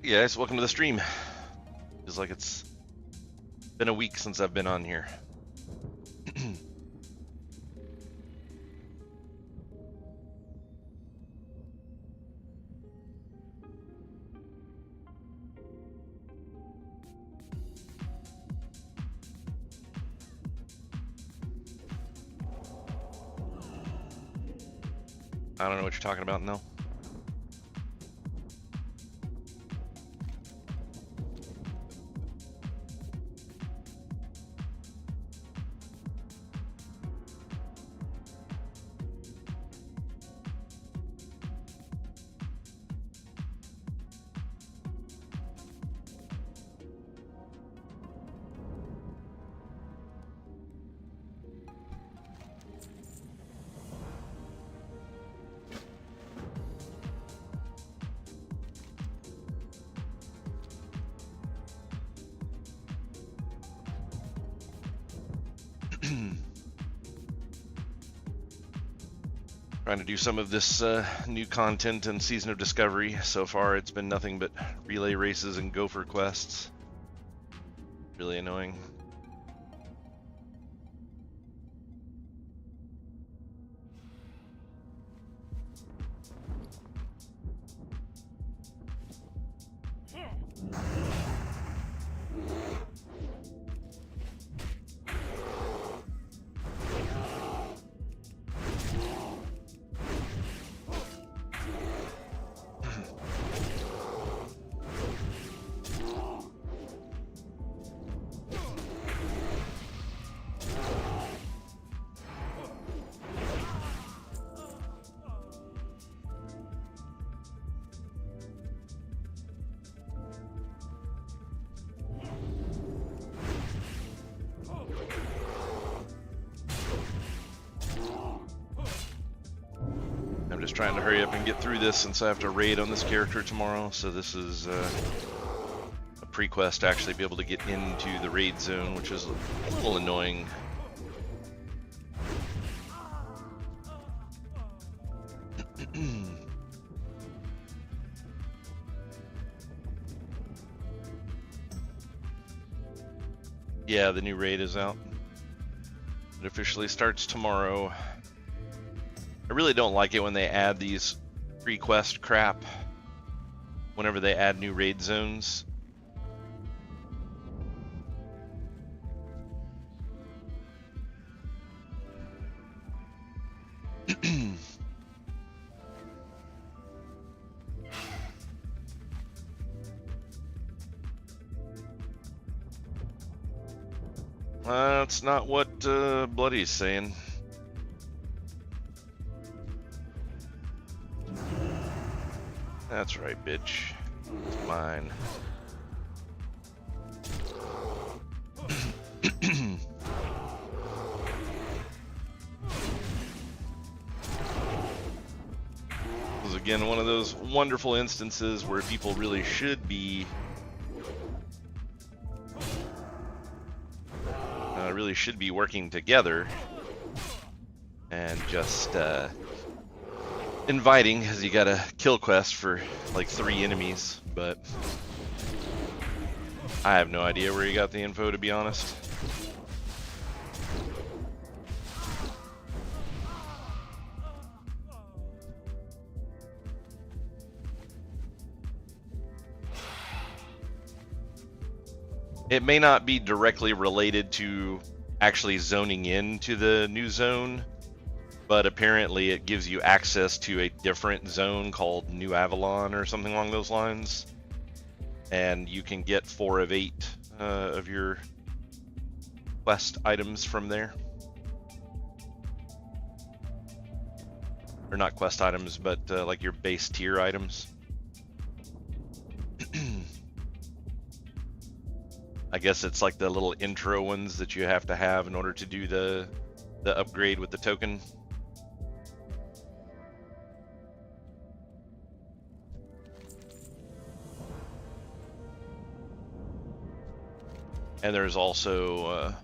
Hey guys, welcome to the stream. Feels like it's been a week since I've been on here. I don't know what you're talking about, no. Trying to do some of this new content and Season of Discovery. So far it's been nothing but relay races and gopher quests. Really annoying. I'm just trying to hurry up and get through this since I have to raid on this character tomorrow. So this is a pre-quest to actually be able to get into the raid zone, which is a little annoying. Yeah, the new raid is out. It officially starts tomorrow. I really don't like it when they add these pre-quest crap whenever they add new raid zones. That's not what Bloody's saying. That's right, bitch. It's mine. This is again one of those wonderful instances where people really should be working together and just inviting, because you got a kill quest for like 3 enemies, but I have no idea where you got the info, to be honest. It may not be directly related to actually zoning into the new zone, but apparently it gives you access to a different zone called New Avalon or something along those lines, and you can get 4 of 8 of your quest items from there. Or not quest items, but like your base tier items. I guess it's like the little intro ones that you have to have in order to do the upgrade with the token. And there's also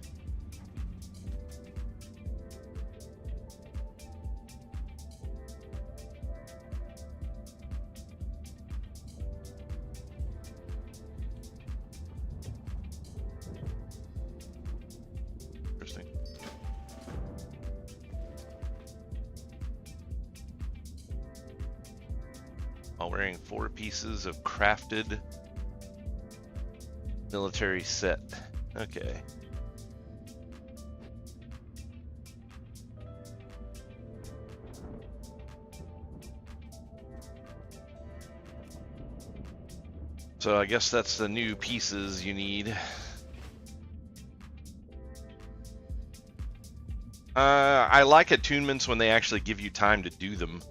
while wearing 4 pieces of crafted military set. Okay. So I guess that's the new pieces you need. I like attunements when they actually give you time to do them.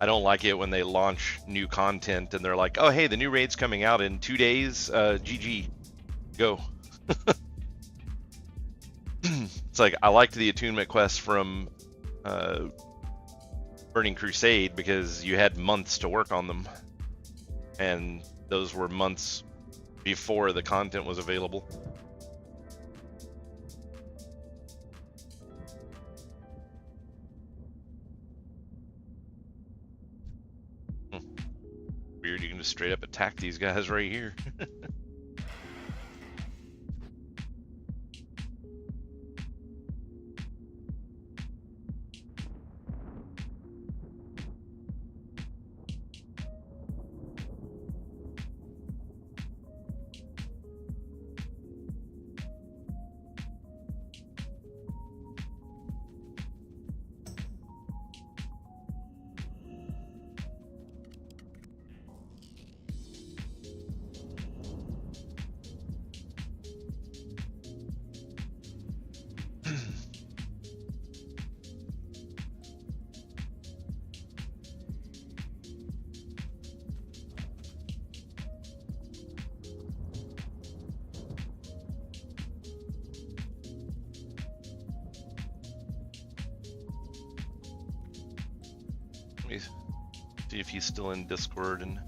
I don't like it when they launch new content and they're like, oh, hey, the new raid's coming out in 2 days. GG. Go. It's like, I liked the attunement quest from Burning Crusade because you had months to work on them. And those were months before the content was available. Weird, you can just straight up attack these guys right here. Let me see if he's still in Discord and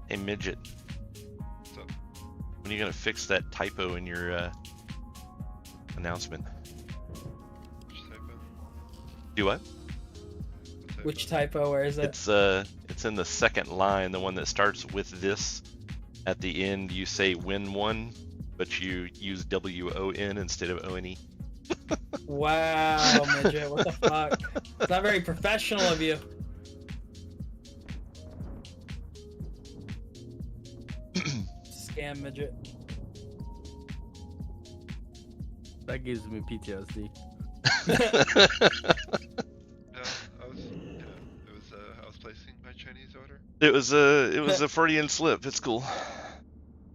hey midget. What's up? When are you gonna fix that typo in your announcement? Which typo? Do what? Which typo? Where is it? It's in the second line, the one that starts with this. At the end, you say win one, but you use WON instead of ONE. Wow, midget, what the fuck? It's not very professional of you. Scam midget. That gives me PTSD. I was placing my Chinese order. It was a Freudian slip. It's cool.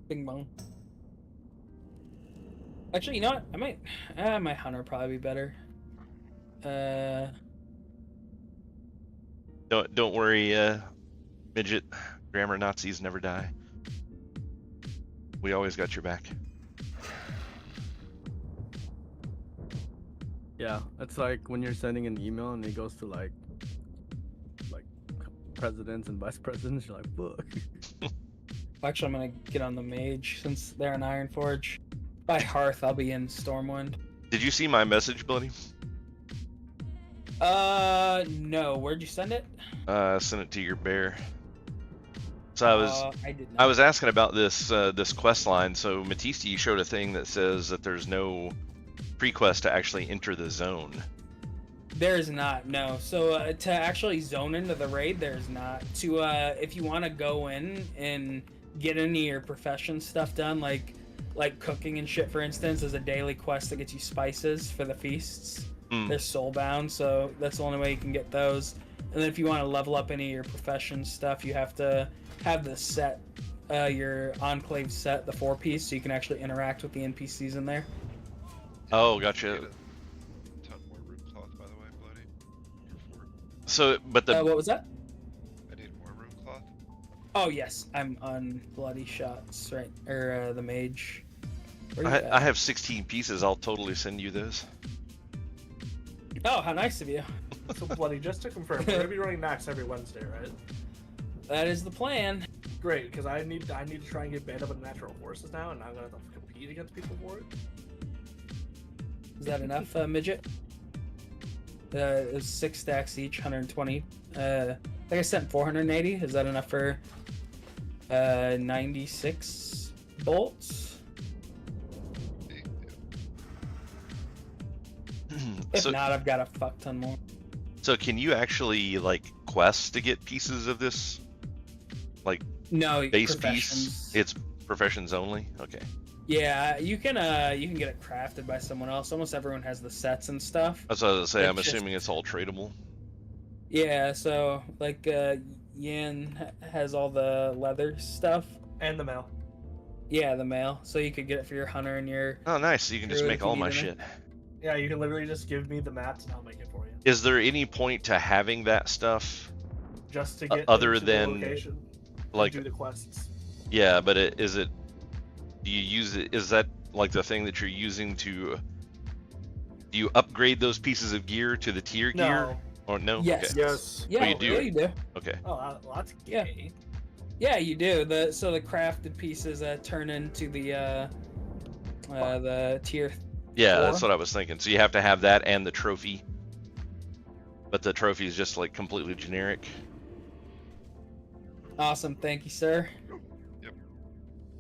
Bing bong. Actually, you know what? My hunter probably be better. Don't worry, midget. Grammar Nazis never die. We always got your back. Yeah, it's like when you're sending an email and it goes to like presidents and vice presidents. You're like, fuck. Actually, I'm gonna get on the mage since they're in Ironforge. By Hearth, I'll be in Stormwind. Did you see my message, Bloody? No. Where'd you send it? Sent it to your bear. So I did not. I was asking about this quest line. So Matiste, you showed a thing that says that there's no pre-quest to actually enter the zone. There is not, no. So to actually zone into the raid, there's not. To if you want to go in and get any of your profession stuff done, like cooking and shit, for instance, is a daily quest that gets you spices for the feasts. They're soulbound, so that's the only way you can get those. And then if you want to level up any of your profession stuff, you have to have the set, your enclave set, the 4-piece, so you can actually interact with the NPCs in there. Oh, gotcha. Get a ton more room cloth, by the way, Bloody. Your fort. So, but the What was that? I need more room cloth. Oh yes, I'm on bloody shots, right? Or the mage. Where you I at? have 16 pieces. I'll totally send you those. Oh, how nice of you. So bloody, just to confirm, we're gonna be running max every Wednesday, right? That is the plan. Great, because I need to try and get banned up in natural horses now, and I'm gonna have to compete against people for it. Is that enough, midget? It was 6 stacks each, 120. I think I sent 480. Is that enough for 96 bolts? If So, not, I've got a fuck ton more. so can you actually like quest to get pieces of this, like No, base professions. piece? It's professions only. Okay. Yeah, you can get it crafted by someone else. Almost everyone has the sets and stuff. That's what I was gonna say. I'm It's just- assuming it's all tradable. Yeah, so like Yan has all the leather stuff. And the mail. Yeah, the mail. So you could get it for your hunter and your. Oh, nice. So you can just Druid make if you all my need shit. Yeah, you can literally just give me the mats and I'll make it for you. Is there any point to having that stuff? Just to get Other into the than, location and like, do the quests. yeah, but is it? Do you use it? Is that like the thing that you're using to? Do you upgrade those pieces of gear to the tier gear? No. Or no? Yes. Okay. Yes. Yeah, you do? yeah, you do. Okay. Oh, well, that's Yeah. gay. Yeah, you do. The crafted pieces turn into the tier. Yeah, Four? that's what I was thinking. So you have to have that and the trophy. But the trophy is just like completely generic. Awesome, thank you, sir.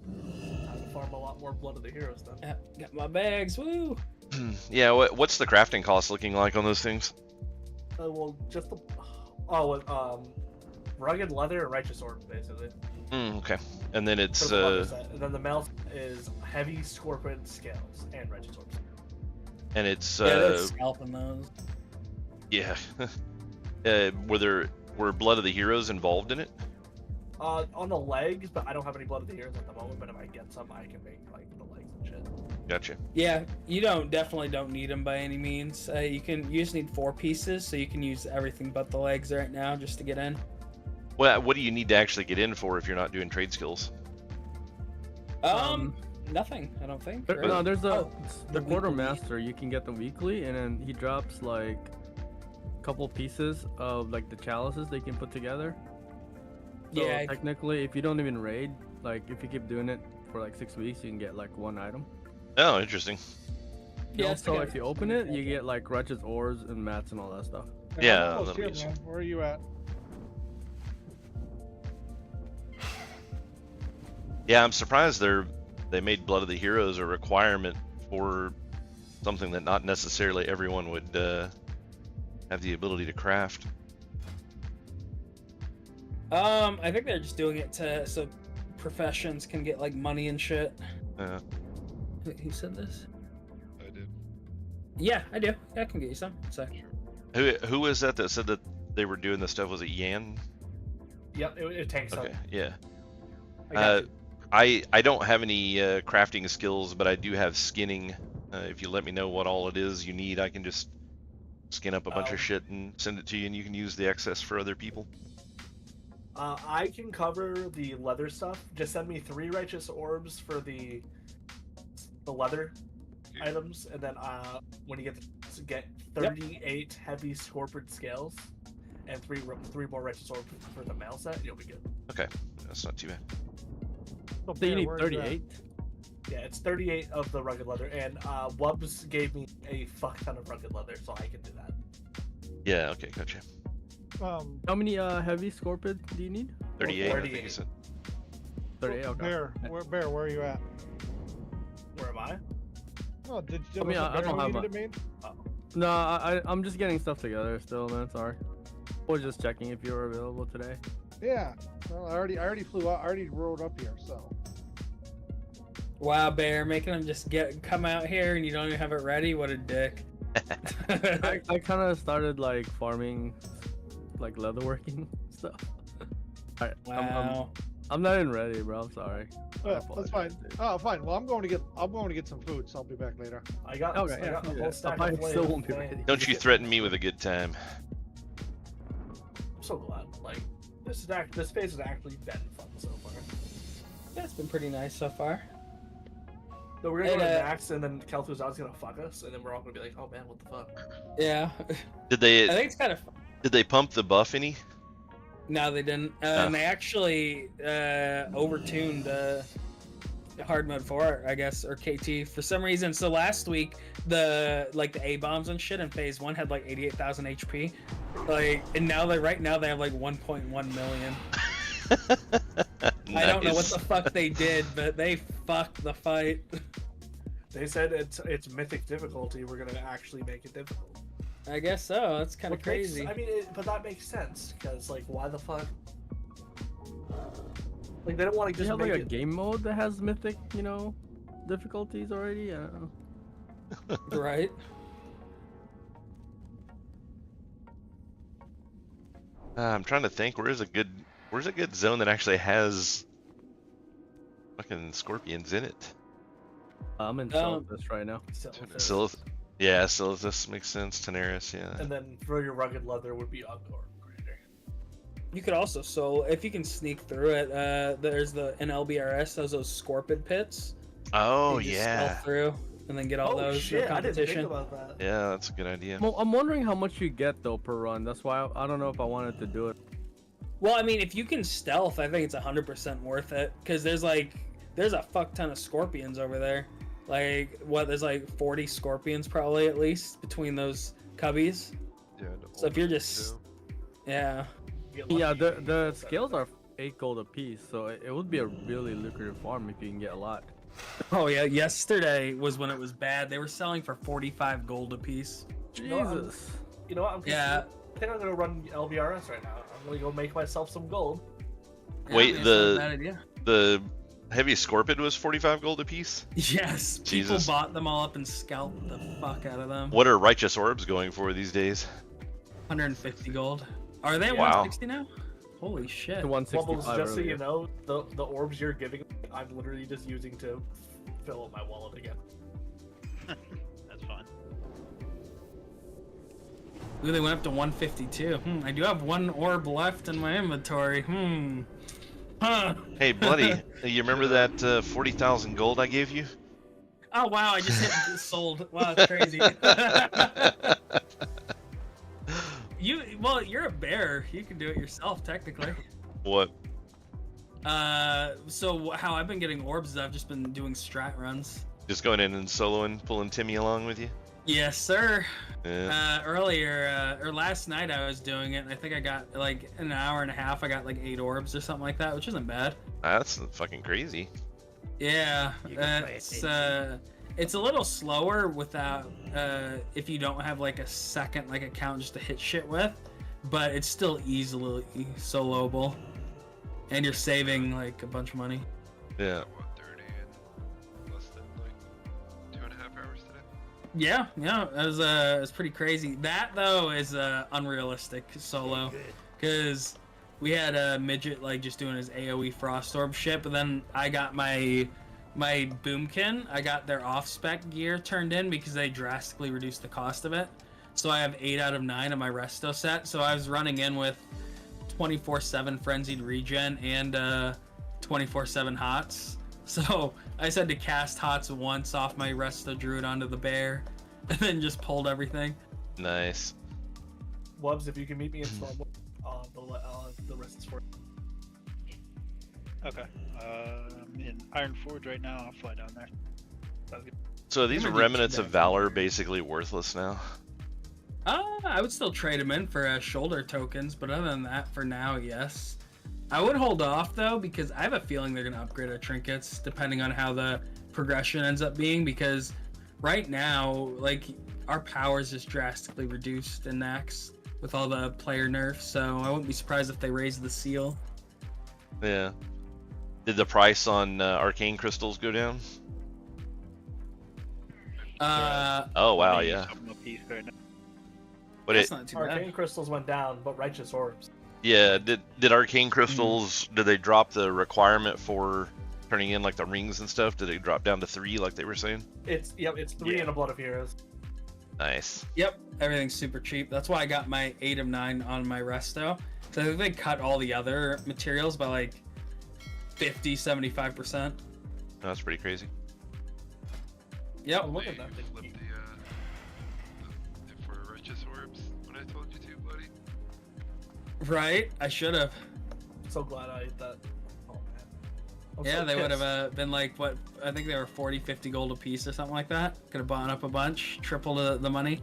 Time to farm a lot more Blood of the Heroes then. Got my bags. Woo! Yeah. What's the crafting cost looking like on those things? Well, just the rugged leather and righteous sword basically. Okay. And then For it's the leather set. And then the mail is heavy scorpion scales and righteous swords. and it's Yeah, they're scalping those. yeah. Were Blood of the Heroes involved in it? On the legs, but I don't have any Blood of the Heroes at the moment. But if I get some, I can make like the legs and shit. Gotcha. Yeah, you definitely don't need them by any means. You just need 4 pieces, so you can use everything but the legs right now just to get in. Well, what do you need to actually get in for if you're not doing trade skills? Nothing. I don't think. There, right? no, there's Oh, the the quartermaster. You can get them weekly, and then he drops like a couple pieces of like the chalices they can put together. So Yeah. technically, if you don't even raid, like if you keep doing it for like 6 weeks, you can get like 1 item. Oh, interesting. Yeah, So if you open it, you get like righteous ores and mats and all that stuff. Yeah, I'm almost that'll here, be man. Where are you at? Yeah, I'm surprised they made Blood of the Heroes a requirement for something that not necessarily everyone would have the ability to craft. I think they're just doing it so professions can get like money and shit. Who said this? I did. Yeah, I do. Yeah, I can get you some. So. Who was that said that they were doing this stuff? Was it Yan? Yep, it tanks Okay, up. yeah. I got you. I don't have any crafting skills, but I do have skinning. If you let me know what all it is you need, I can just skin up a bunch of shit and send it to you, and you can use the excess for other people. I can cover the leather stuff. Just send me 3 righteous orbs for the leather items, and then when you get 38 heavy scorpion scales and 3 more righteous orbs for the mail set, you'll be good. Okay, that's not too bad. So So you Bear, need where are you at? 38. Yeah, it's 38 of the rugged leather, and Wubs gave me a fuck ton of rugged leather, so I can do that. Yeah, okay, gotcha. How many heavy scorpion do you need? 38, I think you 38. said. 38. Okay. Bear, where are you at? Where am I? Oh, did I mean, I don't have it made? No, I'm just getting stuff together still, man. Sorry. I was just checking if you were available today. Yeah. Well, I already flew out. I already rode up here, so. Wow, Bear, making them just come out here and you don't even have it ready. What a dick. I kind of started like farming, like leatherworking stuff. Alright, Wow. I'm not even ready, bro. I'm sorry. I That's fine. apologize, dude. Oh, fine. Well, I'm going to get some food, so I'll be back later. I got Okay, I got yeah, a yeah. whole stack I of still flame, won't be flame. ready. Don't you threaten me with a good time. I'm so glad. Like this phase has actually been fun so far. Yeah, it's been pretty nice so far. So we're gonna go to And, Max, and then Kel'Thuzad's gonna fuck us, and then we're all gonna be like, "Oh man, what the fuck?" Yeah. Did I they think it's kind of. did they pump the buff any? No, they didn't. And they actually overtuned hard mode 4, I guess, or KT for some reason. So last week, the A bombs and shit in phase 1 had like 88,000 HP. And now right now they have like 1.1 million. I don't know what the fuck they did, but they fucked the fight. They said it's mythic difficulty. We're gonna actually make it difficult. I guess so. That's kind of Which makes- crazy. I mean, but that makes sense because why the fuck? They don't want to Do just you have make like a it. game mode that has mythic, difficulties already? I don't know. Right? I'm trying to think. Where's a good zone that actually has fucking scorpions in it? I'm in Um, Celtis right now. Silith. Yeah, Silithus makes sense. Tenaris, yeah. And then for your rugged leather would be Ungor. You could also if you can sneak through it. There's in LBRS those scorpion pits. Oh You just yeah. stealth through and then get all Oh those shit! for I didn't think competition. about that. Yeah, that's a good idea. Well, I'm wondering how much you get though per run. That's why I don't know if I wanted to do it. Well, I mean, if you can stealth, I think it's 100% worth it because there's a fuck ton of scorpions over there. There's 40 scorpions probably at least between those cubbies. Yeah. So if you're just yeah. Get Yeah, lucky. the scales are 8 gold a piece, so it would be a really lucrative farm if you can get a lot. Oh yeah, yesterday was when it was bad. They were selling for 45 gold a piece. know, I'm- Jesus. You know what? Yeah. I think I'm gonna run LBRS right now. I'm gonna go make myself some gold. Wait, Yeah, I mean, it's not a bad idea. The heavy scorpion was 45 gold apiece. Yes, Jesus. people bought them all up and scalped the fuck out of them. What are righteous orbs going for these days? 150 gold. Are they at Wow. 160 now? Holy shit. To Bubbles, 165 just so earlier. you know, the orbs you're giving, I'm literally just using to fill up my wallet again. That's fine. Ooh, they went up to 152. I do have one orb left in my inventory. Huh. Hey, Bloody, you remember that 40,000 gold I gave you? Oh wow, I just hit sold. Wow, that's crazy. You're a bear. You can do it yourself, technically. What? So how I've been getting orbs is I've just been doing strat runs. Just going in and soloing, pulling Timmy along with you? Yes, sir. Yeah. Or last night I was doing it, and I think I got in an hour and a half. I got 8 orbs or something like that, which isn't bad. That's fucking crazy. Yeah, You can play it's a little slower without if you don't have a second account just to hit shit with, but it's still easily soloable, and you're saving a bunch of money. Yeah. What, 30 in less than 2.5 hours today? Yeah, it was pretty crazy. That though is unrealistic solo, because we had a midget just doing his AOE frost orb shit, but then I got my boomkin. I got their off spec gear turned in because they drastically reduced the cost of it. So I have 8 out of 9 of my resto set. So I was running in with 24/7 frenzied regen and 24/7 hots. So I just had to cast hots once off my resto druid onto the bear, and then just pulled everything. Nice. Wubs, if you can meet me in Stormwood, the rest is for Okay. I'm in Iron Forge right now. I'll fly down there. Sounds good. So are these I'm gonna get remnants you of back. valor basically worthless now? I would still trade them in for shoulder tokens, but other than that, for now, yes. I would hold off though, because I have a feeling they're gonna upgrade our trinkets depending on how the progression ends up being. Because right now, our power is just drastically reduced in Nax with all the player nerfs. So I wouldn't be surprised if they raise the seal. Yeah. Did the price on arcane crystals go down? Oh wow, yeah. I'm a piece right now. But That's it, not too Arcane bad. crystals went down, but righteous orbs. yeah. Did arcane crystals? Did they drop the requirement for turning in the rings and stuff? Did it drop down to 3 like they were saying? It's 3 Yeah. in a blood of heroes. Nice. Yep, everything's super cheap. That's why I got my 8 of 9 on my resto. So I think they cut all the other materials by 50, 75%. That's pretty crazy. Yep. Oh, look at that You thing. flipped the 4 righteous orbs when I told you to, buddy. Right. I should have. So glad I ate that. Oh man. I'm Yeah, so they would pissed. have been like, what, I think they were 40, 50 gold a piece or something like that. Could have bought up a bunch, triple the money.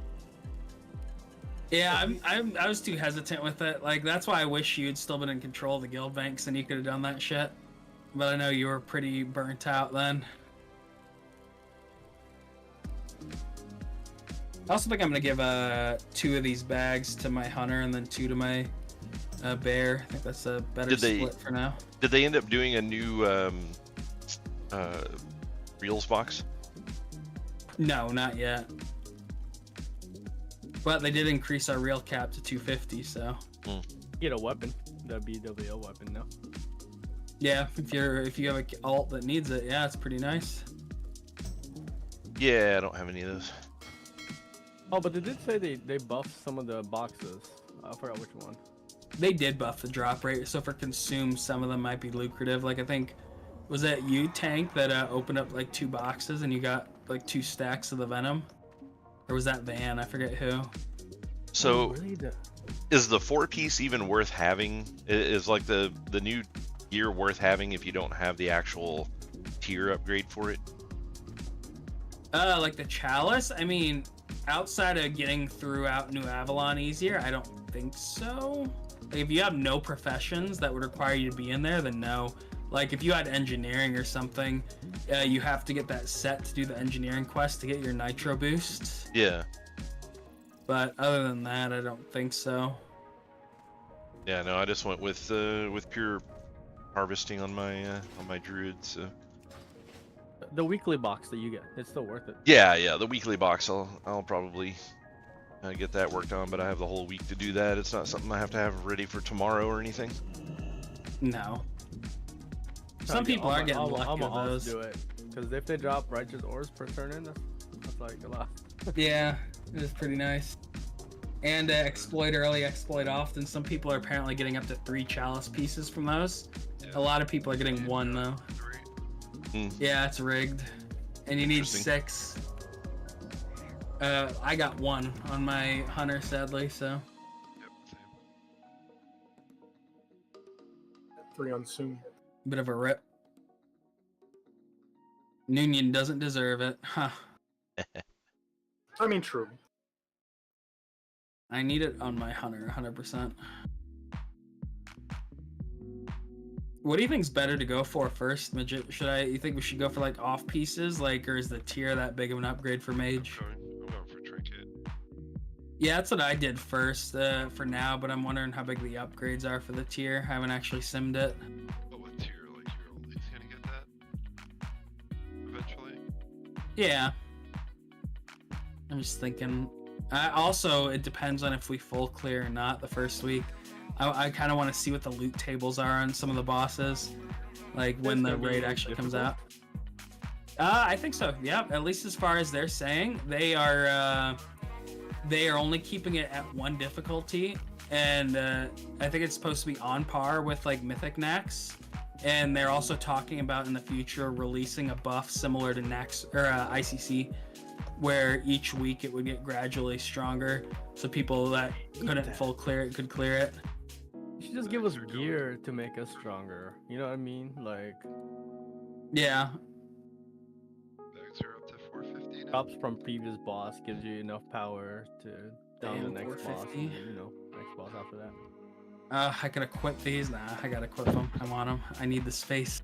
Yeah, I was too hesitant with it. Like, that's why I wish you'd still been in control of the guild banks and you could have done that shit. But I know you were pretty burnt out then. I also think I'm going to give 2 of these bags to my hunter and then 2 to my bear. I think that's a better split for now. Did they end up doing a new reels box? No, not yet. But they did increase our reel cap to 250, so Get a weapon, the BWO weapon now. yeah, if you have a alt that needs it, yeah, it's pretty nice. Yeah, I don't have any of those. Oh, but they did say they buffed some of the boxes. I forgot which one. They did buff the drop rate, so for consume, some of them might be lucrative. Like, I think, was that you, Tank, that opened up like 2 boxes and you got like 2 stacks of the venom? Or was that Van? I forget who. So, really? is the 4-piece even worth having? Is like the new gear worth having if you don't have the actual tier upgrade for it? Like the chalice? I mean, outside of getting throughout New Avalon easier, I don't think so. Like, if you have no professions that would require you to be in there, then no. Like, if you had engineering or something, you have to get that set to do the engineering quest to get your nitro boost. Yeah. But other than that, I don't think so. Yeah, no, I just went with pure harvesting on my druid. So The weekly box that you get, it's still worth it. yeah, the weekly box, I'll probably get that worked on, but I have the whole week to do that. It's not something I have to have ready for tomorrow or anything. No. Some people are getting lucky with those. Do it, because if they drop righteous orbs per turn in, that's like a lot. Yeah, it is pretty nice. And exploit early, exploit often. Some people are apparently getting up to 3 chalice pieces from those. Yeah. A lot of people are getting 1 though. 3. Yeah, it's rigged. And you need Interesting. 6. I got 1 on my hunter, sadly, so. Yep, same. 3 on soon. Bit of a rip. Noonion doesn't deserve it. Huh. I mean, true. I need it on my hunter, 100%. What do you think's better to go for first, Midget? You think we should go for like off pieces, like, or is the tier that big of an upgrade for mage? I'm going for trinket. Yeah, that's what I did first for now, but I'm wondering how big the upgrades are for the tier. I haven't actually simmed it. But with tier, like you're always gonna get that eventually. Yeah. I'm just thinking. Also, it depends on if we full clear or not the first week. I kind of want to see what the loot tables are on some of the bosses, like when the raid actually comes out. I think so. Yeah, at least as far as they're saying, they are only keeping it at 1 difficulty, and I think it's supposed to be on par with like Mythic Nax. And they're also talking about in the future releasing a buff similar to Nax or ICC, where each week it would get gradually stronger, so people that couldn't full clear it could clear it. You should just give us gear to make us stronger. You know what I mean? Like Yeah. Bags are up to 450 now. drops from previous boss gives you enough power to down the Damn, next boss. 450. And, you know, next boss after that. I can equip these. Nah, I gotta equip them. I want them. I need the space.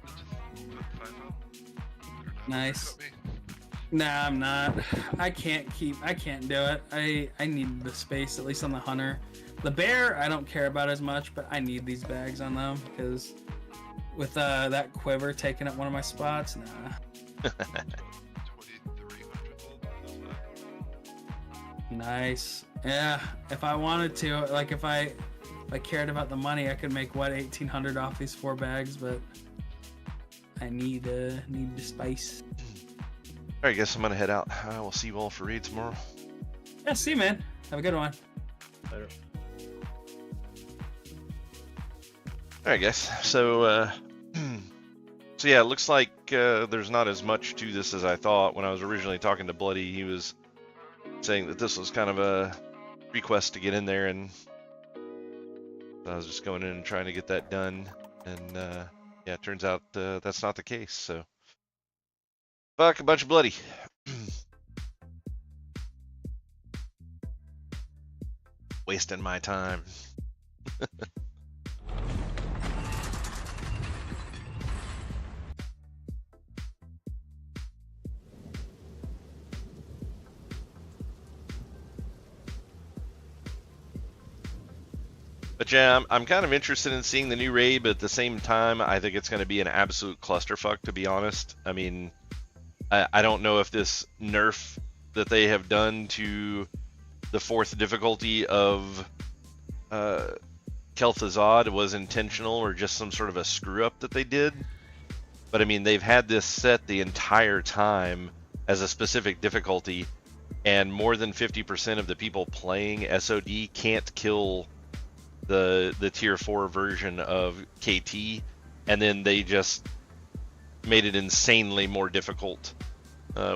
Just put 5 out. Better not Nice. undercut me. Nah, I'm not. I can't do it. I need the space, at least on the hunter. The bear, I don't care about as much, but I need these bags on them, because with that quiver taking up one of my spots, nah. 2300 gold. How's that? Nice. Yeah, if I wanted to, like if I cared about the money, I could make 1800 off these 4 bags, but I need the space. All right, guess I'm gonna head out. I will see you all for raid tomorrow. Yeah, see you, man. Have a good one. Later. All right, guys. So So yeah, it looks like there's not as much to this as I thought. When I was originally talking to Bloody, he was saying that this was kind of a request to get in there, and I was just going in and trying to get that done. And yeah, it turns out that's not the case. So fuck a bunch of Bloody. Wasting my time. But yeah, I'm kind of interested in seeing the new raid, but at the same time, I think it's going to be an absolute clusterfuck, to be honest. I mean, I don't know if this nerf that they have done to the 4th difficulty of Kel'Thuzad was intentional or just some sort of a screw up that they did. But I mean, they've had this set the entire time as a specific difficulty, and more than 50% of the people playing SOD can't kill the tier 4 version of KT, and then they just made it insanely more difficult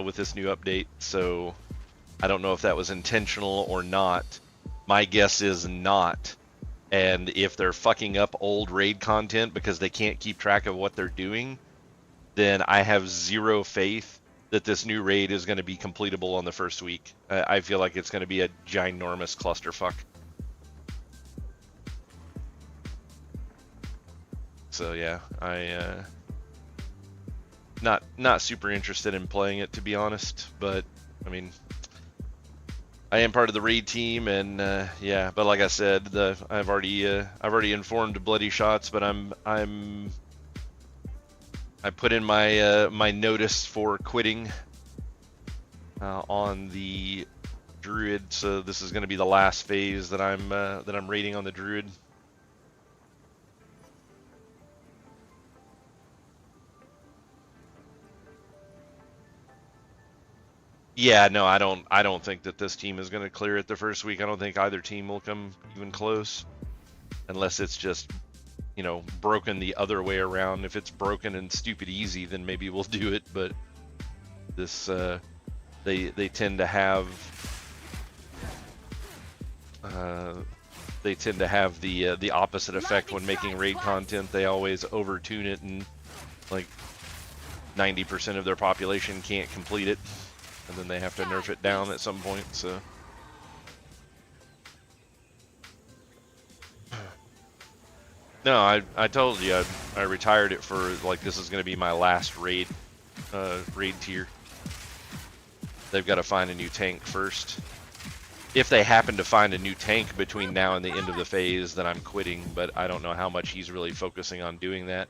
with this new update. So I don't know if that was intentional or not. My guess is not. And if they're fucking up old raid content because they can't keep track of what they're doing, then I have zero faith that this new raid is going to be completable on the first week. I feel like it's going to be a ginormous clusterfuck. So yeah, I not super interested in playing it, to be honest. But I mean, I am part of the raid team, and yeah. But like I said, I've already informed Bloody Shots, but I put in my my notice for quitting on the Druid. So this is going to be the last phase that I'm raiding on the Druid. Yeah, no, I don't think that this team is going to clear it the first week. I don't think either team will come even close, unless it's just, you know, broken the other way around. If it's broken and stupid easy, then maybe we'll do it. But this, they tend to have, the opposite effect when making raid content. They always overtune it, and like 90% of their population can't complete it. And then they have to nerf it down at some point, so. No, I told you, I retired it for, like, this is going to be my last raid tier. They've got to find a new tank first. If they happen to find a new tank between now and the end of the phase, then I'm quitting, but I don't know how much he's really focusing on doing that.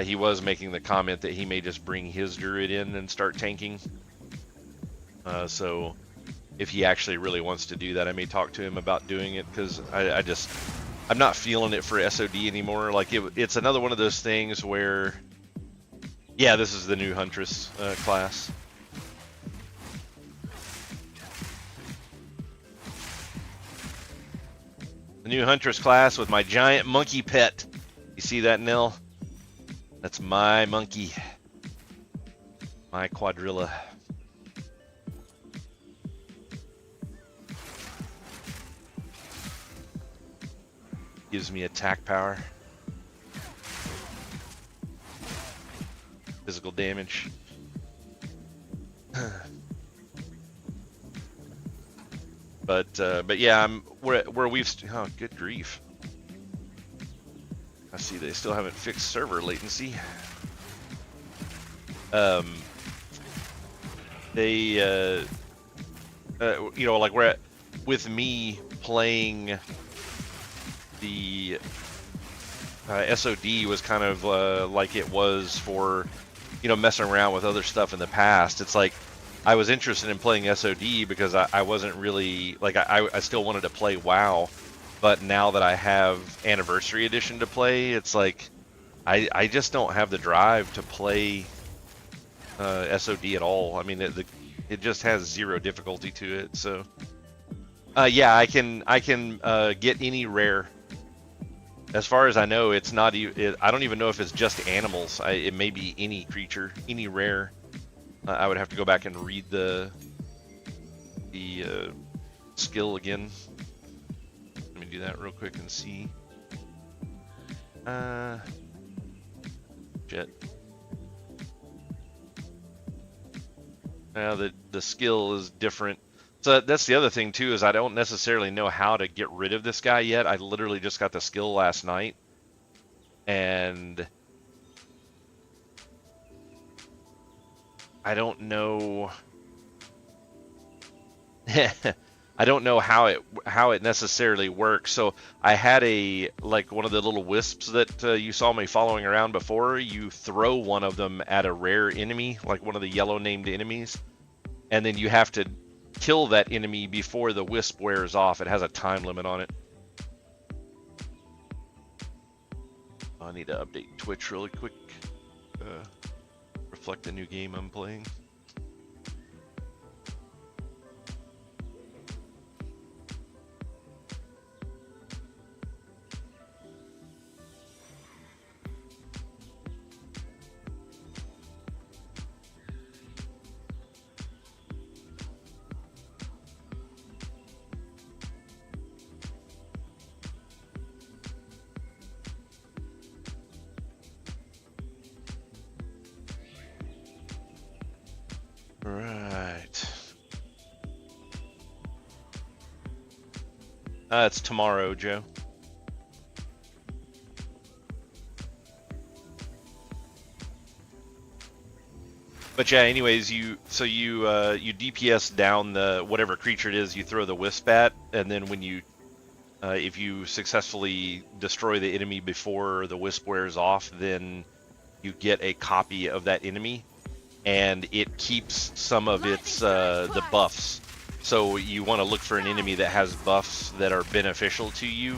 He was making the comment that he may just bring his Druid in and start tanking. So if he actually really wants to do that, I may talk to him about doing it, because I'm not feeling it for SOD anymore. Like it's another one of those things where, yeah, this is the new Huntress class. The new Huntress class with my giant monkey pet. You see that, Nell? That's my monkey. My quadrilla. Gives me attack power. Physical damage. But yeah, where we've oh, good grief. I see they still haven't fixed server latency. They you know, like we're at, with me playing the SOD was kind of like it was for, you know, messing around with other stuff in the past. It's like I was interested in playing SOD because I wasn't really, like, I still wanted to play WoW, but now that I have Anniversary Edition to play, it's like I just don't have the drive to play SOD at all. I mean, it just has zero difficulty to it. So yeah, I can get any rare As far as I know, it's not. I don't even know if it's just animals. It may be any creature, any rare. I would have to go back and read the skill again. Let me do that real quick and see. Jet. Now the skill is different. So that's the other thing too, is I don't necessarily know how to get rid of this guy yet. I literally just got the skill last night, and I don't know. I don't know how it necessarily works. So I had one of the little wisps that you saw me following around before. You throw one of them at a rare enemy, like one of the yellow named enemies, and then you have to kill that enemy before the wisp wears off. It has a time limit on it. I need to update Twitch really quick. Reflect the new game I'm playing. Right. It's tomorrow, Joe. But yeah, anyways, you DPS down the whatever creature it is you throw the wisp at, and then when you if you successfully destroy the enemy before the wisp wears off, then you get a copy of that enemy, and it keeps some of its the buffs. So you want to look for an enemy that has buffs that are beneficial to you,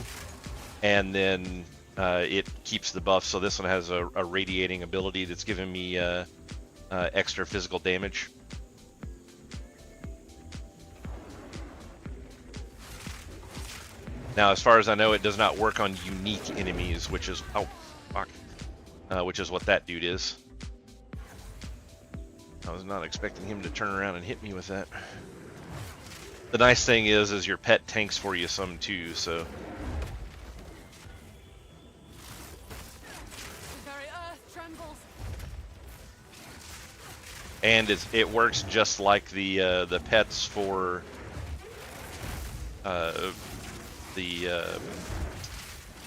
and then it keeps the buffs. So this one has a radiating ability that's giving me extra physical damage. Now, as far as I know, it does not work on unique enemies, which is which is what that dude is. I was not expecting him to turn around and hit me with that. The nice thing is your pet tanks for you some too, so. The very earth trembles. And it works just like the pets for the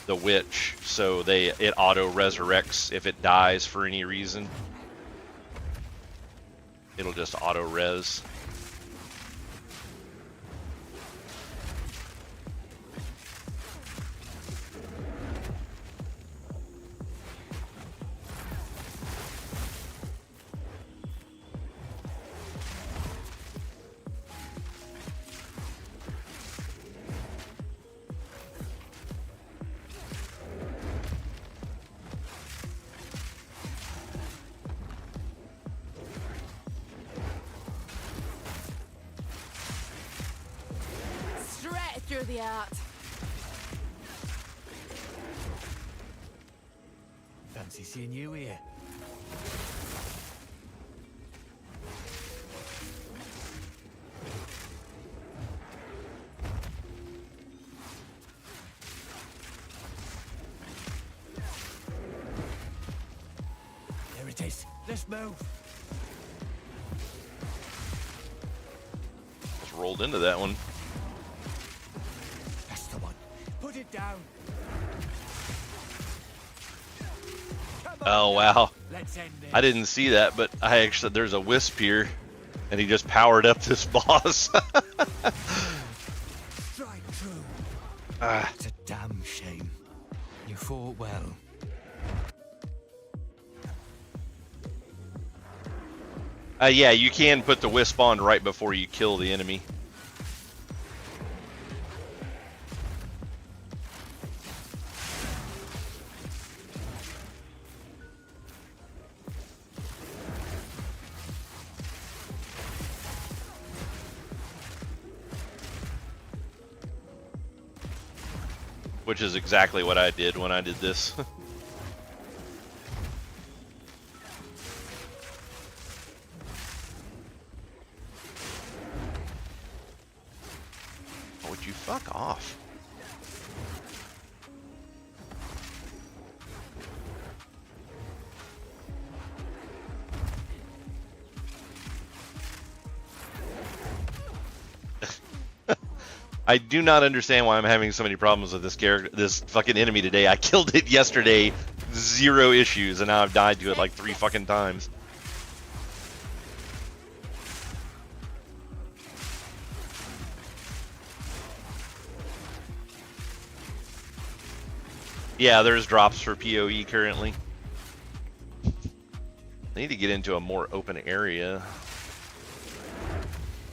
witch. So it auto resurrects if it dies for any reason. It'll just auto res. Straight through the art. Fancy seeing you here. There it is. Let's move. Just rolled into that one. That's the one. Put it down. Come on Oh now. wow. Let's end this. I didn't see that, but there's a wisp here, and he just powered up this boss. Strike true. Ah. It's a damn shame. You fought well. Yeah, you can put the wisp on right before you kill the enemy. which is exactly what I did when I did this. Would you fuck off? I do not understand why I'm having so many problems with this character, this fucking enemy today. I killed it yesterday, 0 issues, and now I've died to it like 3 fucking times. Yeah, there's drops for PoE currently. I need to get into a more open area.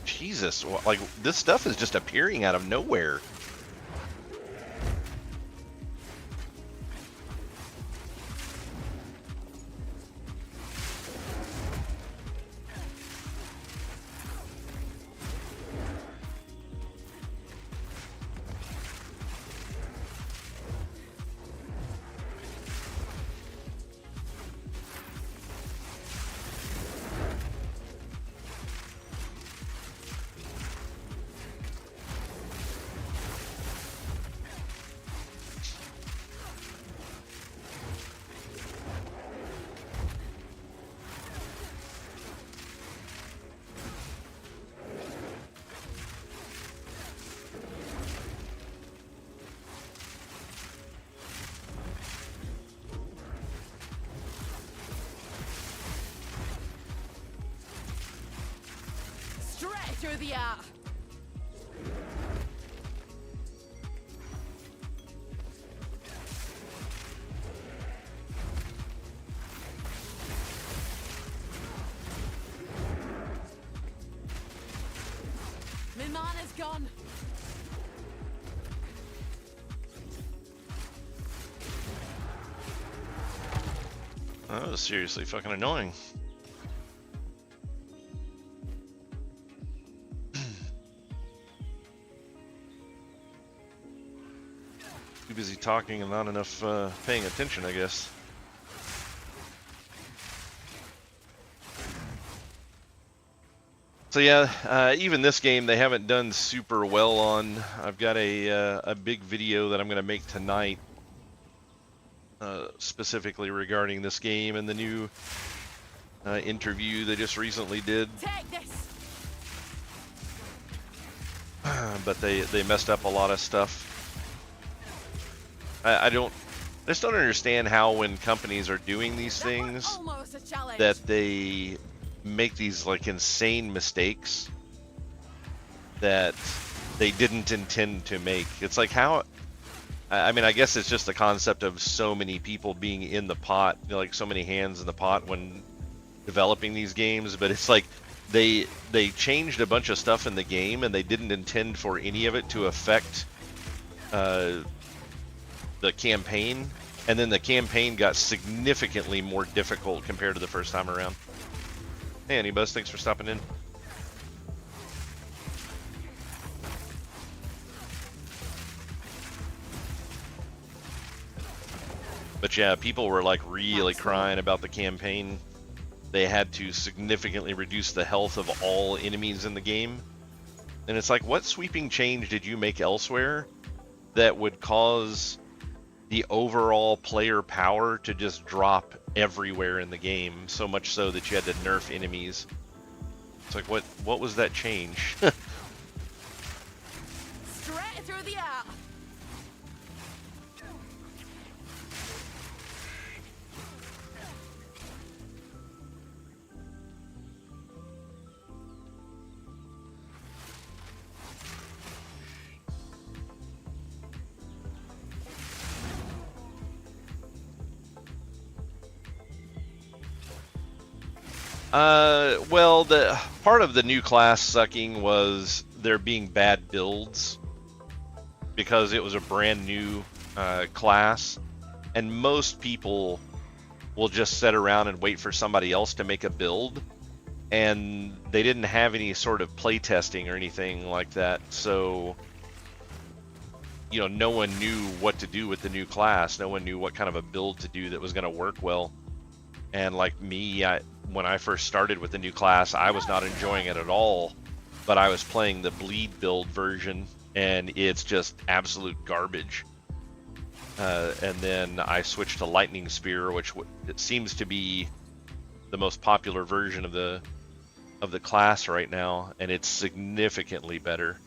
Jesus, like this stuff is just appearing out of nowhere. Straight through the art. My mana's gone. That was seriously fucking annoying. Too busy talking and not enough paying attention, I guess. So yeah, even this game they haven't done super well on. I've got a big video that I'm going to make tonight, specifically regarding this game and the new interview they just recently did. Take this. But they messed up a lot of stuff. I just don't understand how when companies are doing these That was things almost a challenge. that they make these like insane mistakes that they didn't intend to make. It's like how, I mean, I guess it's just the concept of so many people being in the pot, you know, like so many hands in the pot when developing these games, but it's like they changed a bunch of stuff in the game and they didn't intend for any of it to affect the campaign, and then the campaign got significantly more difficult compared to the first time around. Hey, Anybuzz, thanks for stopping in. But yeah, people were like really crying about the campaign. They had to significantly reduce the health of all enemies in the game. And it's like, what sweeping change did you make elsewhere that would cause the overall player power to just drop everywhere in the game, so much so that you had to nerf enemies? It's like, what was that change? Straight through the art. Well, the part of the new class sucking was there being bad builds because it was a brand new class, and most people will just sit around and wait for somebody else to make a build, and they didn't have any sort of play testing or anything like that, so you know, no one knew what to do with the new class. No one knew what kind of a build to do that was going to work well. And like me, when I first started with the new class, I was not enjoying it at all. But I was playing the bleed build version, and it's just absolute garbage. And then I switched to lightning spear, which it seems to be the most popular version of the class right now, and it's significantly better.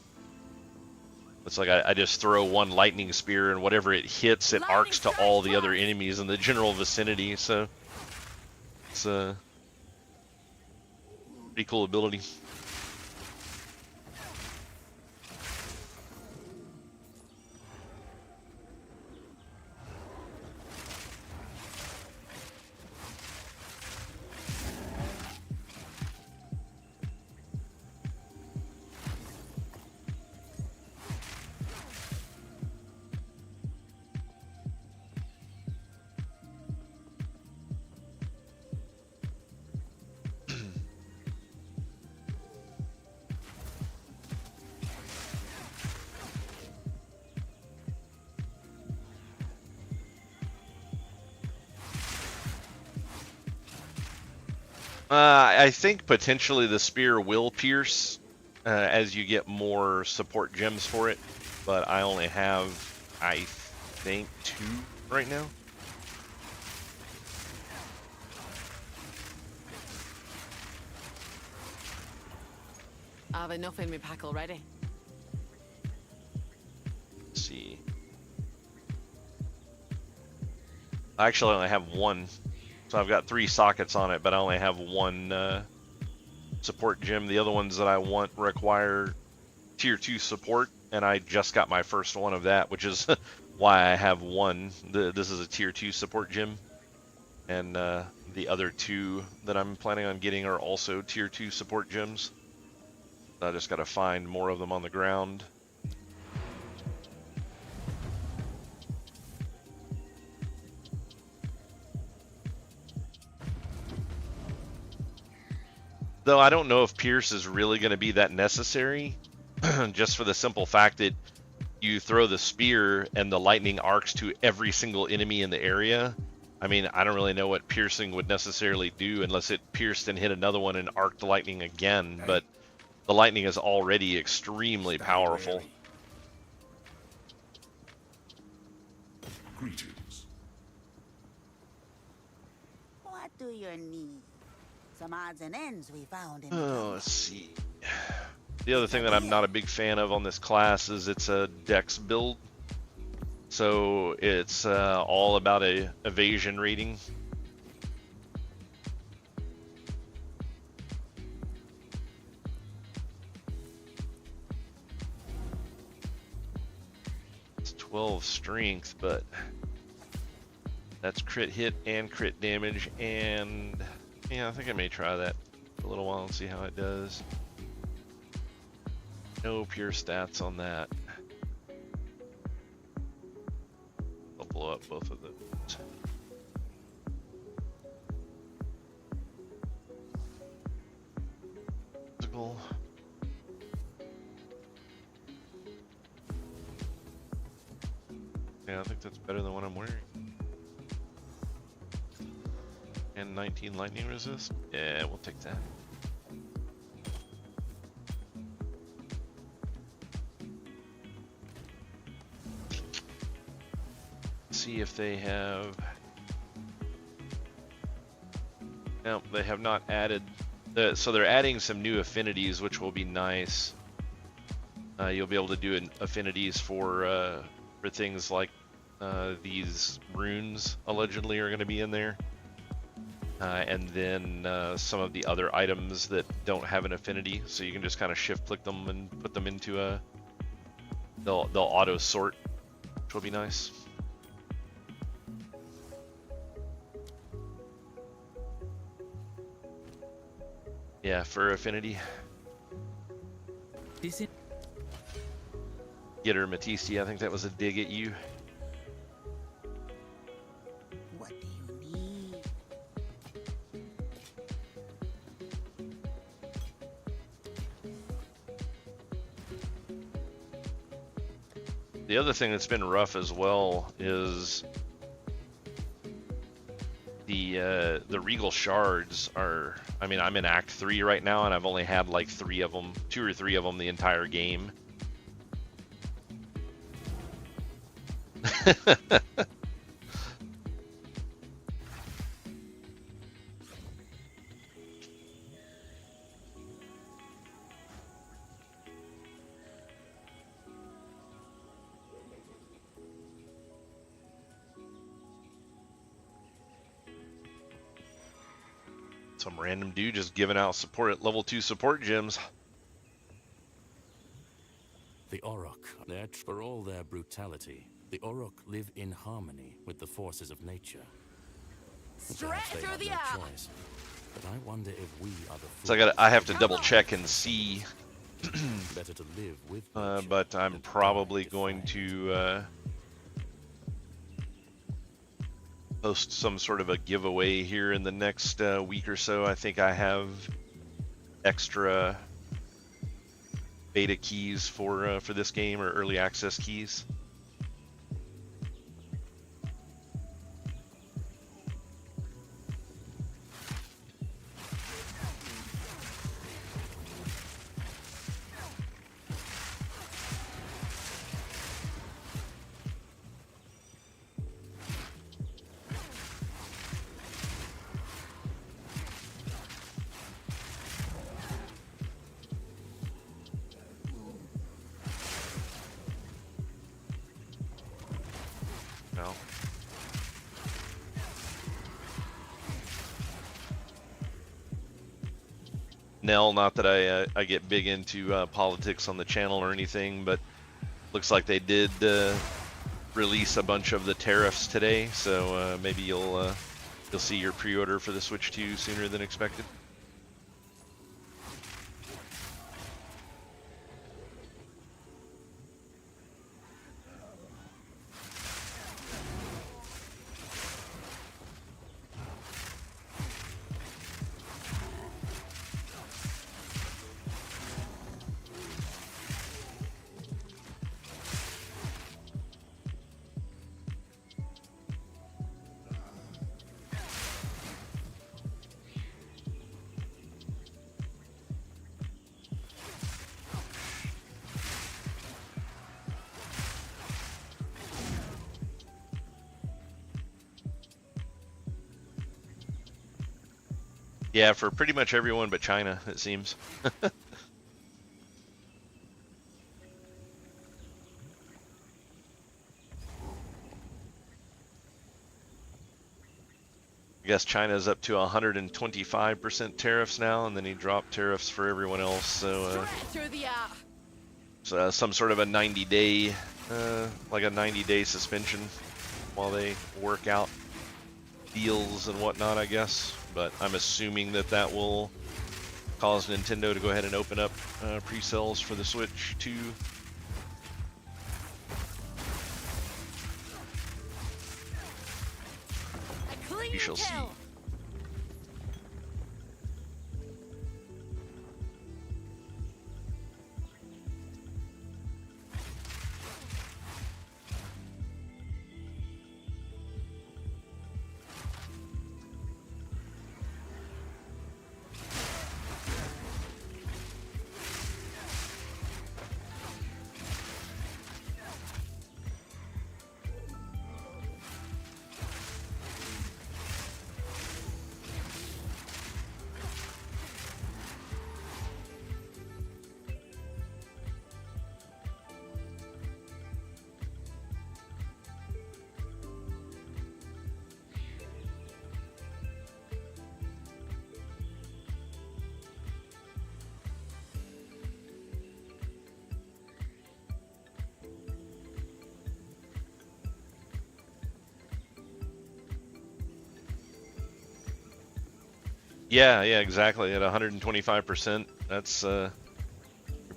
It's like I just throw one lightning spear, and whatever it hits, it arcs to all the other enemies in the general vicinity. So it's a pretty cool ability. I think potentially the spear will pierce as you get more support gems for it, but I only have, I think, 2 right now. I've enough in my pack already. Let's see. I actually only have 1. So I've got 3 sockets on it, but I only have 1 support gem. The other ones that I want require tier 2 support, and I just got my first one of that, which is why I have 1. This is a tier 2 support gem, and the other 2 that I'm planning on getting are also tier 2 support gems. I just got to find more of them on the ground. Though I don't know if Pierce is really going to be that necessary, just for the simple fact that you throw the spear and the lightning arcs to every single enemy in the area. I mean, I don't really know what piercing would necessarily do unless it pierced and hit another one and arced the lightning again, but the lightning is already extremely powerful. Greetings. What do you need? Some odds and ends we found in Let's see. The other thing that I'm not a big fan of on this class is it's a dex build. So it's all about a evasion rating. It's 12 strength, but that's crit hit and crit damage, and yeah, I think I may try that for a little while and see how it does. No pure stats on that. I'll blow up both of those. Physical. Yeah, I think that's better than what I'm wearing. And 19 lightning resist? Yeah, we'll take that. See if they have... No, they have not added... So they're adding some new affinities, which will be nice. You'll be able to do affinities for things like these runes allegedly are going to be in there. And then some of the other items that don't have an affinity, so you can just kind of shift click them and put them into a... They'll auto sort, which will be nice. Yeah, for affinity. Get her, Matisse. I think that was a dig at you. What do you need? The other thing that's been rough as well is the Regal Shards are. I mean, I'm in Act 3 right now, and I've only had like 3 of them, 2 or 3 of them the entire game. Some random dude just giving out support at level 2 support gems. The Orok, for all their brutality, the Orok live in harmony with the forces of nature. Straight Perhaps they through have the no eye. choice, but I wonder if we are the So fools I have to who double check and see, better to live with nature but I'm than to probably die going defying to post some sort of a giveaway here in the next week or so. I think I have extra beta keys for this game, or early access keys. No. Nell, not that I get big into politics on the channel or anything, but looks like they did release a bunch of the tariffs today, so maybe you'll see your pre-order for the Switch 2 sooner than expected. Yeah, for pretty much everyone but China, it seems. I guess China's up to 125% tariffs now, and then he dropped tariffs for everyone else. So, Straight through the eye. some sort of a 90-day, like a 90-day suspension while they work out deals and whatnot, I guess. But I'm assuming that that will cause Nintendo to go ahead and open up pre-sales for the Switch 2. A clean We shall see. kill. Yeah, exactly. At 125%, that's you're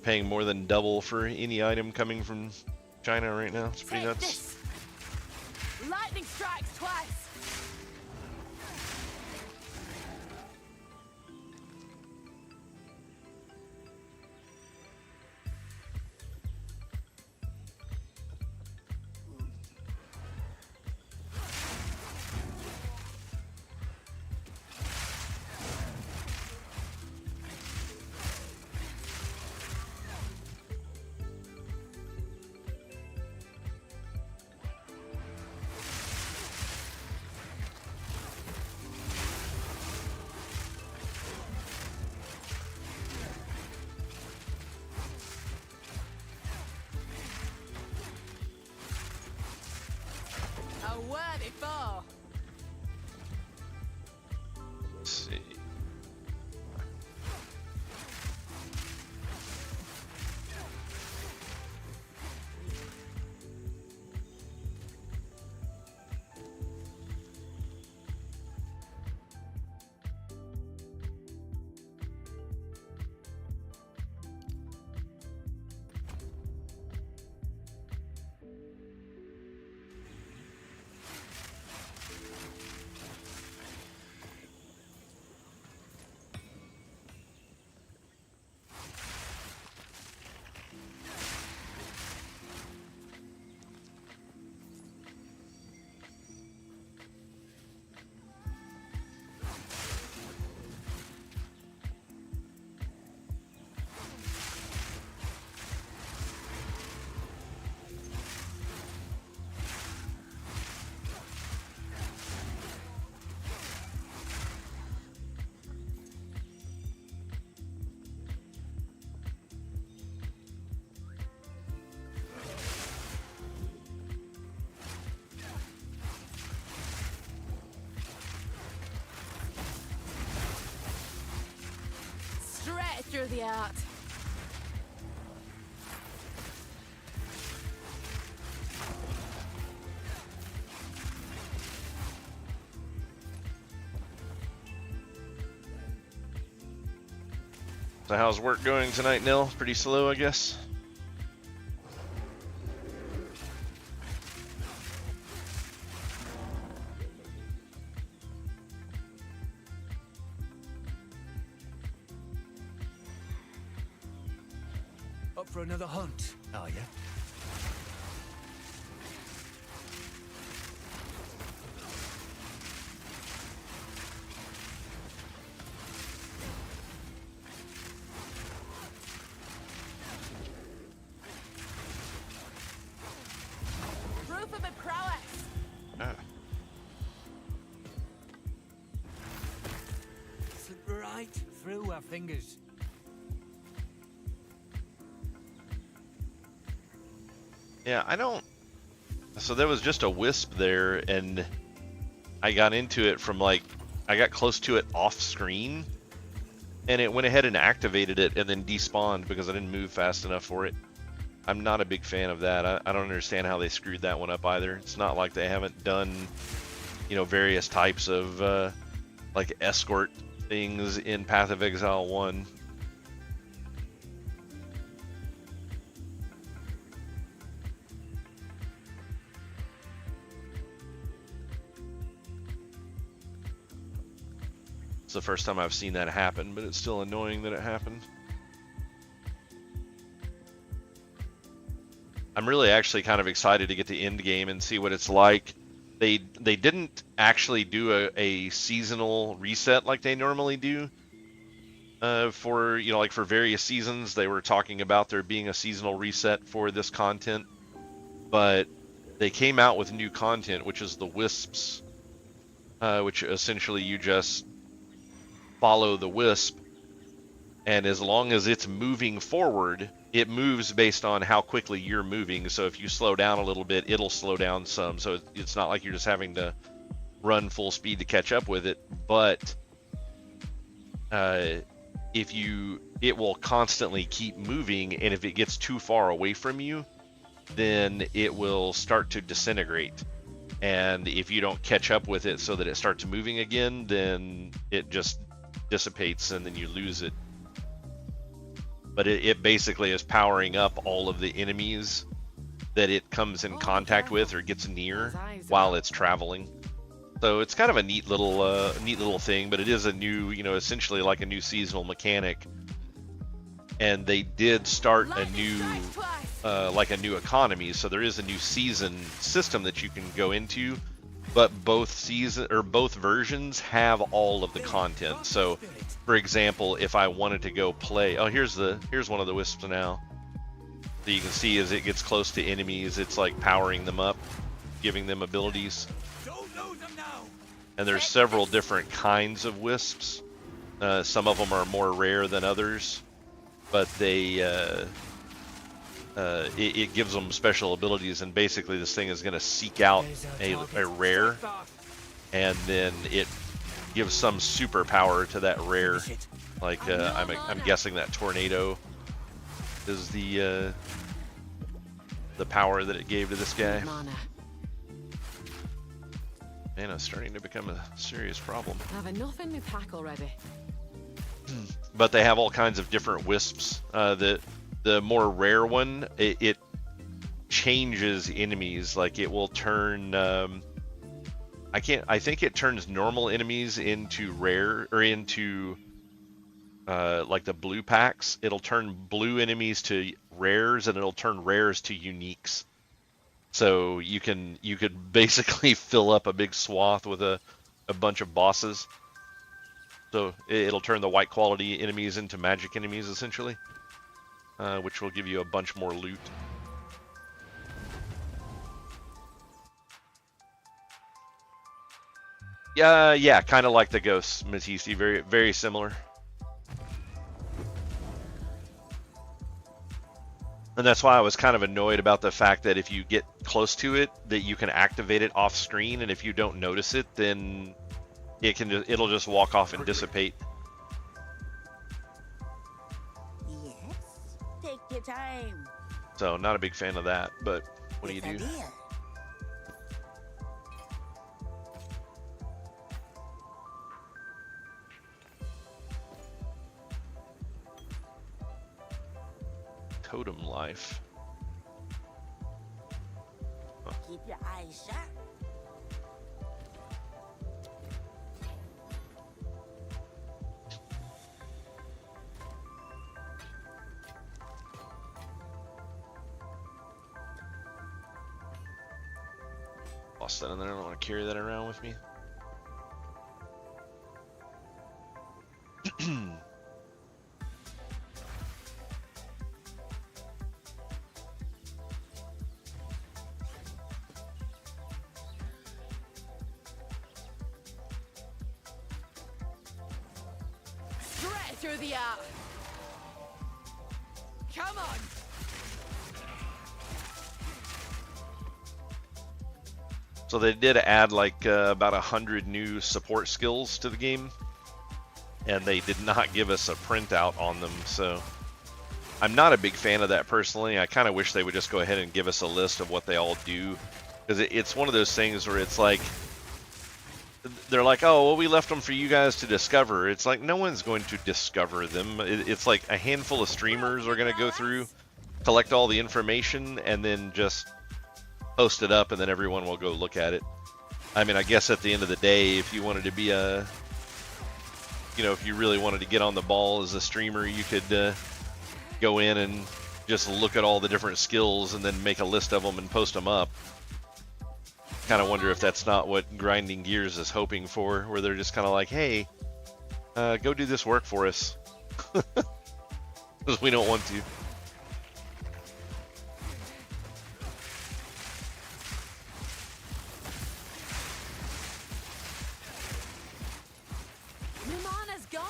paying more than double for any item coming from China right now. It's pretty Take nuts. this. Lightning strikes twice. Let's see. Straight through the art. So how's work going tonight, Nil? Pretty slow, I guess. Up for another hunt, are you? Proof of a prowess. Ah. Slip right through our fingers. Yeah, I don't. So there was just a wisp there, and I got into it from like, I got close to it off screen, and it went ahead and activated it and then despawned because I didn't move fast enough for it. I'm not a big fan of that. I don't understand how they screwed that one up either. It's not like they haven't done, you know, various types of like escort things in Path of Exile 1. It's the first time I've seen that happen, but it's still annoying that it happened. I'm really actually kind of excited to get to end game and see what it's like. They didn't actually do a seasonal reset like they normally do. For, you know, like for various seasons, they were talking about there being a seasonal reset for this content, but they came out with new content, which is the Wisps, which essentially you just follow the Wisp, and as long as it's moving forward, it moves based on how quickly you're moving. So if you slow down a little bit, it'll slow down some. So it's not like you're just having to run full speed to catch up with it, but it will constantly keep moving, and if it gets too far away from you, then it will start to disintegrate. And if you don't catch up with it so that it starts moving again, then it just dissipates and then you lose it. But it basically is powering up all of the enemies that it comes in contact with or gets near while it's traveling. So it's kind of a neat little thing, but it is a new, you know, essentially like a new seasonal mechanic. And they did start a new, like a new economy. So there is a new season system that you can go into, but both versions have all of the content. So, for example, if I wanted to go play, oh, here's one of the wisps now. So you can see as it gets close to enemies, it's like powering them up, giving them abilities. And there's several different kinds of wisps. Some of them are more rare than others, but it gives them special abilities. And basically, this thing is going to seek out a rare, and then it gives some superpower to that rare. Like I'm guessing that tornado is the power that it gave to this guy. Man, it's starting to become a serious problem. Have enough in my pack already. But they have all kinds of different wisps. The more rare one, it changes enemies. Like it will turn. I think it turns normal enemies into rare or into like the blue packs. It'll turn blue enemies to rares, and it'll turn rares to uniques. So you could basically fill up a big swath with a bunch of bosses. So it'll turn the white quality enemies into magic enemies essentially, which will give you a bunch more loot. Yeah, kind of like the ghosts, Matisse. Very, very similar. And that's why I was kind of annoyed about the fact that if you get close to it, that you can activate it off screen, and if you don't notice it, then it'll just walk off and dissipate. Yes. Take your time. So not a big fan of that, but what do you do? Totem life. Huh. Keep your eyes sharp. Lost that in there. I don't want to carry that around with me. Straight through the air. Come on. So they did add like about 100 new support skills to the game, and they did not give us a printout on them. So I'm not a big fan of that personally. I kind of wish they would just go ahead and give us a list of what they all do, because it's one of those things where it's like they're like, oh, well, we left them for you guys to discover. It's like no one's going to discover them. It's like a handful of streamers are going to go through, collect all the information, and then just post it up, and then everyone will go look at it. I mean, I guess at the end of the day, if you wanted to be if you really wanted to get on the ball as a streamer, you could go in and just look at all the different skills and then make a list of them and post them up. Kind of wonder if that's not what Grinding Gears is hoping for, where they're just kind of like, hey, go do this work for us. Because we don't want to. Numana's gone.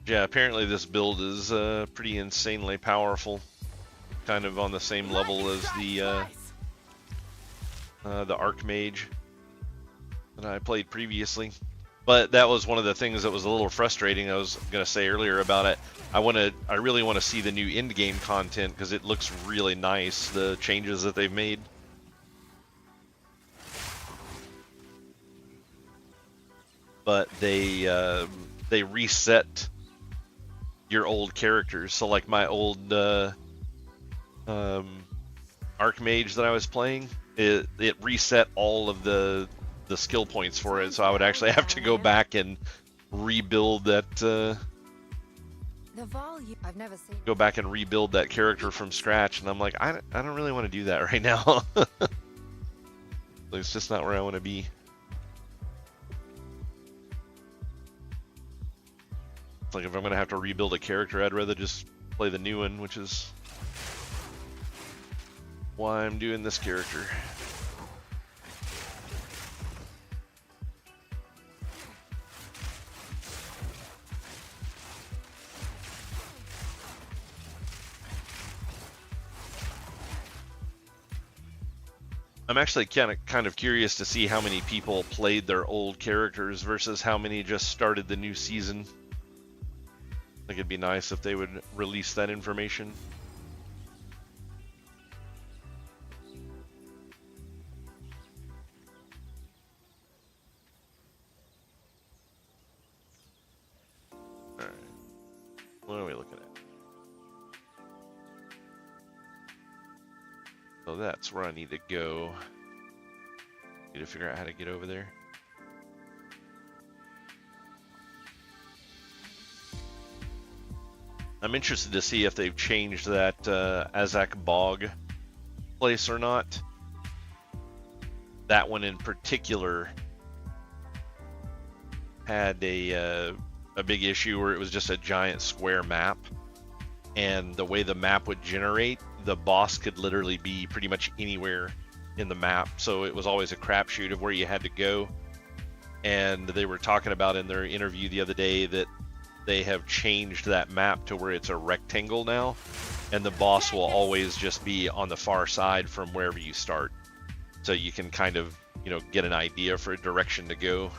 Yeah, apparently this build is pretty insanely powerful, kind of on the same level as the Archmage that I played previously. But that was one of the things that was a little frustrating. I was gonna say earlier about it. I really want to see the new end game content because it looks really nice. The changes that they've made. But they reset your old characters. So like my old Archmage that I was playing, it reset all of the skill points for it. So I would actually have to go back and rebuild that. The volume. I've never seen. Go back and rebuild that character from scratch, and I'm like, I don't really want to do that right now. It's just not where I want to be. Like if I'm gonna have to rebuild a character, I'd rather just play the new one, which is why I'm doing this character. I'm actually kind of curious to see how many people played their old characters versus how many just started the new season. I think it'd be nice if they would release that information. Alright. What are we looking at? So that's where I need to go. Need to figure out how to get over there. I'm interested to see if they've changed that Azak Bog place or not. That one in particular had a big issue where it was just a giant square map, and the way the map would generate, the boss could literally be pretty much anywhere in the map, so it was always a crapshoot of where you had to go. And they were talking about in their interview the other day that they have changed that map to where it's a rectangle now, and the boss will always just be on the far side from wherever you start, so you can kind of, you know, get an idea for a direction to go.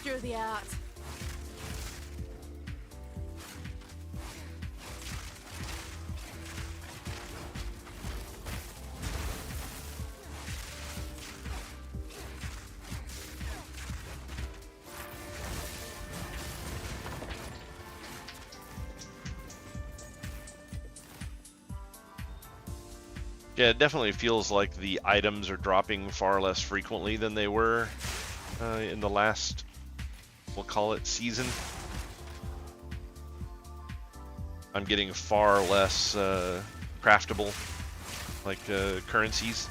Through the art. Yeah, it definitely feels like the items are dropping far less frequently than they were in the last, we'll call it, season. I'm getting far less craftable, like currencies,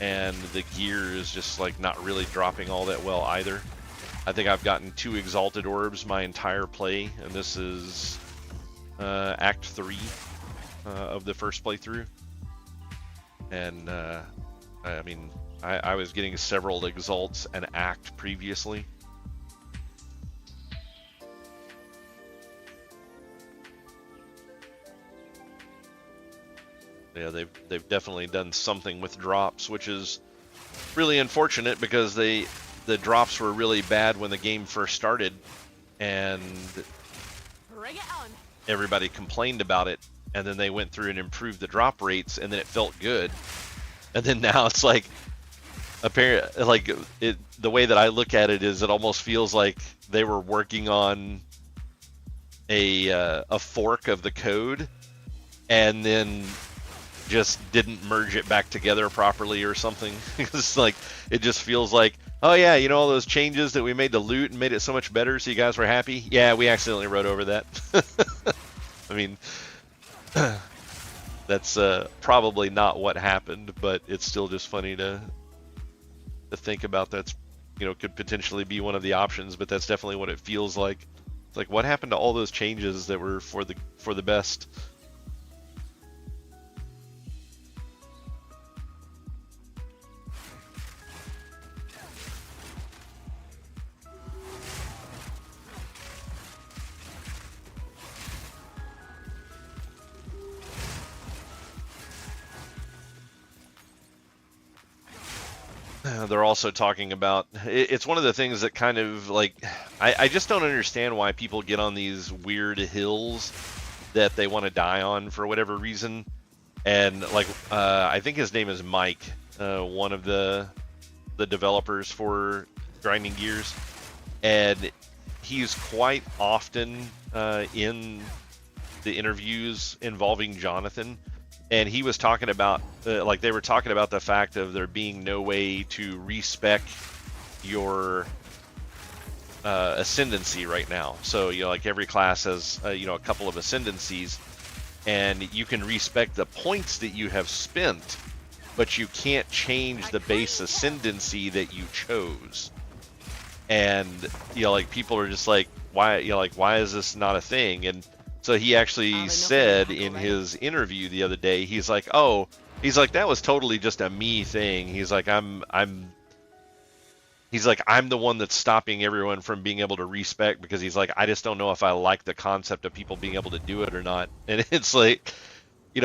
and the gear is just like not really dropping all that well either. I think I've gotten 2 exalted orbs my entire play, and this is Act 3 of the first playthrough. And I mean, I was getting several exalts an act previously. Yeah, they've definitely done something with drops, which is really unfortunate because the drops were really bad when the game first started, and Bring it on. everybody complained about it, and then they went through and improved the drop rates, and then it felt good. And then now it's like, the way that I look at it is, it almost feels like they were working on a fork of the code, and then just didn't merge it back together properly or something. It's like, it just feels like, oh yeah, you know, all those changes that we made to loot and made it so much better so you guys were happy? Yeah, we accidentally wrote over that. I mean, that's probably not what happened, but it's still just funny to think about. That's, you know, could potentially be one of the options, but that's definitely what it feels like. It's like, what happened to all those changes that were for the best? They're also talking about, it's one of the things that kind of like, I just don't understand why people get on these weird hills that they want to die on for whatever reason. And like, I think his name is Mike, one of the developers for Grinding Gears, and he's quite often in the interviews involving Jonathan and he was talking about like they were talking about the fact of there being no way to respec your ascendancy right now. So like every class has a couple of ascendancies, and you can respec the points that you have spent, but you can't change the base ascendancy that you chose. And like people are just like, why is this not a thing? And so he actually said in his interview the other day, he's like, that was totally just a me thing. He's like, I'm the one that's stopping everyone from being able to respec, because he's like, I just don't know if I like the concept of people being able to do it or not. And it's like,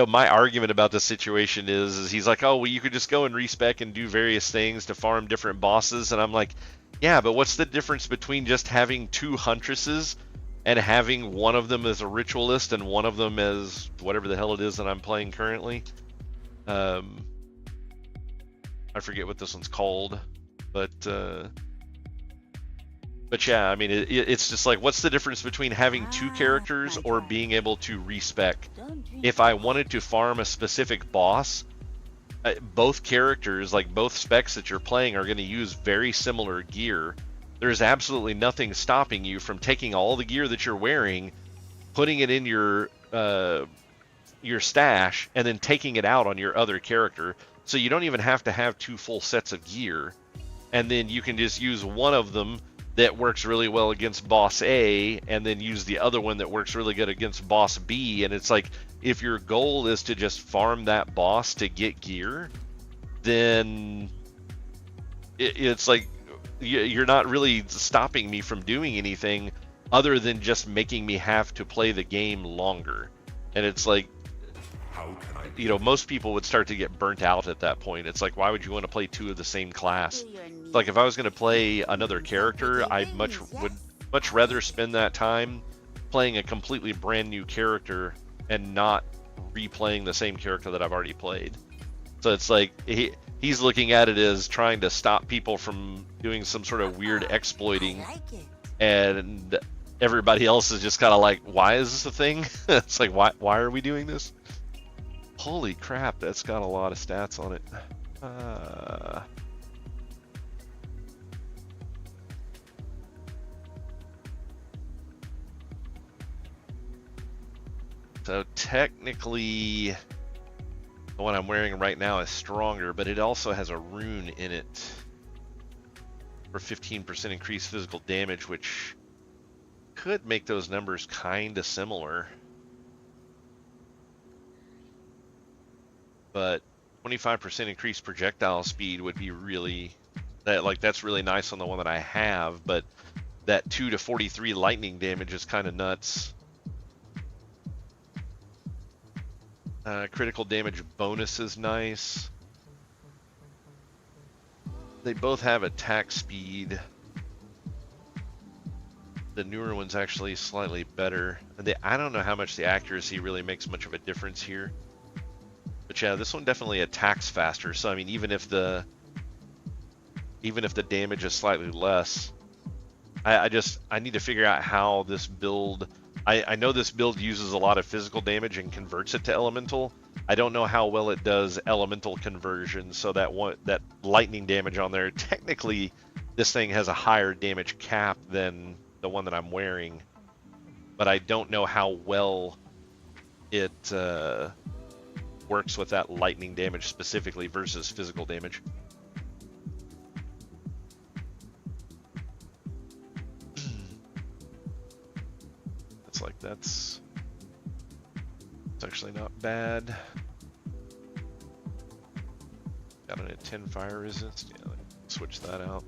my argument about this situation is he's like, oh, well, you could just go and respec and do various things to farm different bosses. And I'm like, yeah, but what's the difference between just having 2 Huntresses and having one of them as a ritualist and one of them as whatever the hell it is that I'm playing currently? I forget what this one's called, but yeah, I mean, it's just like, what's the difference between having 2 characters or being able to respec? If I wanted to farm a specific boss, both characters, like both specs that you're playing, are going to use very similar gear. There's absolutely nothing stopping you from taking all the gear that you're wearing, putting it in your stash, and then taking it out on your other character. So you don't even have to have 2 full sets of gear. And then you can just use one of them that works really well against boss A, and then use the other one that works really good against boss B. And it's like, if your goal is to just farm that boss to get gear, then it's like you're not really stopping me from doing anything other than just making me have to play the game longer. And it's like, most people would start to get burnt out at that point. It's like, why would you want to play 2 of the same class? Like, if I was going to play another character, would much rather spend that time playing a completely brand new character and not replaying the same character that I've already played. So it's like he's looking at it as trying to stop people from doing some sort of weird exploiting, and everybody else is just kind of like, why is this a thing? It's like, why are we doing this? Holy crap, that's got a lot of stats on it. So technically, the one I'm wearing right now is stronger, but it also has a rune in it for 15% increased physical damage, which could make those numbers kind of similar. But 25% increased projectile speed would be really, that's really nice on the one that I have, but that 2 to 43 lightning damage is kind of nuts. Critical damage bonus is nice. They both have attack speed. The newer one's actually slightly better. I don't know how much the accuracy really makes much of a difference here. But yeah, this one definitely attacks faster. So I mean, even if the damage is slightly less, I need to figure out how this build. I know this build uses a lot of physical damage and converts it to elemental. I don't know how well it does elemental conversion. So that lightning damage on there, technically, this thing has a higher damage cap than the one that I'm wearing. But I don't know how well it works with that lightning damage specifically versus physical damage. That's actually not bad. Got it at 10 fire resist. Yeah, switch that out.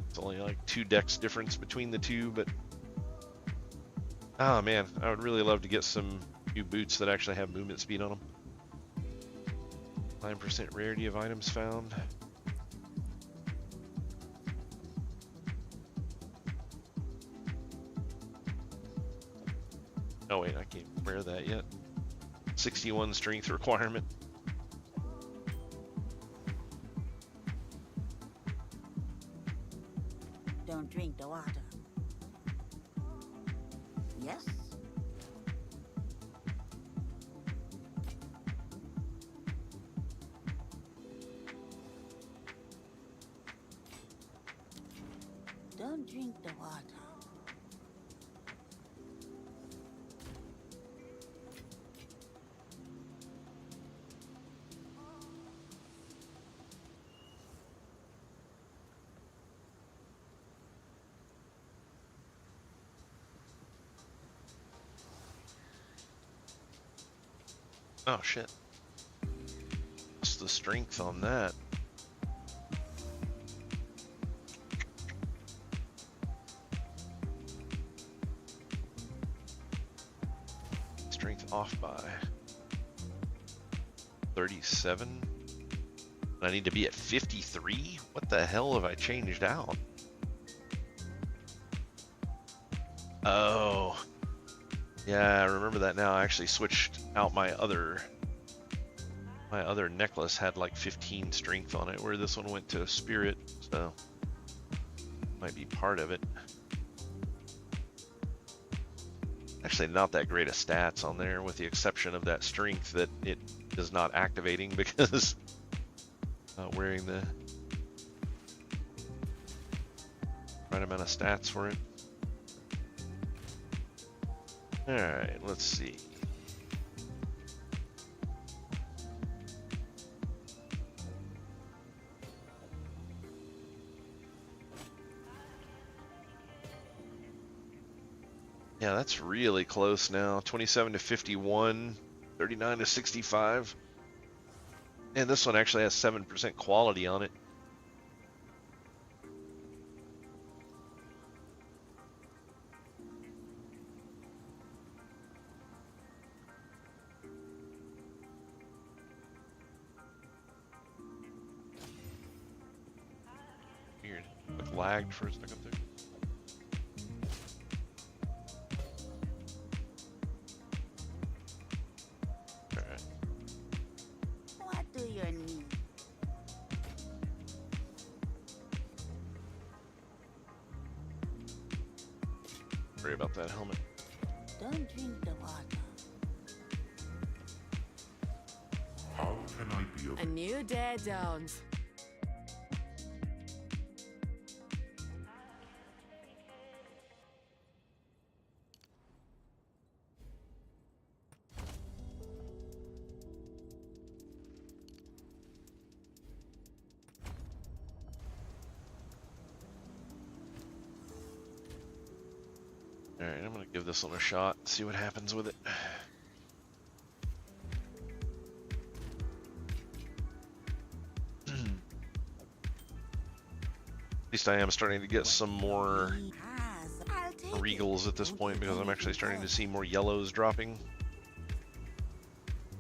It's only like 2 dex difference between the two, but oh man, I would really love to get some new boots that actually have movement speed on them. 9% rarity of items found. Oh wait, I can't wear that yet. 61 strength requirement. Don't drink the water. Yes? Don't drink the water. Oh shit. What's the strength on that? Strength off by 37. I need to be at 53? What the hell have I changed out? Oh. Yeah, I remember that now. I actually switched out my other necklace had like 15 strength on it, where this one went to spirit, so might be part of it. Actually not that great of stats on there, with the exception of that strength that it is not activating because not wearing the right amount of stats for it. Alright, let's see. Yeah, that's really close now. 27 to 51, 39 to 65. And this one actually has 7% quality on it. Weird. It lagged for a second there. Worry about that helmet. Don't drink the water. How can I be of A new day dawns. Alright, I'm gonna give this one a shot, see what happens with it. At least I am starting to get some more regals at this point, because I'm actually starting to see more yellows dropping.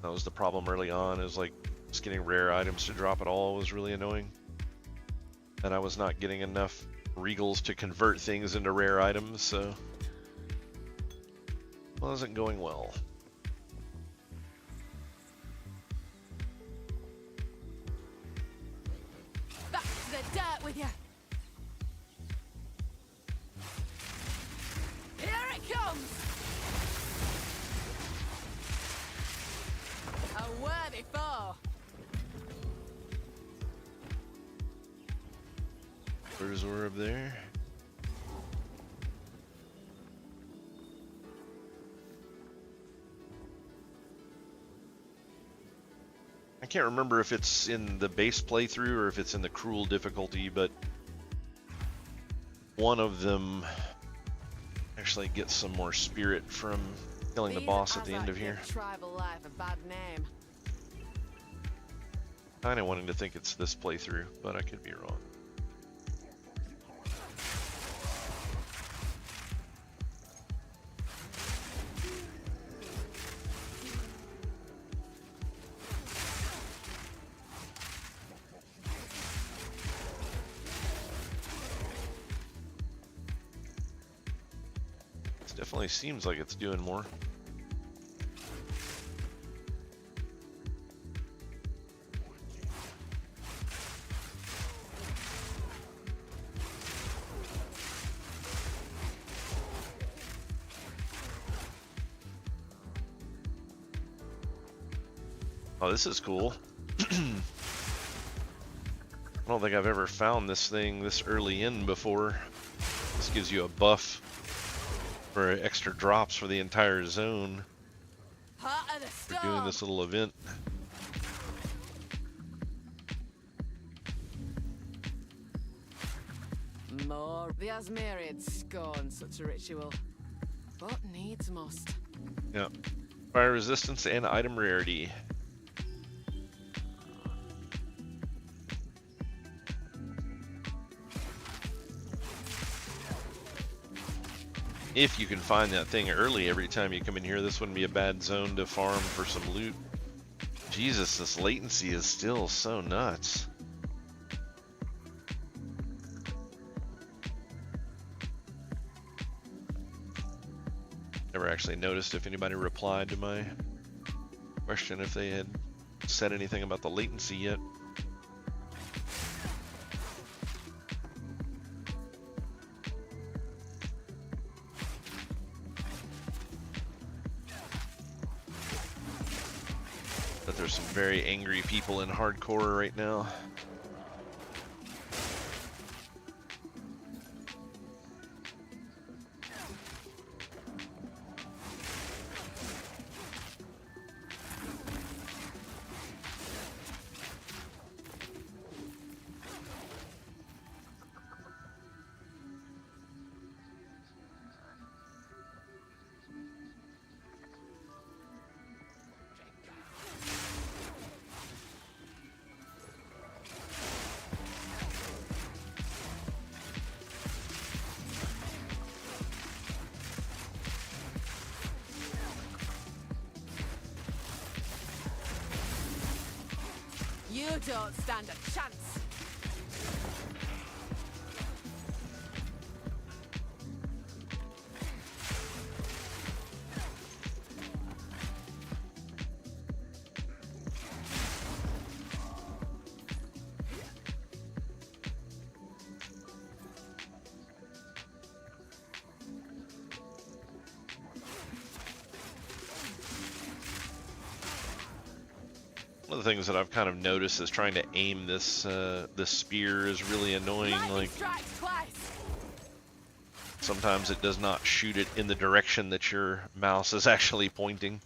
That was the problem early on, is like just getting rare items to drop at all was really annoying. And I was not getting enough regals to convert things into rare items, so wasn't going well. Back to the dirt with you. Here it comes. A worthy foe. Where's Orb there? I can't remember if it's in the base playthrough or if it's in the cruel difficulty, but one of them actually gets some more spirit from killing the boss at the end of here. Tribal life a bad name. Kinda wanting to think it's this playthrough, but I could be wrong. Definitely seems like it's doing more. Oh, this is cool. I don't think I've ever found this thing this early in before. This gives you a buff for extra drops for the entire zone for doing this little event. More. The Asmerids scorn such a ritual, but needs must. Yeah. Fire resistance and item rarity. If you can find that thing early every time you come in here, this wouldn't be a bad zone to farm for some loot. Jesus, this latency is still so nuts. Never actually noticed if anybody replied to my question if they had said anything about the latency yet. But there's some very angry people in hardcore right now. You don't stand a chance. One of the things that I've kind of noticed is trying to aim this this spear is really annoying. Like sometimes it does not shoot it in the direction that your mouse is actually pointing.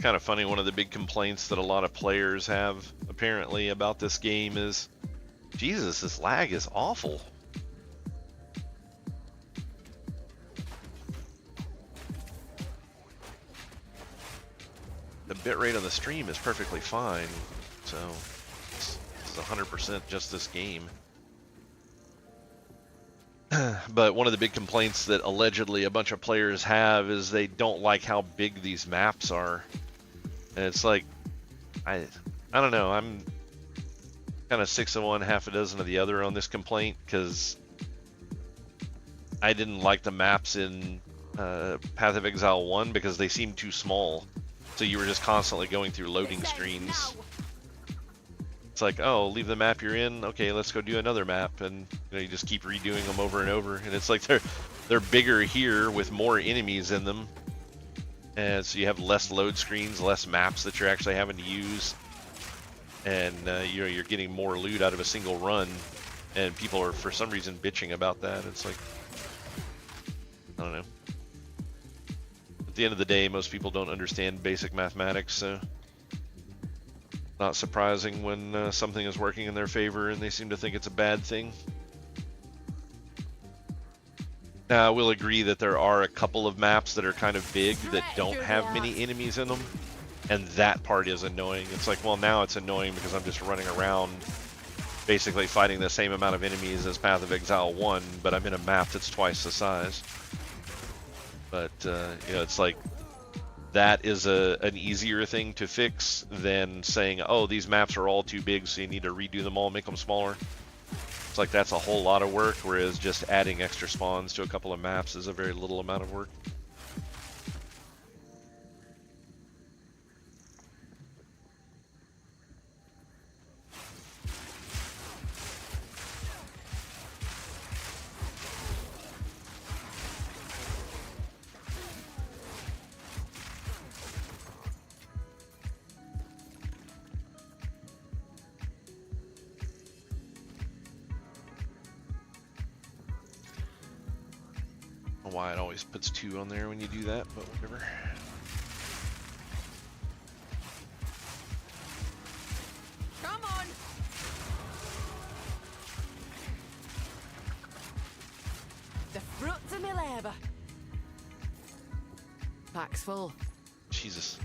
Kind of funny, one of the big complaints that a lot of players have apparently about this game is, Jesus, this lag is awful. The bitrate on the stream is perfectly fine, so it's 100% just this game. But one of the big complaints that allegedly a bunch of players have is they don't like how big these maps are. And it's like, I don't know, I'm kind of 6 of one, half a dozen of the other on this complaint, because I didn't like the maps in Path of Exile 1 because they seemed too small. So you were just constantly going through loading screens. It's like, oh, leave the map you're in, okay, let's go do another map, and you just keep redoing them over and over. And it's like they're bigger here with more enemies in them. And so you have less load screens, less maps that you're actually having to use, and you're getting more loot out of a single run. And people are for some reason bitching about that. It's like, I don't know. At the end of the day, most people don't understand basic mathematics, so not surprising when something is working in their favor and they seem to think it's a bad thing. Now, I will agree that there are a couple of maps that are kind of big that don't have many enemies in them, and that part is annoying. It's like, well, now it's annoying because I'm just running around basically fighting the same amount of enemies as Path of Exile 1, but I'm in a map that's twice the size. But, you know, it's like, that is an easier thing to fix than saying, oh, these maps are all too big, so you need to redo them all, make them smaller. It's like that's a whole lot of work, whereas just adding extra spawns to a couple of maps is a very little amount of work. I don't know why it always puts 2 on there when you do that, but whatever. Come on! The fruits of my labour. Pack's full. Jesus.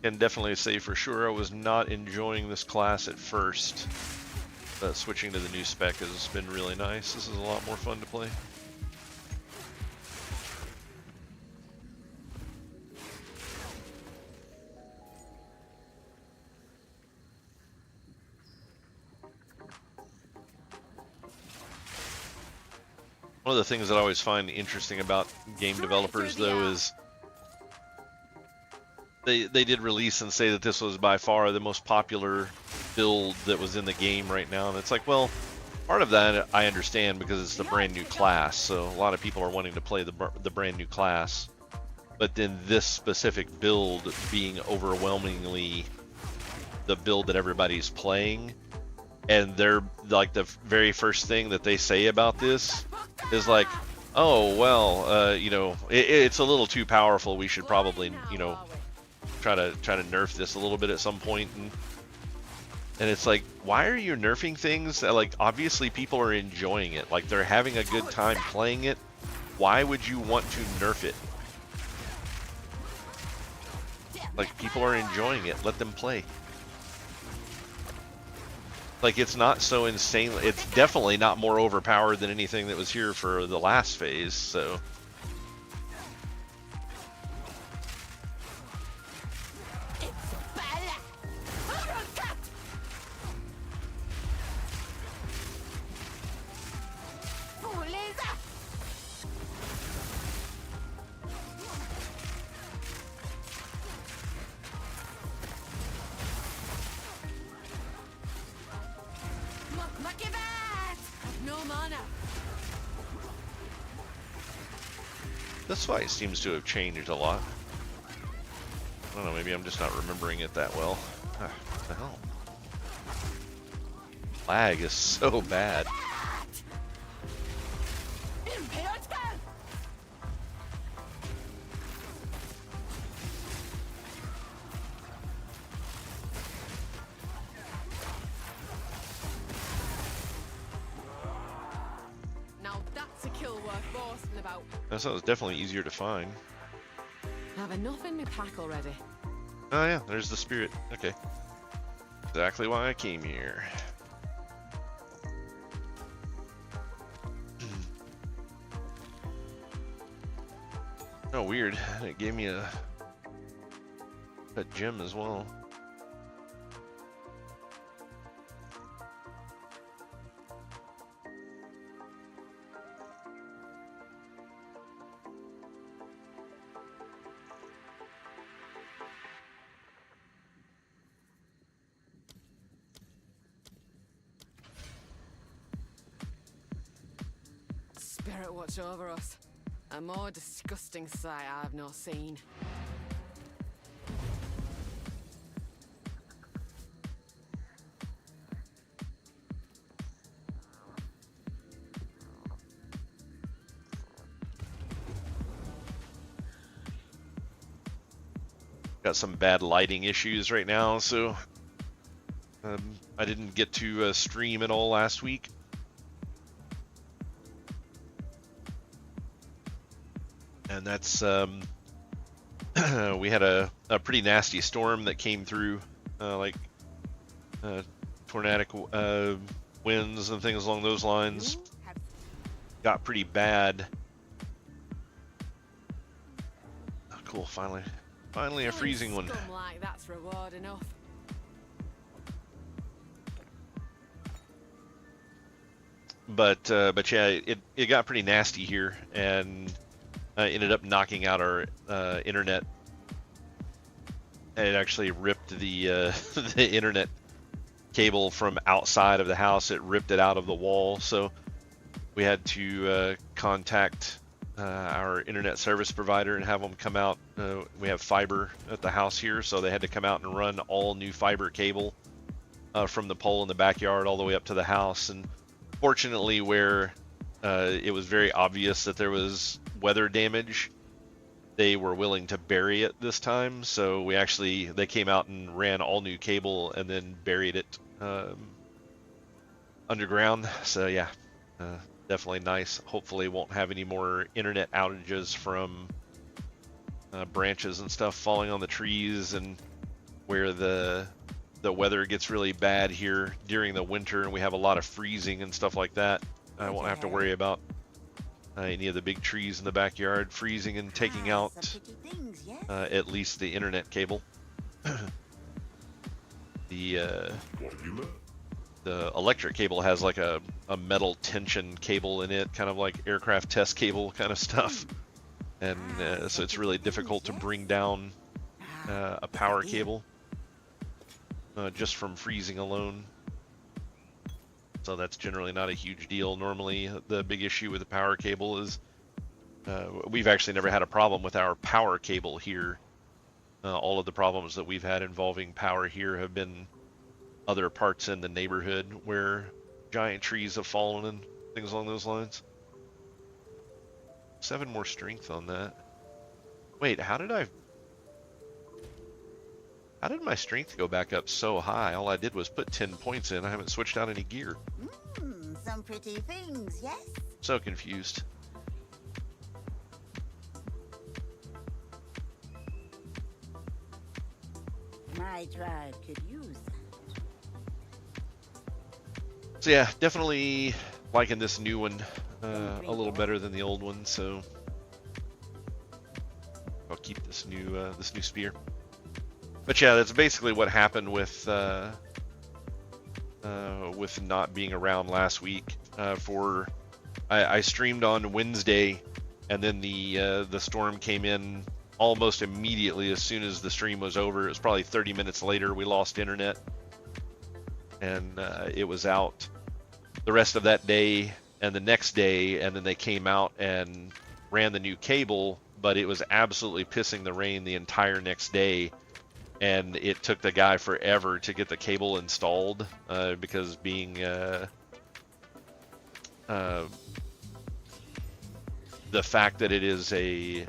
Can definitely say for sure I was not enjoying this class at first, but switching to the new spec has been really nice. This is a lot more fun to play. One of the things that I always find interesting about game developers, though, is they did release and say that this was by far the most popular build that was in the game right now, and it's like, well, part of that I understand because it's the brand new class, so a lot of people are wanting to play the brand new class, but then this specific build being overwhelmingly the build that everybody's playing, and they're like, the very first thing that they say about this is like, oh well, you know, it's a little too powerful, we should probably, you know, try to nerf this a little bit at some point. And it's like, why are you nerfing things? Like, obviously people are enjoying it, like they're having a good time playing it. Why would you want to nerf it? Like, people are enjoying it, let them play. Like, it's not so insane. It's definitely not more overpowered than anything that was here for the last phase, so. This fight seems to have changed a lot. I don't know, maybe I'm just not remembering it that well. Ah, what the hell? Lag is so bad. That was definitely easier to find. I have enough in my pack already. Oh yeah, there's the spirit. Okay. Exactly why I came here. Oh, weird. It gave me a Got Jim as well. Spirit watch over us. A more disgusting sight I've not seen. Got some bad lighting issues right now, so I didn't get to stream at all last week. And that's we had a pretty nasty storm that came through, like tornadic winds and things along those lines. Got pretty bad. Oh, cool, finally a freezing one. Scum like that's reward enough. But yeah, it got pretty nasty here, and ended up knocking out our internet. It actually ripped the the internet cable from outside of the house. It ripped it out of the wall, so we had to contact our internet service provider and have them come out. We have fiber at the house here, so they had to come out and run all new fiber cable from the pole in the backyard all the way up to the house. And fortunately, where it was very obvious that there was weather damage, they were willing to bury it this time. So they came out and ran all new cable and then buried it underground. So yeah, definitely nice. Hopefully won't have any more internet outages from branches and stuff falling on the trees, and where the weather gets really bad here during the winter and we have a lot of freezing and stuff like that. I won't have to worry about any of the big trees in the backyard freezing and taking out at least the internet cable. The electric cable has like a metal tension cable in it, kind of like aircraft test cable kind of stuff, and so it's really difficult to bring down a power cable just from freezing alone. So that's generally not a huge deal. Normally the big issue with the power cable is we've actually never had a problem with our power cable here. All of the problems that we've had involving power here have been other parts in the neighborhood where giant trees have fallen and things along those lines. 7 more strength on that. Wait, how did my strength go back up so high? All I did was put 10 points in. I haven't switched out any gear. Some pretty things, yes? So confused. My tribe could use that. So yeah, definitely liking this new one a little better than the old one. So I'll keep this new spear. But yeah, that's basically what happened with not being around last week. I streamed on Wednesday, and then the storm came in almost immediately as soon as the stream was over. It was probably 30 minutes later we lost internet, and it was out the rest of that day and the next day, and then they came out and ran the new cable, but it was absolutely pissing the rain the entire next day. And it took the guy forever to get the cable installed because being the fact that it is a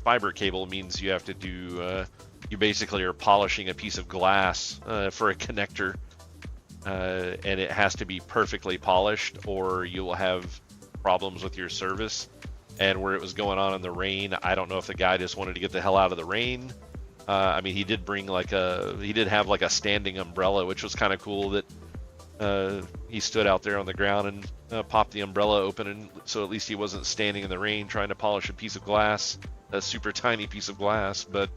fiber cable means you have to do you basically are polishing a piece of glass for a connector, and it has to be perfectly polished or you will have problems with your service. And where it was going on in the rain, I don't know if the guy just wanted to get the hell out of the rain. I mean, he did have like a standing umbrella, which was kind of cool that he stood out there on the ground and popped the umbrella open, and so at least he wasn't standing in the rain trying to polish a piece of glass, a super tiny piece of glass. But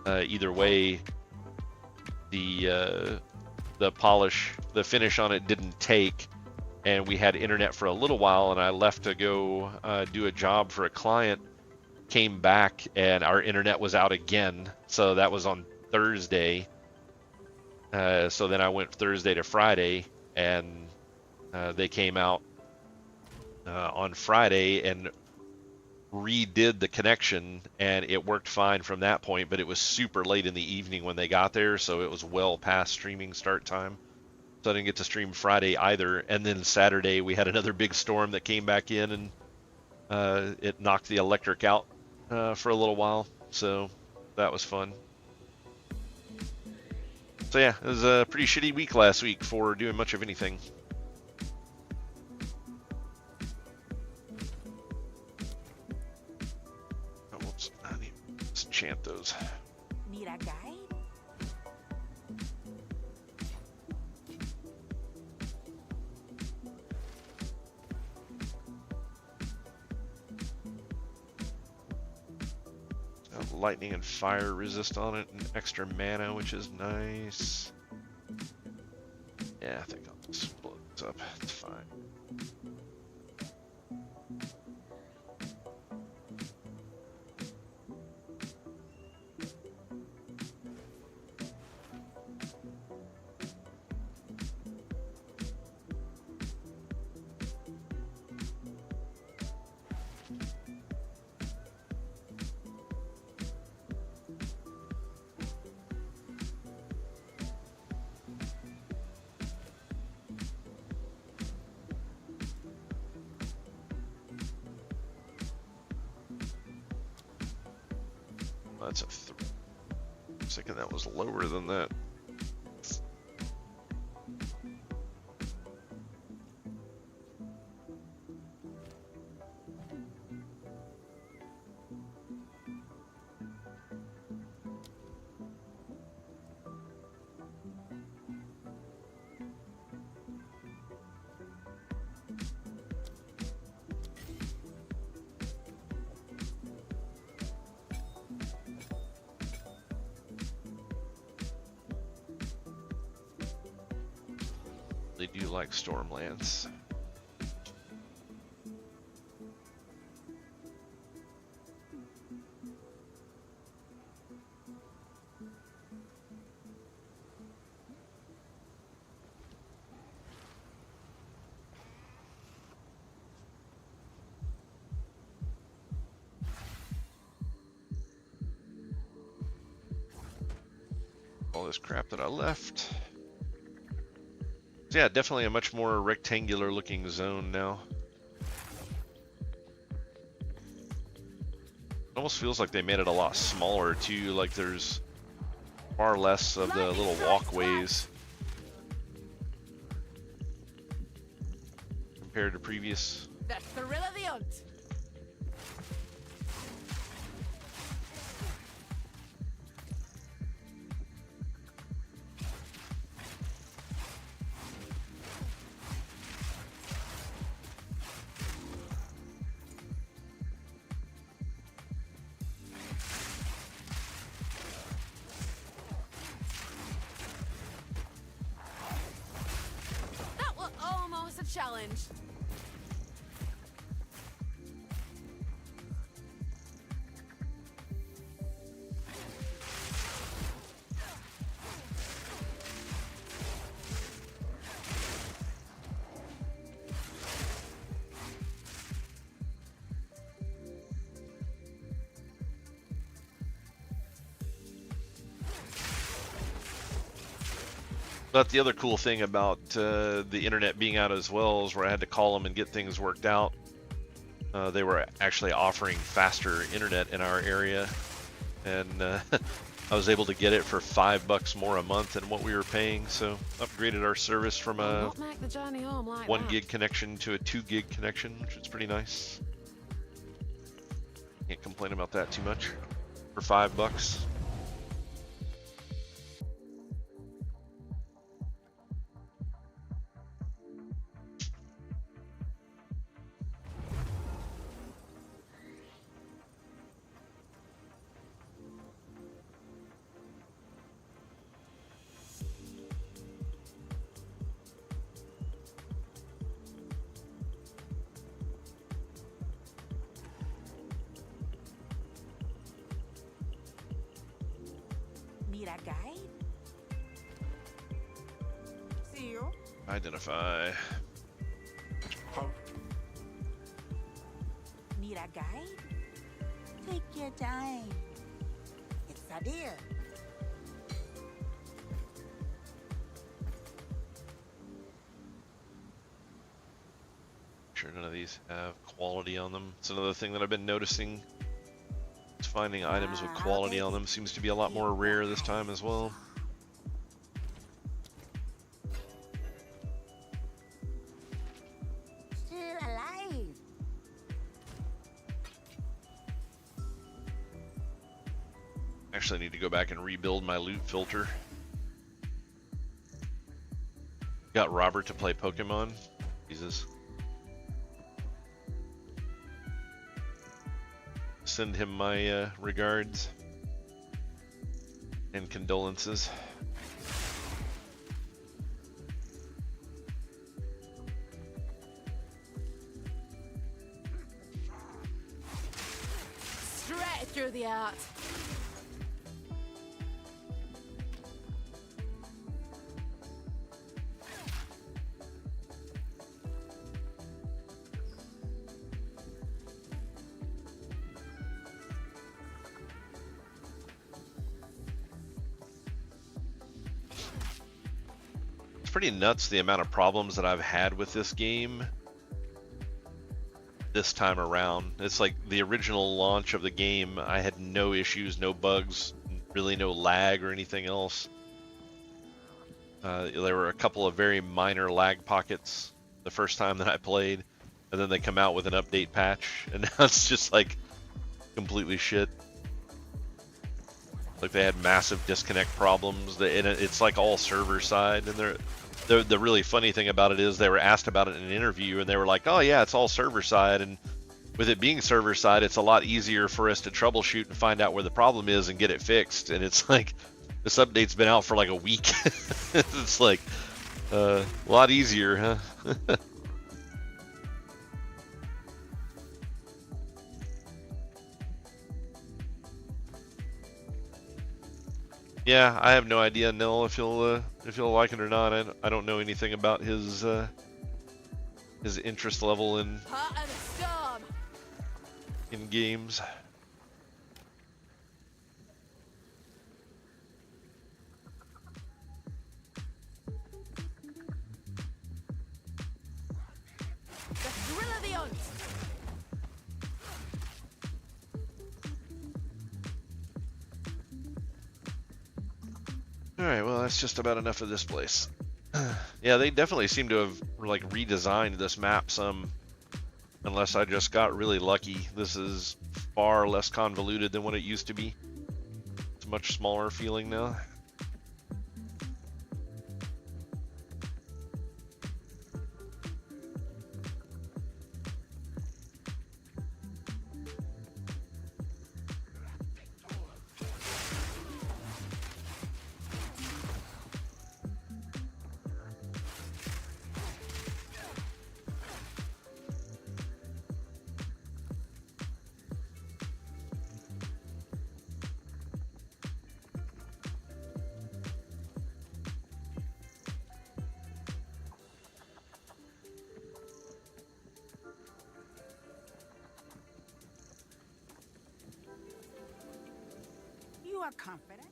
Either way, the finish on it didn't take, and we had internet for a little while, and I left to go do a job for a client, came back, and our internet was out again. So that was on Thursday. So then I went Thursday to Friday, and they came out on Friday and redid the connection, and it worked fine from that point, but it was super late in the evening when they got there, so it was well past streaming start time. So I didn't get to stream Friday either. And then Saturday we had another big storm that came back in, and it knocked the electric out for a little while, so that was fun. So yeah, it was a pretty shitty week last week for doing much of anything. Oh, whoops, I need to chant those. Need a guide? Lightning and fire resist on it, and extra mana, which is nice. Yeah, I think I'll just blow this up. It's fine. That's a 3. I was thinking that was lower than that. They do like Stormlands. All this crap that I left. So yeah, definitely a much more rectangular looking zone now. It almost feels like they made it a lot smaller too, like there's far less of the little walkways compared to previous. The thrill of the hunt. That was almost a challenge. But the other cool thing about the internet being out as well is where I had to call them and get things worked out. They were actually offering faster internet in our area, and I was able to get it for $5 more a month than what we were paying. So upgraded our service from a 1 gig connection to a 2 gig connection, which is pretty nice. Can't complain about that too much for $5. Need a guide? See you. Identify. Need a guide? Take your time. It's a deal. Sure, none of these have quality on them. It's another thing that I've been noticing. Is finding items with quality on them seems to be a lot more rare this time as well. Still alive. Actually, I need to go back and rebuild my loot filter. Got Robert to play Pokemon. Jesus. Send him my regards and condolences. Straight through the art. It's pretty nuts the amount of problems that I've had with this game this time around. It's like the original launch of the game, I had no issues, no bugs, really no lag or anything else. There were a couple of very minor lag pockets the first time that I played, and then they come out with an update patch, and now it's just like completely shit. Like they had massive disconnect problems, and it's like all server side. And the really funny thing about it is they were asked about it in an interview, and they were like, "Oh yeah, it's all server side." And with it being server side, it's a lot easier for us to troubleshoot and find out where the problem is and get it fixed. And it's like this update's been out for like a week. It's like a lot easier, huh? Yeah, I have no idea, Nil, if you'll like it or not. I don't know anything about his interest level in games. The thrill of the hunt. Alright, well, that's just about enough of this place. Yeah, they definitely seem to have like redesigned this map some, unless I just got really lucky. This is far less convoluted than what it used to be. It's much smaller feeling now. You are confident?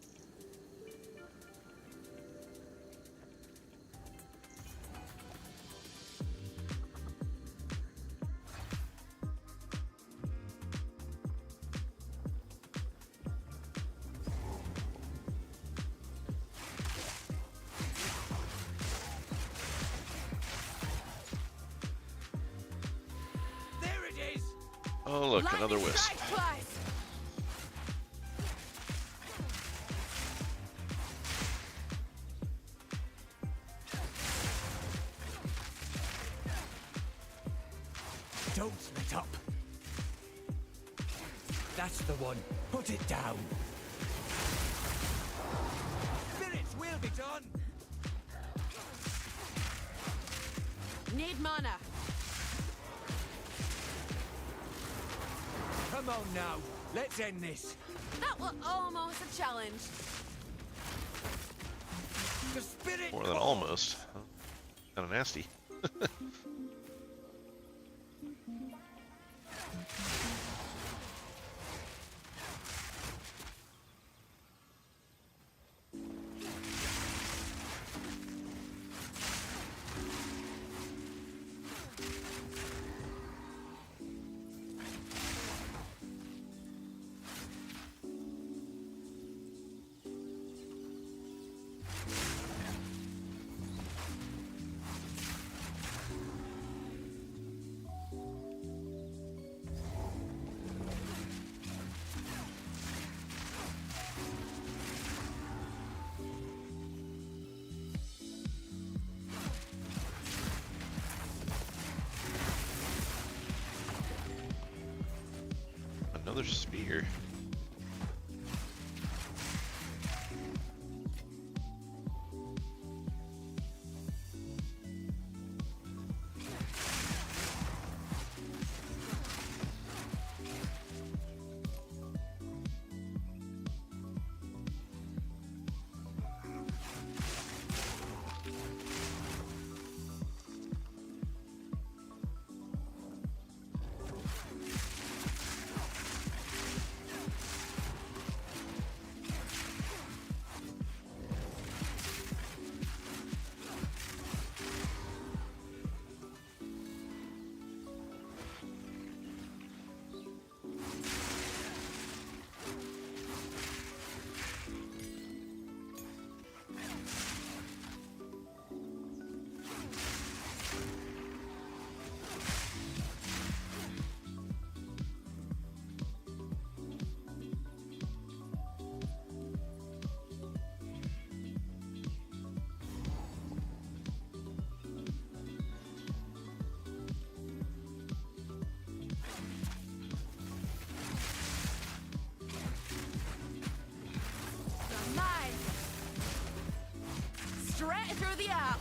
There it is. Oh look, another wisp. Don't split up. That's the one. Put it down. Spirits will be done. Need mana. Come on now. Let's end this. That was almost a challenge. The spirit More than almost. Kind of nasty. Another spear. Straight through the app.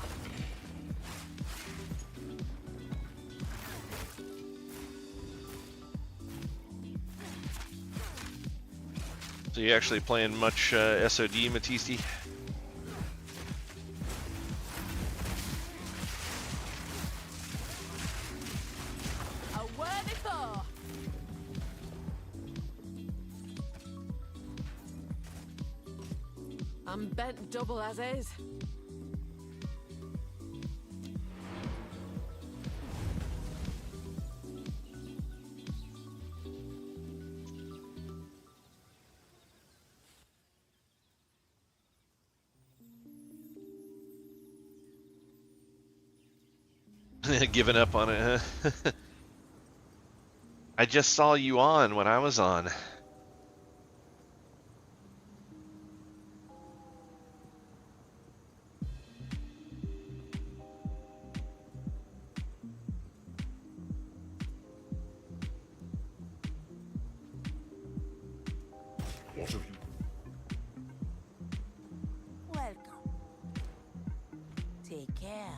So you actually playing much SOD, Matisse? A worthy foe. I'm bent double as is. Giving up on it, huh? I just saw you on when I was on. What have you? Welcome. Take care.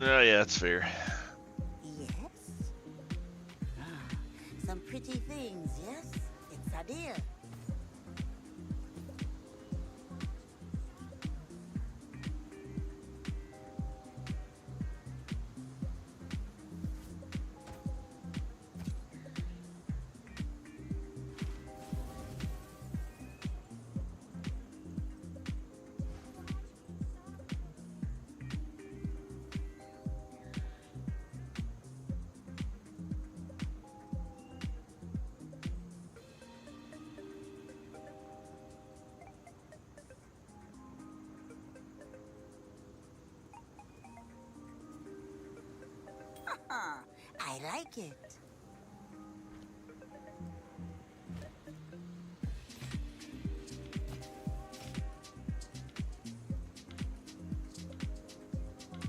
Oh yeah, that's fair. Yes? Ah, some pretty things, yes? It's a deal. I like it.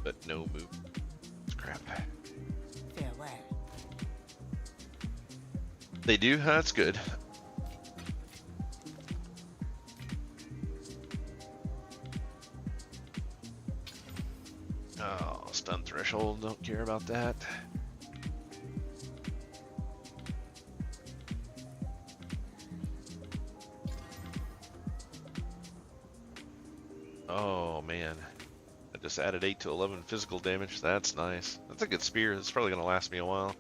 But no move. Crap. Farewell. They do? That's good. Oh, stun threshold. Don't care about that. Oh man, I just added 8 to 11 physical damage. That's nice. That's a good spear. It's probably gonna last me a while.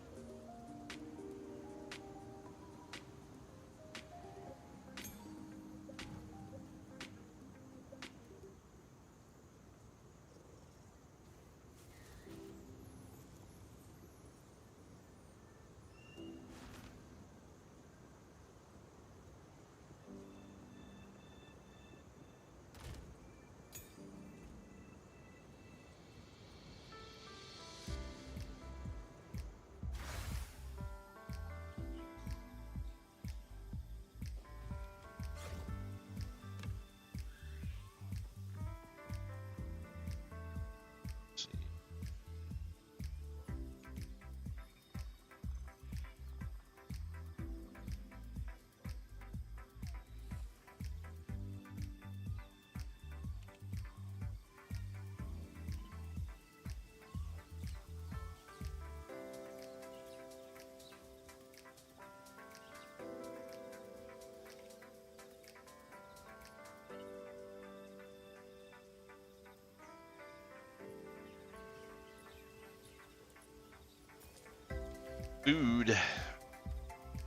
Food.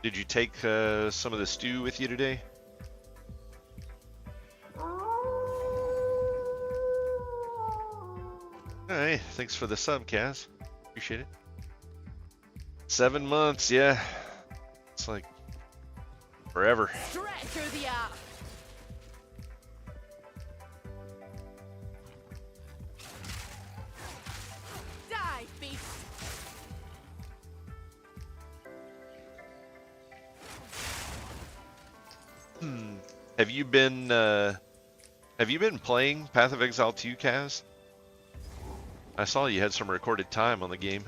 Did you take some of the stew with you today? Alright, thanks for the sub, Kaz. Appreciate it. 7 months, yeah. It's like forever. Straight through the art. Die, beast. Have you been playing Path of Exile 2, Kaz? I saw you had some recorded time on the game.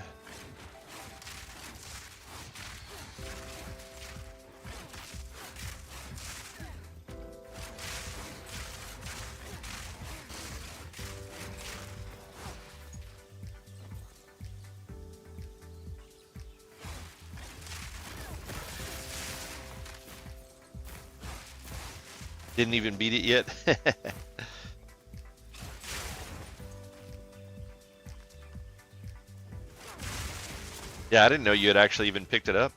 Didn't even beat it yet. Yeah, I didn't know you had actually even picked it up.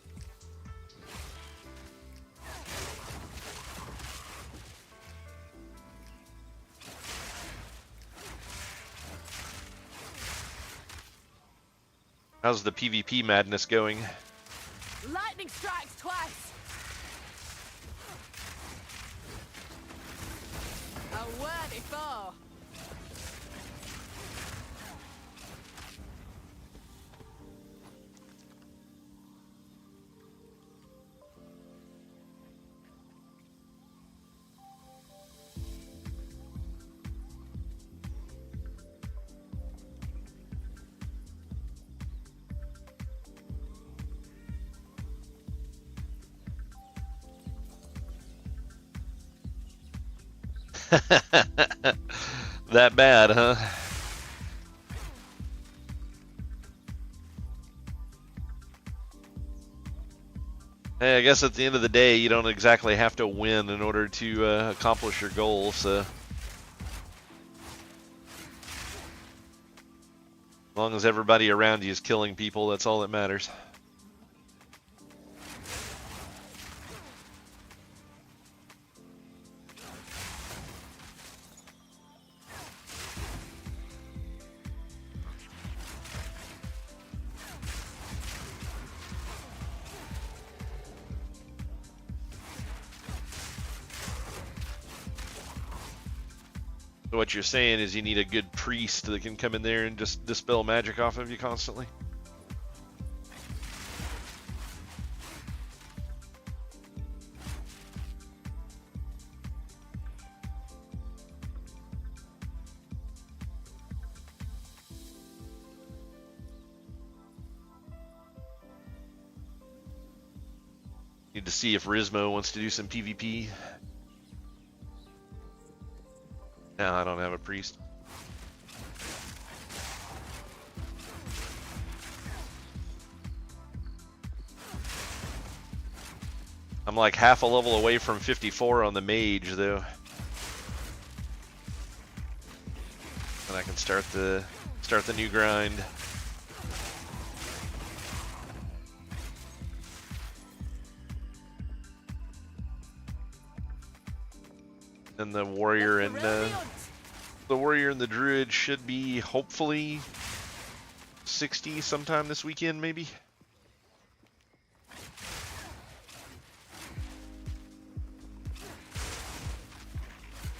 How's the PvP madness going? Lightning strikes twice. A worthy foe. That bad, huh? Hey, I guess at the end of the day, you don't exactly have to win in order to accomplish your goal, so as long as everybody around you is killing people, that's all that matters. So what you're saying is you need a good priest that can come in there and just dispel magic off of you constantly? Need to see if Rizmo wants to do some PvP. No, I don't have a priest. I'm like half a level away from 54 on the mage though. And I can start the new grind. And the warrior and the druid should be hopefully 60 sometime this weekend, maybe.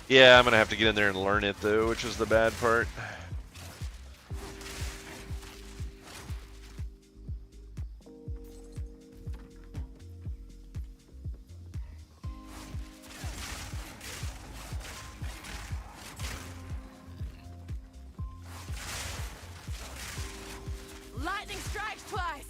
Yeah, I'm gonna have to get in there and learn it though, which is the bad part. Lightning strikes twice.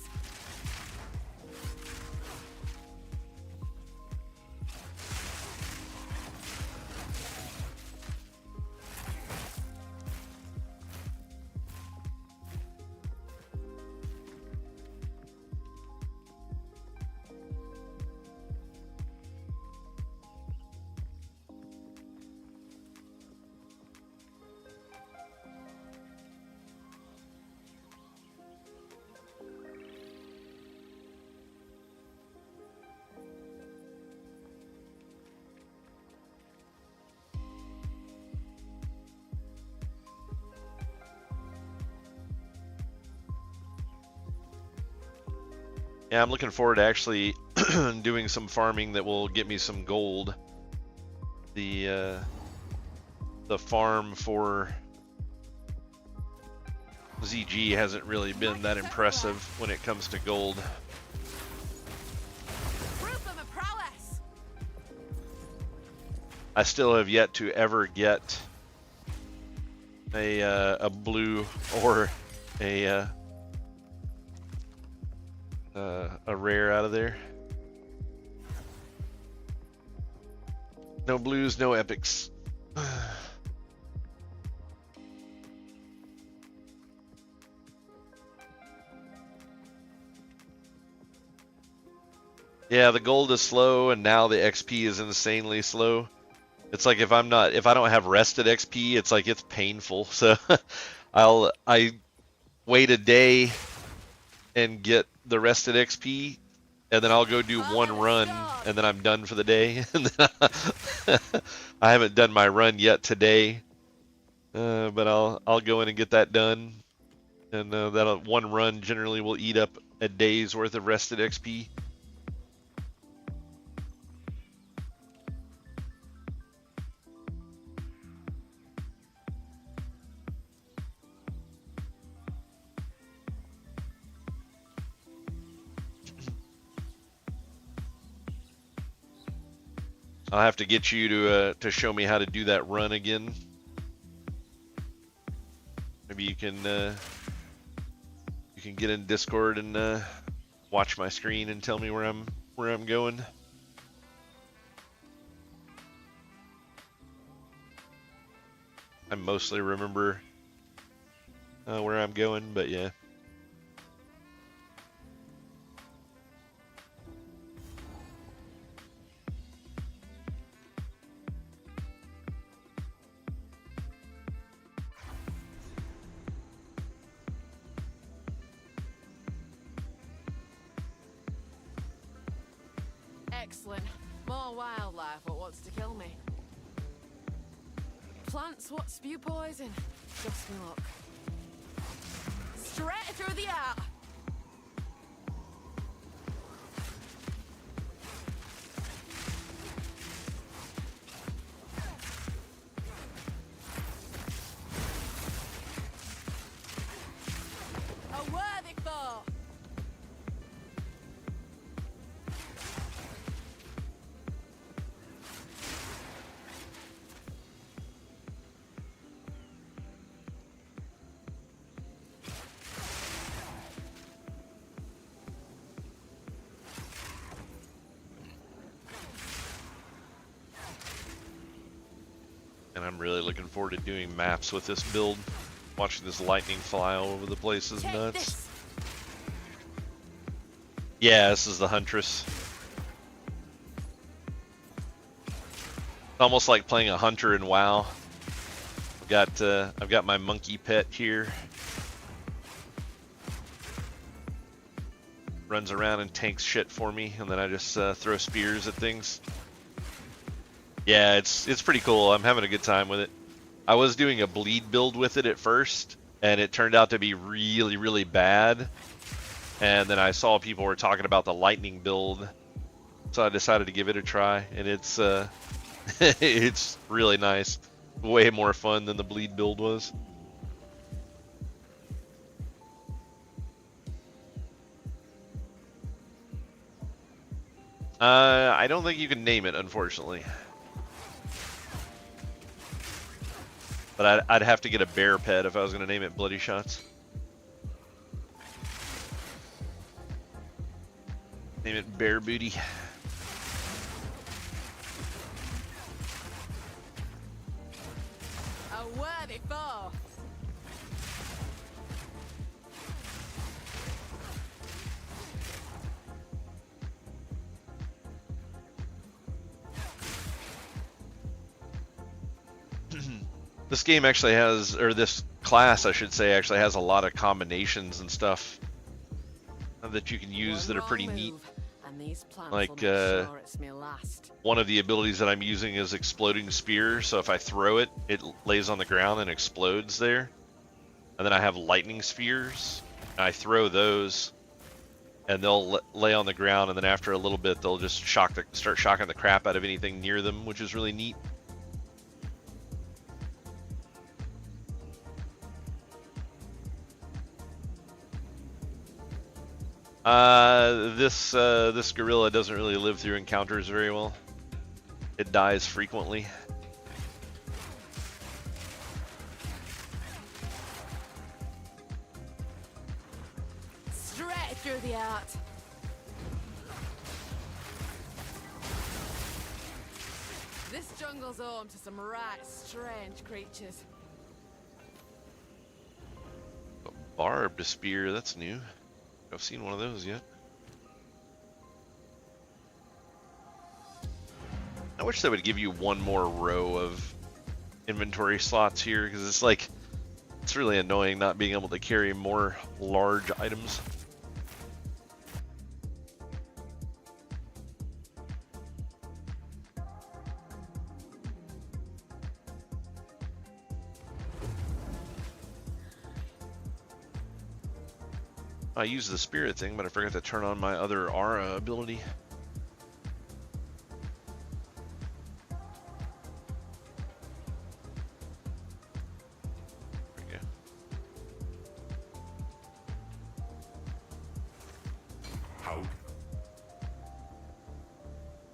Yeah, I'm looking forward to actually doing some farming that will get me some gold. The farm for ZG hasn't really been that impressive when it comes to gold. I still have yet to ever get a blue or a rare out of there. No blues, no epics. Yeah, the gold is slow, and now the XP is insanely slow. It's like if I don't have rested XP, it's like it's painful. So I wait a day and get the rested XP, and then I'll go do one run, and then I'm done for the day. And then I haven't done my run yet today, but I'll go in and get that done, and that one run generally will eat up a day's worth of rested XP. I'll have to get you to show me how to do that run again. Maybe you can get in Discord and watch my screen and tell me where I'm going. I mostly remember where I'm going, but yeah. Excellent. More wildlife what wants to kill me. Plants what spew poison. Just me luck. Straight through the heart. A worthy foe. And I'm really looking forward to doing maps with this build. Watching this lightning fly all over the place is nuts. Yeah, this is the Huntress. almost like playing a hunter in WoW. I've got my monkey pet here. Runs around and tanks shit for me, and then I just throw spears at things. Yeah, it's pretty cool. I'm having a good time with it. I was doing a bleed build with it at first, and it turned out to be really, really bad. And then I saw people were talking about the lightning build, so I decided to give it a try, and it's it's really nice. Way more fun than the bleed build was. I don't think you can name it, unfortunately. But I'd have to get a bear pet if I was going to name it Bloody Shots. Name it Bear Booty. A worthy foe. This game actually has, or this class, I should say, actually has a lot of combinations and stuff that you can use that are pretty neat. Like, one of the abilities that I'm using is Exploding Spear, so if I throw it, it lays on the ground and explodes there. And then I have Lightning Spheres, and I throw those, and they'll lay on the ground, and then after a little bit, they'll just start shocking the crap out of anything near them, which is really neat. This gorilla doesn't really live through encounters very well. It dies frequently. Straight through the art. This jungle's home to some right strange creatures. A barbed spear, that's new. I've seen one of those yet. I wish they would give you one more row of inventory slots here, because it's like, it's really annoying not being able to carry more large items. I used the spirit thing, but I forgot to turn on my other aura ability. There we go. How?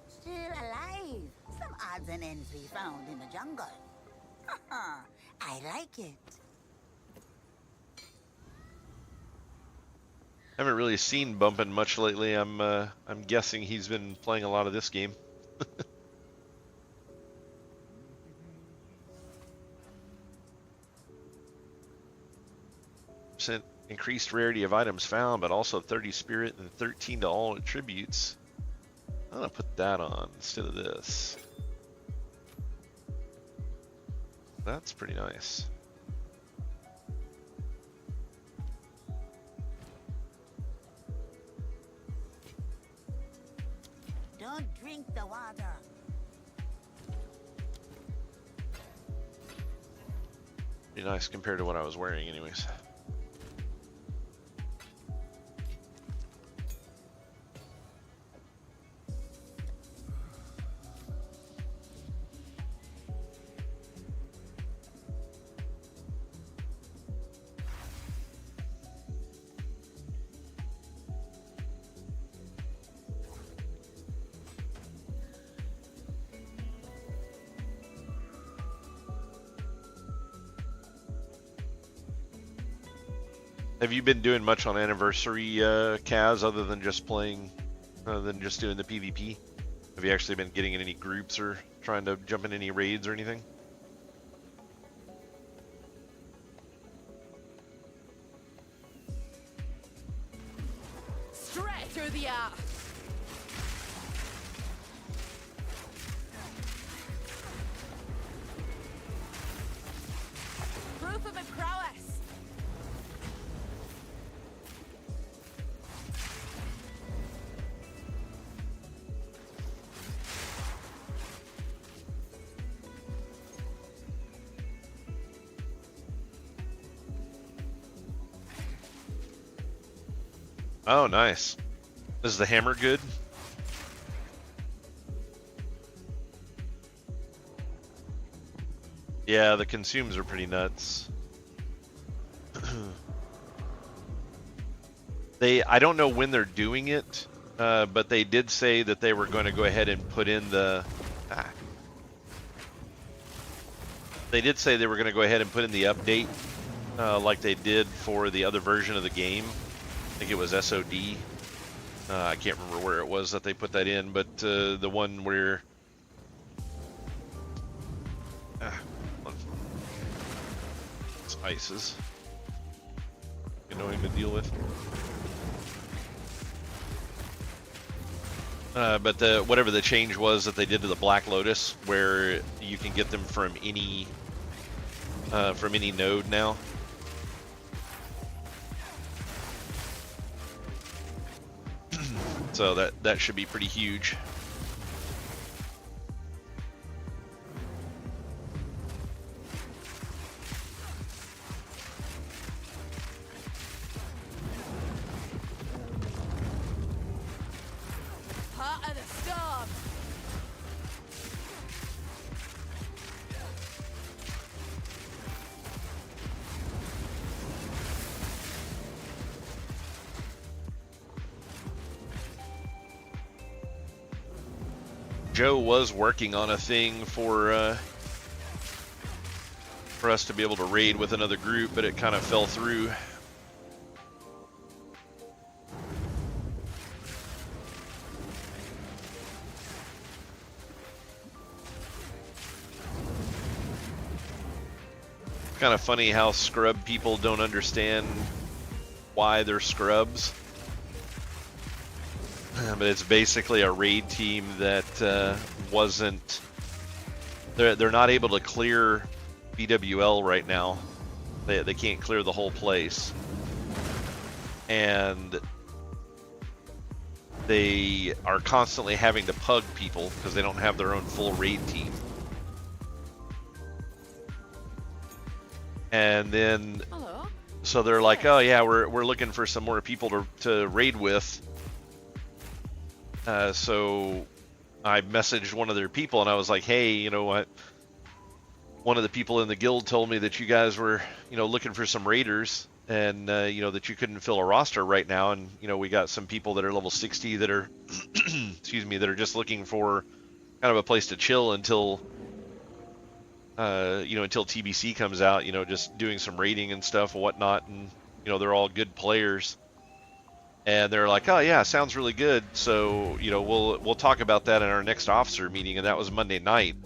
Still alive. Some odds and ends we found in the jungle. I like it. Haven't really seen Bumpin' much lately. I'm guessing he's been playing a lot of this game. % increased rarity of items found, but also 30 spirit and 13 to all attributes. I'm gonna put that on instead of this. That's pretty nice. Don't drink the water. Pretty nice compared to what I was wearing anyways. Have you been doing much on Anniversary, Kaz, other than just playing, just doing the PvP? Have you actually been getting in any groups or trying to jump in any raids or anything? Straight through the art. Oh, nice. Is the hammer good? Yeah, the consumes are pretty nuts. I don't know when they're doing it, but they did say that they were going to go ahead and put in the. They did say they were going to go ahead and put in the update, like they did for the other version of the game. I think it was SOD. I can't remember where it was that they put that in, but the one where. Spices. Annoying to deal with. But whatever the change was that they did to the Black Lotus, where you can get them from any node now. So that should be pretty huge. Part of the storm. Joe was working on a thing for us to be able to raid with another group, but it kind of fell through. Kind of funny how scrub people don't understand why they're scrubs. But it's basically a raid team that wasn't. They're not able to clear BWL right now. They can't clear the whole place, and they are constantly having to pug people because they don't have their own full raid team. And then, so they're like, "Oh yeah, we're looking for some more people to raid with." So I messaged one of their people and I was like, "Hey, you know what? One of the people in the guild told me that you guys were, looking for some raiders, and that you couldn't fill a roster right now, and we got some people that are level 60 that are, excuse me, that are just looking for kind of a place to chill until." Until TBC comes out, just doing some raiding and stuff and whatnot, and they're all good players, and they're like, "Oh yeah, sounds really good." So we'll talk about that in our next officer meeting, and that was Monday night,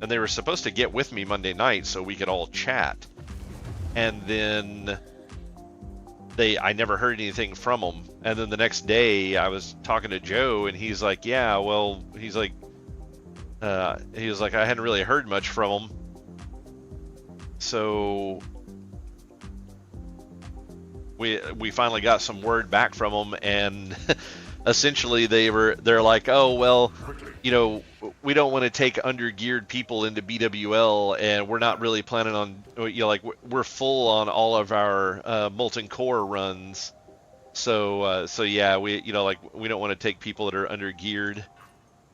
and they were supposed to get with me Monday night so we could all chat, and then I never heard anything from them, and then the next day I was talking to Joe, and he's like, "Yeah, well," he was like, "I hadn't really heard much from them." So we finally got some word back from them, and essentially they're like, "Oh well, we don't want to take undergeared people into BWL, and we're not really planning on, we're full on all of our molten core runs, so yeah, we don't want to take people that are undergeared."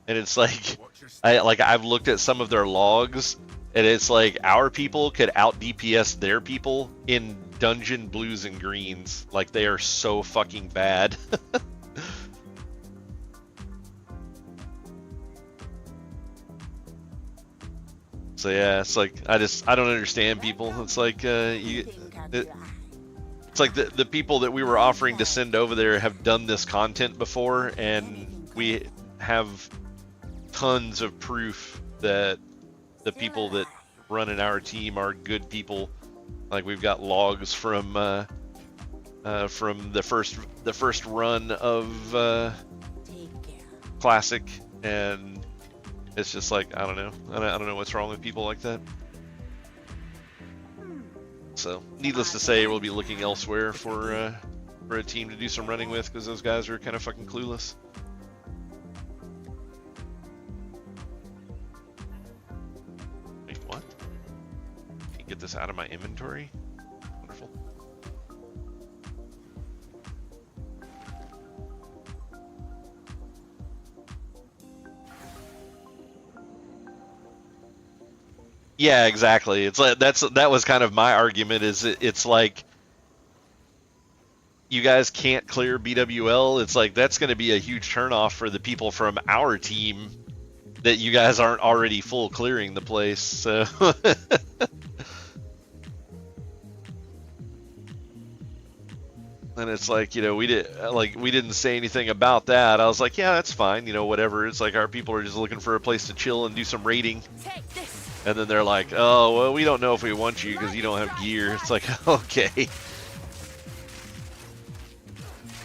And it's like, I've looked at some of their logs, and it's like our people could out DPS their people in dungeon blues and greens. Like, they are so fucking bad. So yeah, it's like I don't understand people. It's like it's like the people that we were offering to send over there have done this content before, and we have tons of proof that the people that run in our team are good people. Like, we've got logs from the first run of Classic, and it's just like, I don't know. I don't know what's wrong with people like that. So, needless to say, we'll be looking elsewhere for a team to do some running with, because those guys are kind of fucking clueless. Wait, what? Can you get this out of my inventory? Wonderful. Yeah, exactly. It's like that was kind of my argument. It's like you guys can't clear BWL. It's like that's going to be a huge turnoff for the people from our team that you guys aren't already full clearing the place. So. And it's like, we didn't say anything about that. I was like, yeah, that's fine, whatever. It's like our people are just looking for a place to chill and do some raiding. And then they're like, oh, well, we don't know if we want you because you don't have gear. It's like, okay.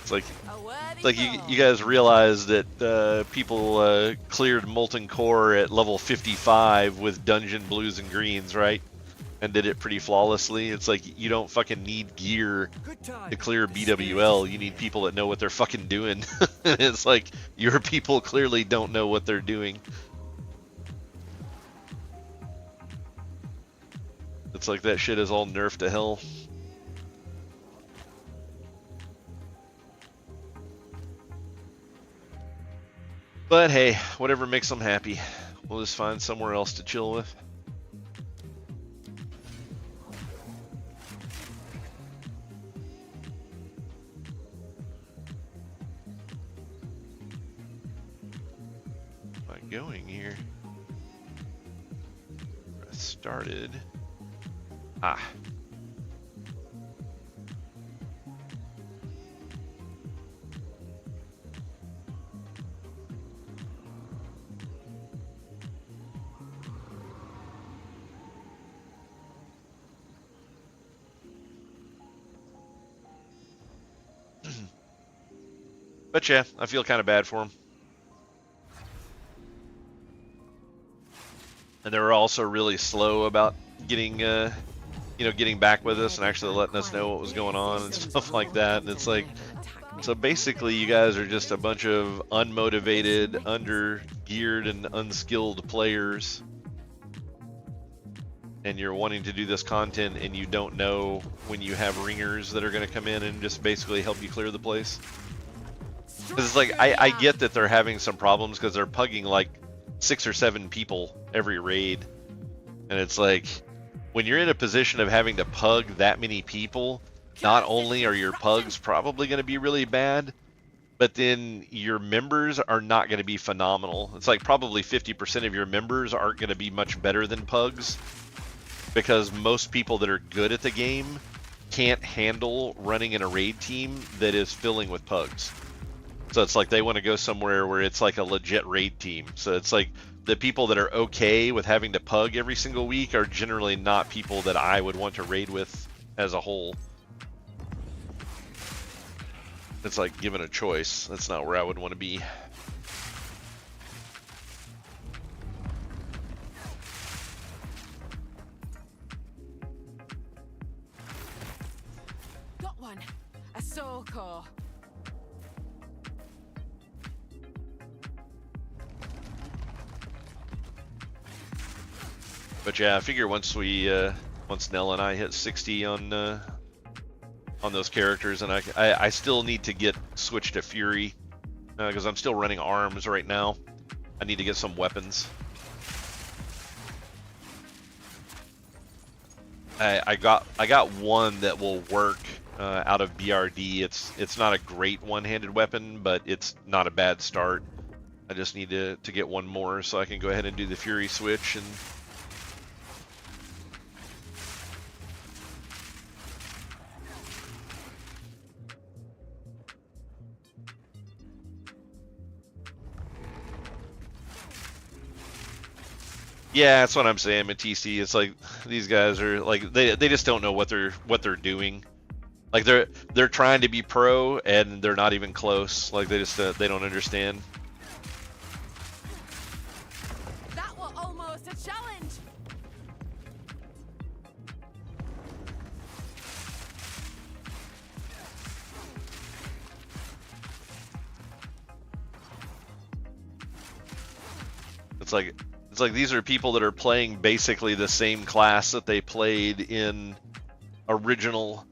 It's like you guys realize that people cleared Molten Core at level 55 with dungeon blues and greens, right? And did it pretty flawlessly. It's like you don't fucking need gear to clear BWL. You need people that know what they're fucking doing. It's like your people clearly don't know what they're doing. It's like that shit is all nerfed to hell. But hey, whatever makes them happy. We'll just find somewhere else to chill with. Going here. I started. Ah. But yeah, I feel kind of bad for him. And they were also really slow about getting, getting back with us and actually letting us know what was going on and stuff like that. And it's like, so basically you guys are just a bunch of unmotivated, under-geared, and unskilled players. And you're wanting to do this content and you don't know when you have ringers that are going to come in and just basically help you clear the place. Because it's like, I get that they're having some problems because they're pugging like 6 or 7 people every raid, and it's like when you're in a position of having to pug that many people, not only are your pugs probably going to be really bad, but then your members are not going to be phenomenal. It's like probably 50% of your members aren't going to be much better than pugs, because most people that are good at the game can't handle running in a raid team that is filling with pugs. So it's like they want to go somewhere where it's like a legit raid team. So it's like the people that are okay with having to pug every single week are generally not people that I would want to raid with as a whole. It's like given a choice. That's not where I would want to be. Got one. A soul core. But yeah, I figure once Nell and I hit 60 on those characters, and I still need to get switched to Fury because I'm still running arms right now. I need to get some weapons. I got one that will work out of BRD. It's not a great one-handed weapon, but it's not a bad start. I just need to get one more so I can go ahead and do the Fury switch and. Yeah, that's what I'm saying, Matisse. It's like these guys are like they just don't know what they're doing. Like they're trying to be pro and they're not even close. Like they just they don't understand. That was almost a challenge. It's like these are people that are playing basically the same class that they played in original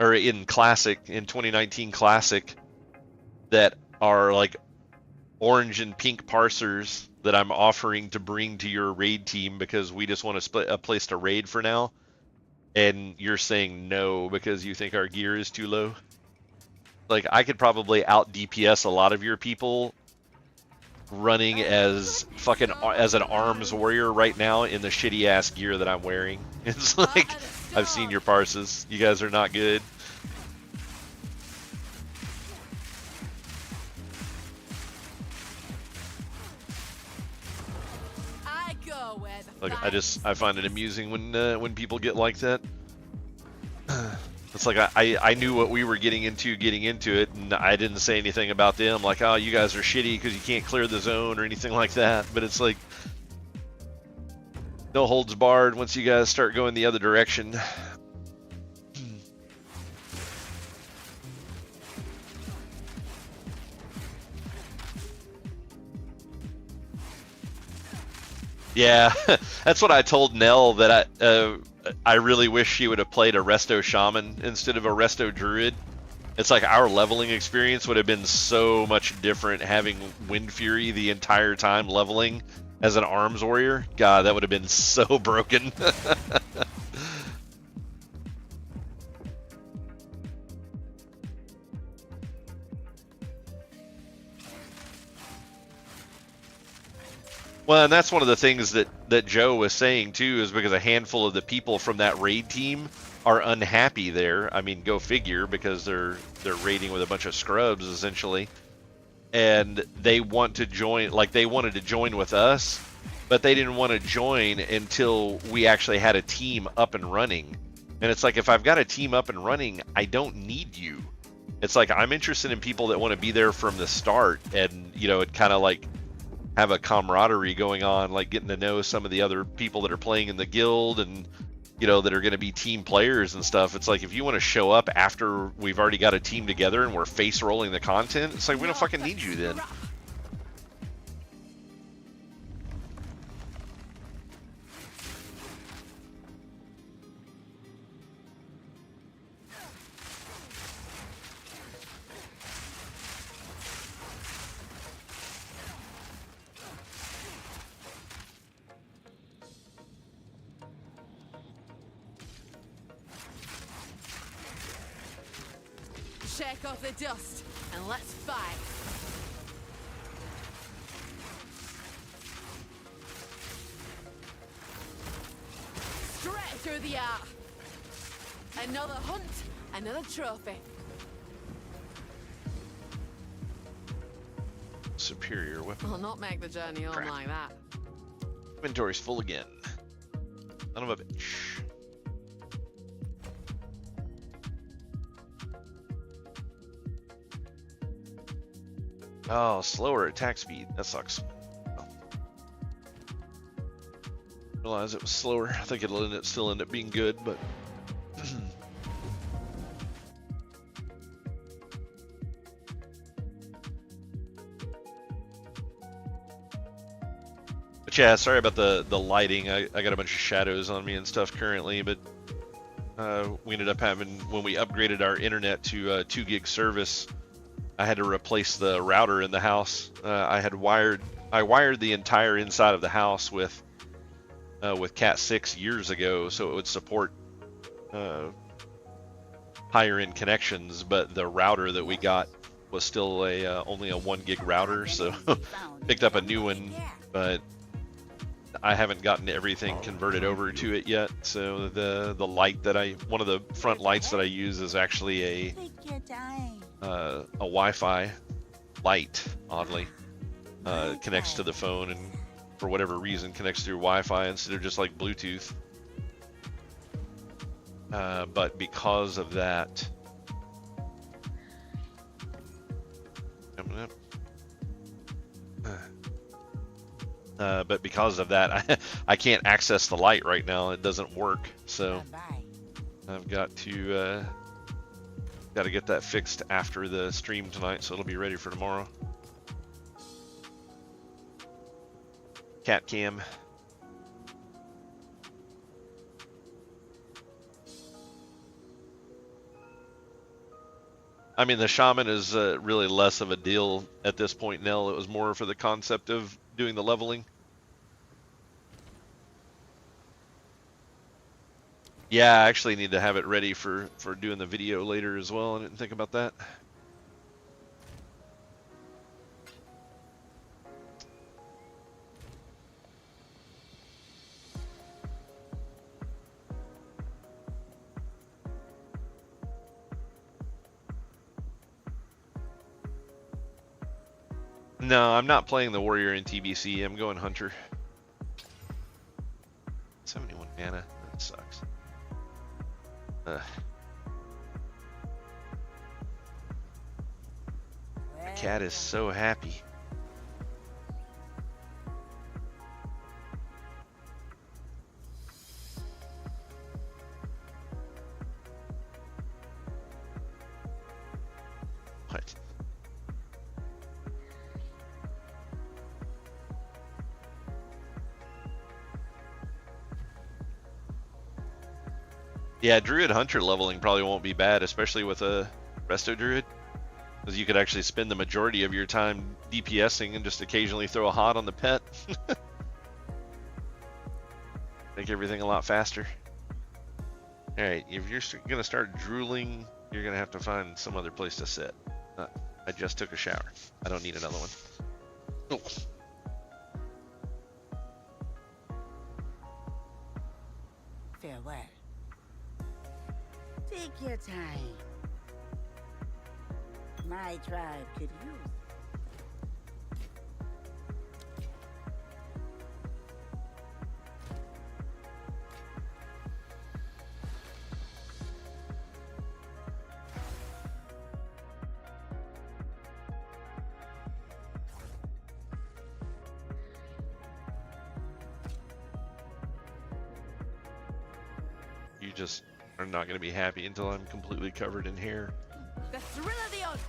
or in classic, in 2019 classic, that are like orange and pink parsers that I'm offering to bring to your raid team because we just want to split a place to raid for now, and you're saying no because you think our gear is too low. Like, I could probably out DPS a lot of your people running as fucking as an arms warrior right now in the shitty ass gear that I'm wearing. It's like, I've seen your parses. You guys are not good. Like, I find it amusing when people get like that. It's like I knew what we were getting into it, and I didn't say anything about them. Like, oh, you guys are shitty because you can't clear the zone or anything like that. But it's like, no holds barred once you guys start going the other direction. Yeah, that's what I told Nell, that I really wish she would have played a Resto Shaman instead of a Resto Druid. It's like our leveling experience would have been so much different having Wind Fury the entire time leveling as an arms warrior. God, that would have been so broken. Well, and that's one of the things that Joe was saying too, is because a handful of the people from that raid team are unhappy there. I mean, go figure, because they're raiding with a bunch of scrubs essentially, and they want to join. Like, they wanted to join with us, but they didn't want to join until we actually had a team up and running. And it's like, if I've got a team up and running, I don't need you. It's like, I'm interested in people that want to be there from the start, and it kind of like have a camaraderie going on, like getting to know some of the other people that are playing in the guild, and that are going to be team players and stuff. It's like, if you want to show up after we've already got a team together and we're face rolling the content, it's like, we don't fucking need you then. Shake off the dust and let's fight. Straight through the art. Another hunt, another trophy. Superior weapon. I'll not make the journey home Crap. like that. Inventory's full again. Son of a bitch. Oh, slower attack speed. That sucks. Oh. Realize it was slower. I think it'll still end up being good, but but yeah, sorry about the lighting. I got a bunch of shadows on me and stuff currently, but we ended up having, when we upgraded our internet to 2 gig service, I had to replace the router in the house. I wired the entire inside of the house with Cat 6 years ago, so it would support higher end connections, but the router that we got was still only a 1 gig router, so picked up a new one, but I haven't gotten everything converted over to it yet. So the light one of the front lights that I use is actually a Wi-Fi light, oddly. Connects to the phone, and for whatever reason connects through Wi-Fi instead of just like Bluetooth. But because of that, I can't access the light right now. It doesn't work, so I've got to get that fixed after the stream tonight, so it'll be ready for tomorrow. Cat cam. I mean, the shaman is really less of a deal at this point, Nell. It was more for the concept of doing the leveling. Yeah, I actually need to have it ready for doing the video later as well. I didn't think about that. No, I'm not playing the warrior in TBC. I'm going hunter. 71 mana. That sucks. My cat is so happy. What? Yeah, Druid Hunter leveling probably won't be bad, especially with a Resto Druid. Because you could actually spend the majority of your time DPSing and just occasionally throw a hot on the pet. Make everything a lot faster. Alright, if you're going to start drooling, you're going to have to find some other place to sit. I just took a shower. I don't need another one. Oh. Farewell. Take your time. My tribe could use. You just are not going to be happy until I'm completely covered in hair. The thrill of the hunt.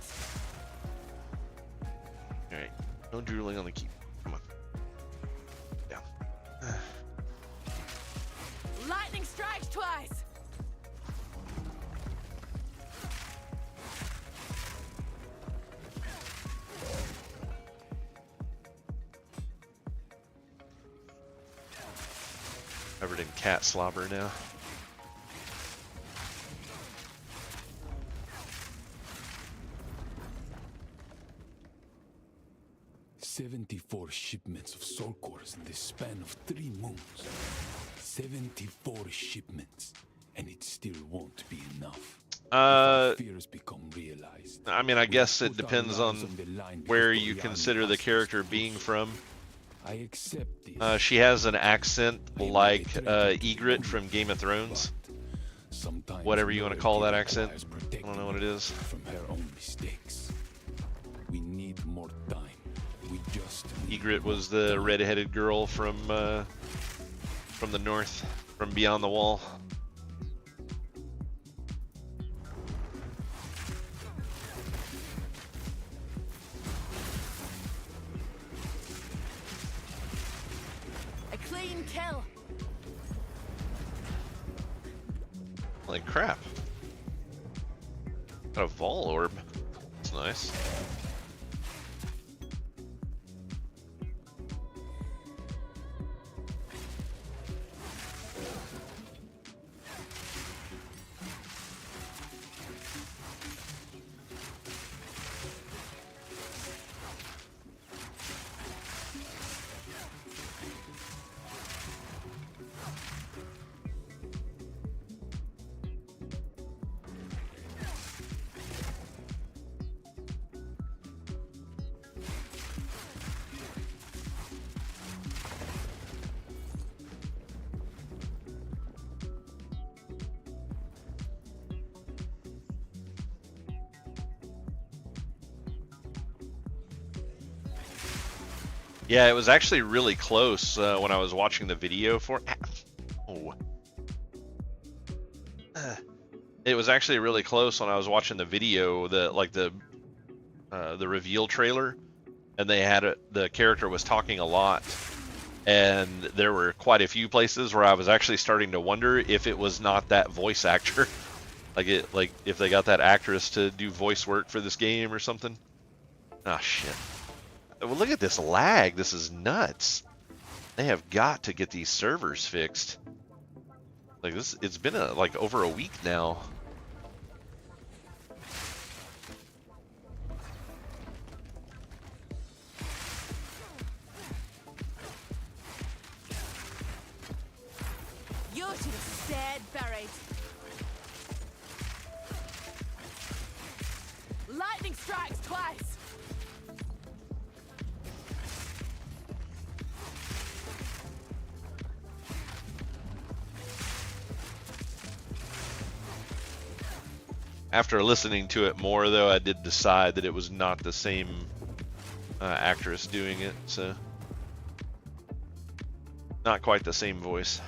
Alright, no drooling on the keep. Come on. Down. Lightning strikes twice. Covered in cat slobber now. "74 shipments of soul cores in the span of 3 moons. 74 shipments, and it still won't be enough. Fears become realized. I mean, I guess it depends on where you consider the character being from. I accept this. She has an accent like Ygritte from Game of Thrones. Whatever you want to call that accent. I don't know what it is. From her own mistakes. We need more time. We just Ygritte was the red-headed girl from the north, from Beyond the Wall. A clean kill. Like crap. Got a Vol Orb. That's nice. Yeah, it was actually really close when I was watching the video for. Oh. It was actually really close when I was watching the video, the reveal trailer, and they had the character was talking a lot, and there were quite a few places where I was actually starting to wonder if it was not that voice actor Like if they got that actress to do voice work for this game or something. Ah, shit. Well, look at this lag. This is nuts. They have got to get these servers fixed. Like this, it's been like over a week now. You should have stayed buried. Lightning strikes twice. After listening to it more, though, I did decide that it was not the same actress doing it, so not quite the same voice.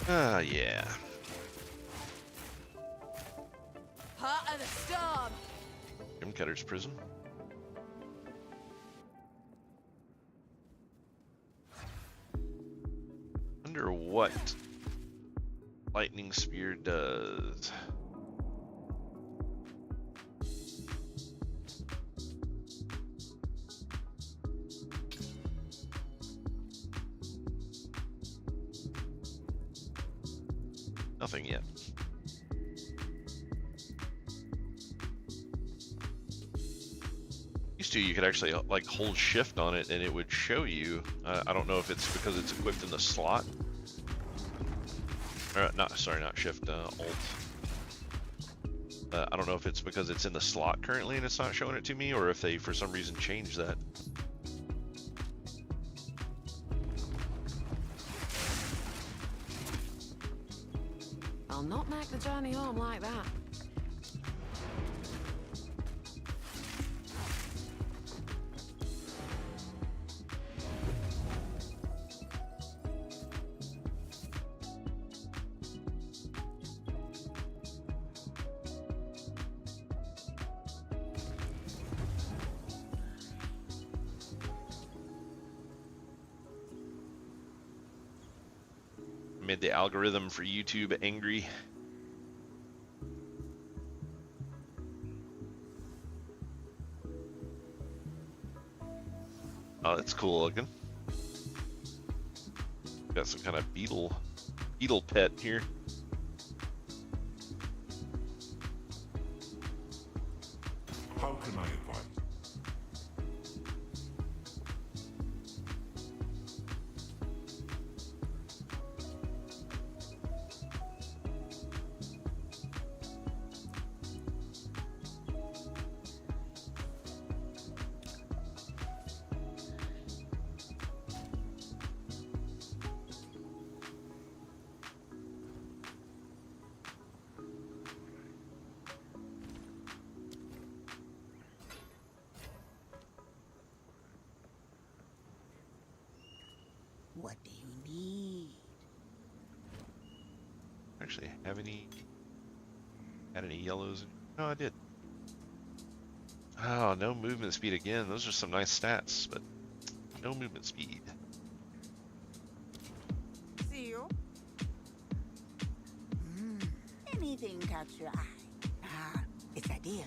Ah, yeah. Heart of the storm. Grim Cutter's Prison. Wonder what Lightning Spear does. Nothing yet. Used to, you could actually like hold shift on it and it would show you. I don't know if it's because it's equipped in the slot. Or, not shift, alt. I don't know if it's because it's in the slot currently and it's not showing it to me, or if they for some reason changed that. I'll not make the journey home like that. Made the algorithm for YouTube angry. Oh, that's cool looking. Got some kind of beetle pet here. How can I advise? What do you need? Actually, had any yellows? No, I did. Oh, no movement speed again. Those are some nice stats, but No movement speed. See you. Anything catch your eye? Ah, it's a deal.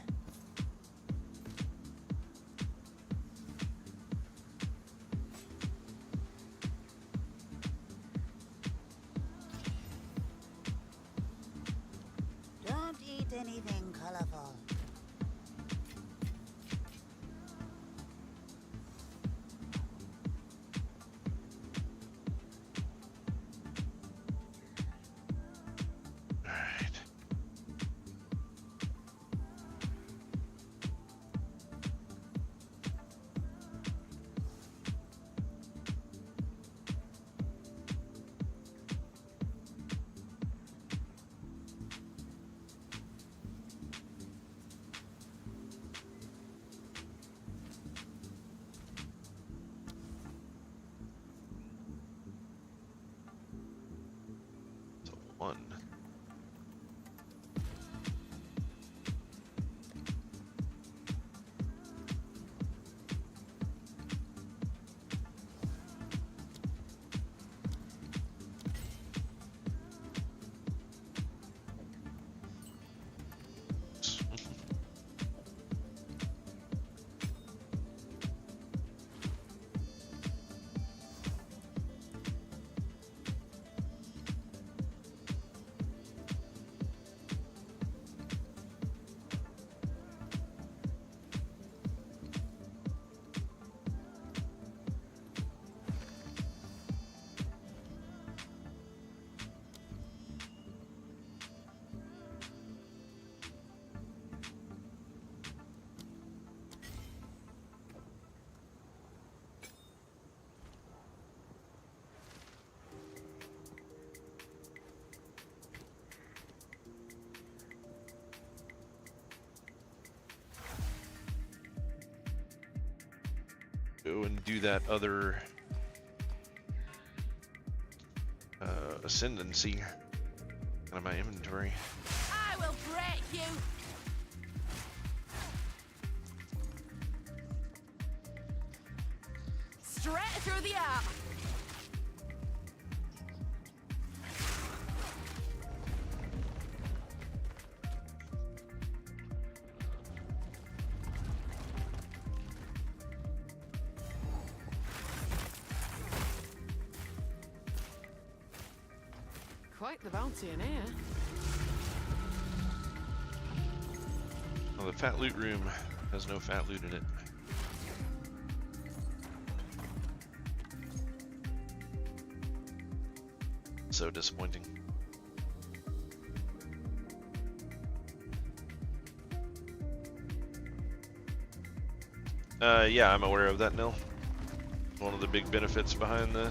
Don't eat anything colorful. Alright. So 1. Go and do that other ascendancy out of my inventory. I will break you. Straight through the arm. Quite the bounty in here. Well, the fat loot room has no fat loot in it. So disappointing. Yeah, I'm aware of that, Nil. One of the big benefits behind the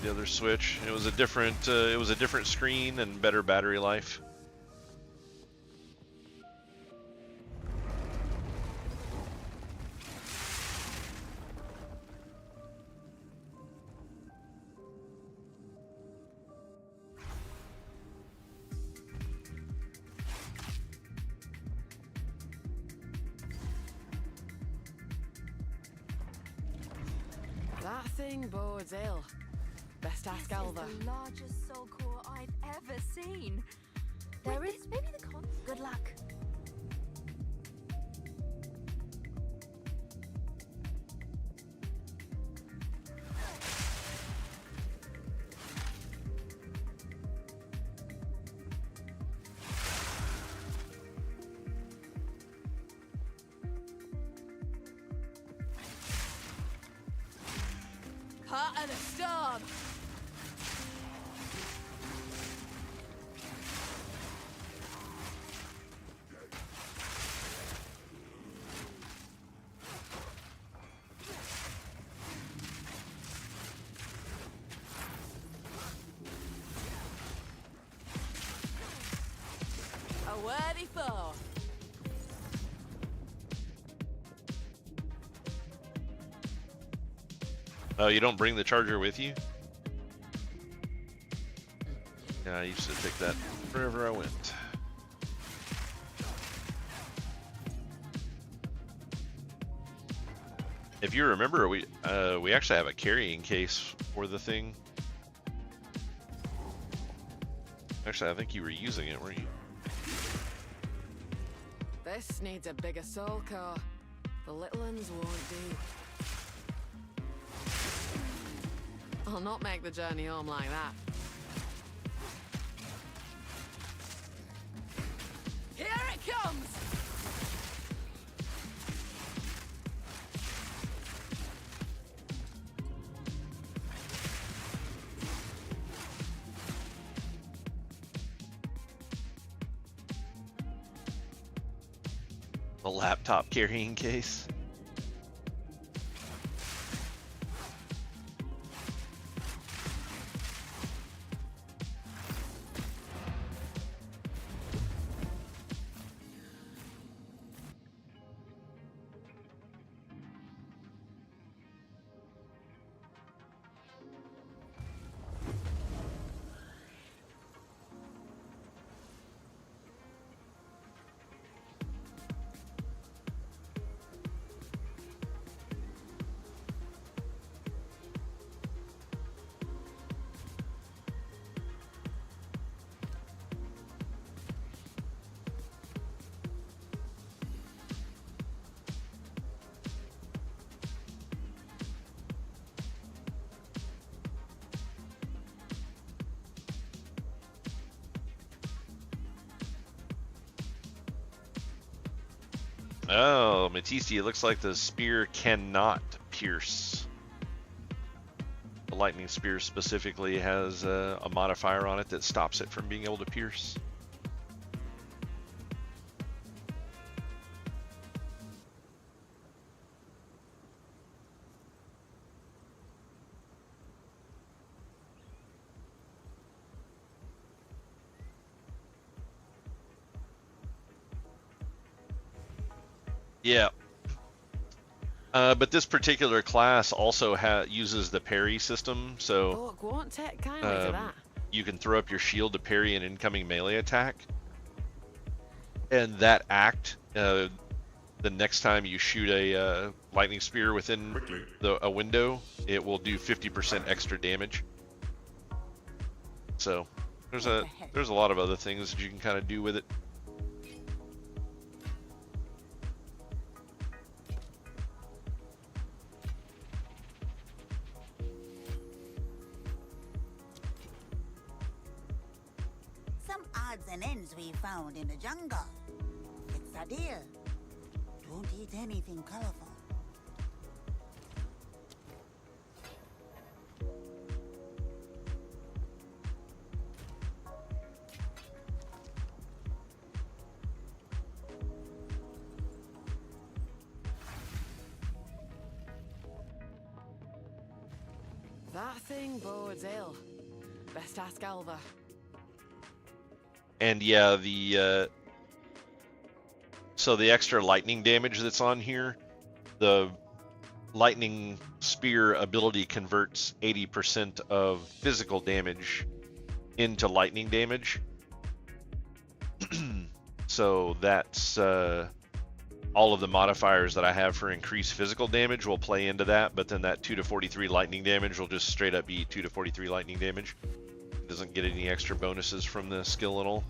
other Switch. It was a different screen and better battery life. That thing bodes ill. Best ask Alva. This is the largest soul core I've ever seen. There is maybe the con. Good luck. Heart of the storm. A worthy foe. Oh, you don't bring the charger with you? Yeah, I used to take that wherever I went. If you remember, we actually have a carrying case for the thing. Actually, I think you were using it, weren't you? This needs a bigger soul core. The little ones won't do. I'll not make the journey home like that. Here it comes! A laptop carrying case. Oh, Matisse, it looks like the spear cannot pierce. The lightning spear specifically has a modifier on it that stops it from being able to pierce. Yeah. But this particular class also uses the parry system, so won't take kindly to that. you can throw up your shield to parry an incoming melee attack. And that act, the next time you shoot a lightning spear within a window, it will do 50% extra damage. So there's a lot of other things that you can kind of do with it. Odds and ends we found in the jungle. It's a deal. Don't eat anything colorful. That thing bodes ill. Best ask Alva. And yeah, so the extra lightning damage that's on here, the lightning spear ability converts 80% of physical damage into lightning damage. So that's all of the modifiers that I have for increased physical damage will play into that, but then that 2 to 43 lightning damage will just straight up be 2 to 43 lightning damage. Doesn't get any extra bonuses from the skill at all.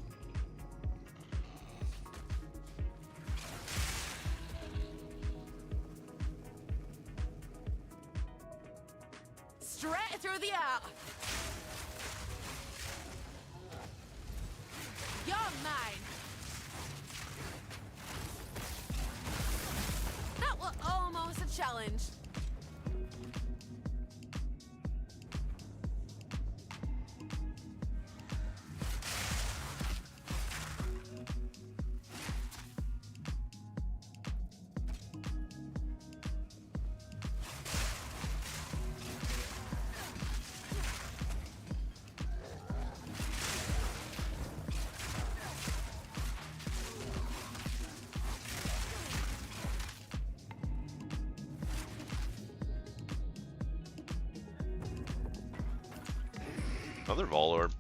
Straight through the art. You're mine. That was almost a challenge. Another Vol Orb.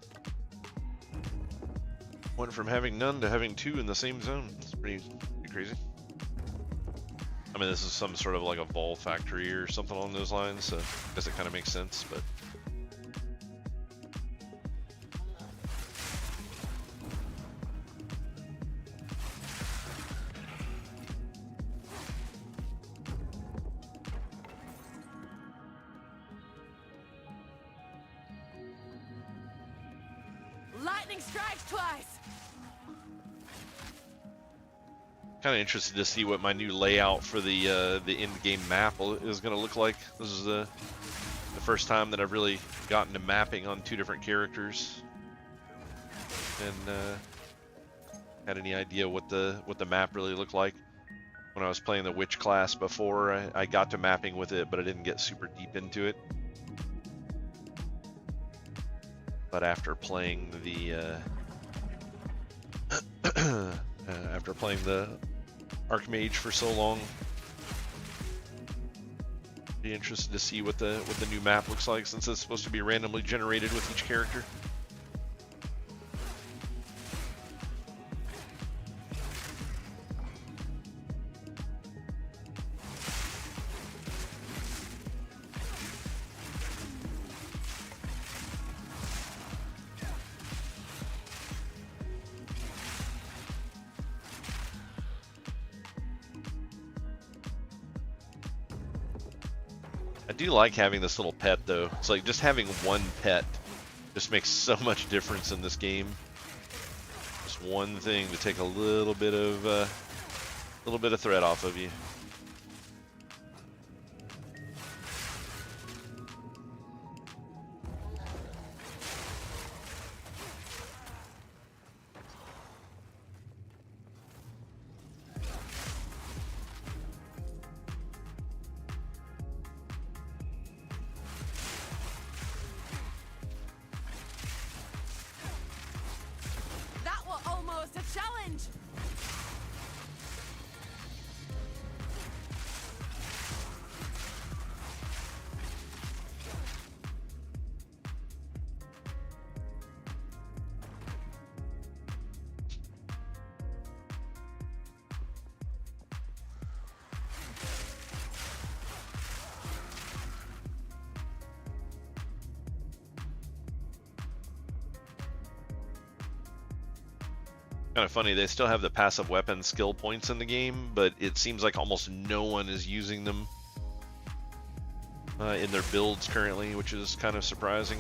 Went from having none to having 2 in the same zone. It's pretty crazy. I mean, this is some sort of like a Vol factory or something along those lines, so I guess it kind of makes sense, but... Lightning strikes twice. Kind of interested to see what my new layout for the end game map is going to look like. This is the first time that I've really gotten to mapping on 2 different characters, and had any idea what the map really looked like. When I was playing the witch class before, I got to mapping with it, but I didn't get super deep into it. But after playing the Archmage for so long, be interested to see what the new map looks like, since it's supposed to be randomly generated with each character. I do like having this little pet though. It's like just having one pet just makes so much difference in this game. Just one thing to take a little bit of threat off of you. That was almost a challenge. Kind of funny, they still have the passive weapon skill points in the game, but it seems like almost no one is using them in their builds currently, which is kind of surprising.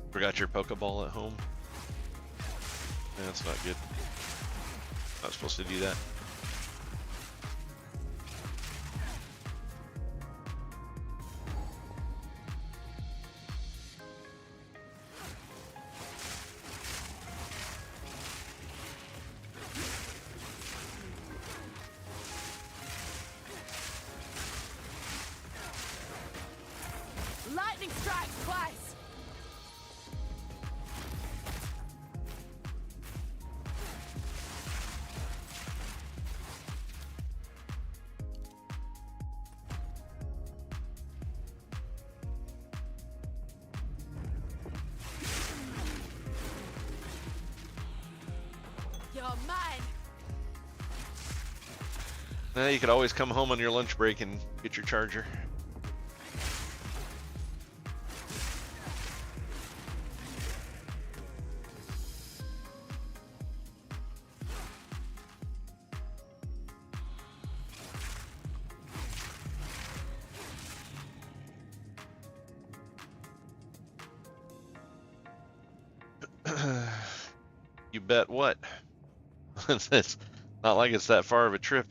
Forgot your Pokeball at home? Yeah, that's not good. Not supposed to do that. Lightning strikes twice. You're mine. You could always come home on your lunch break and get your charger. You bet what? It's not like it's that far of a trip.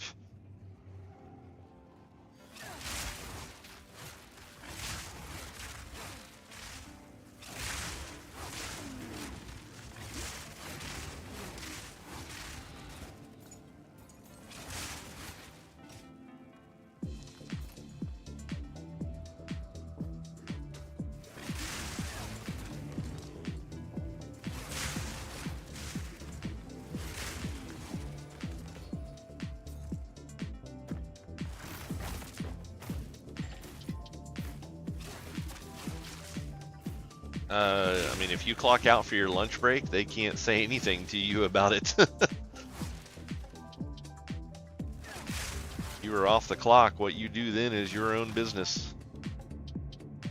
I mean, if you clock out for your lunch break, they can't say anything to you about it. You are off the clock. What you do then is your own business.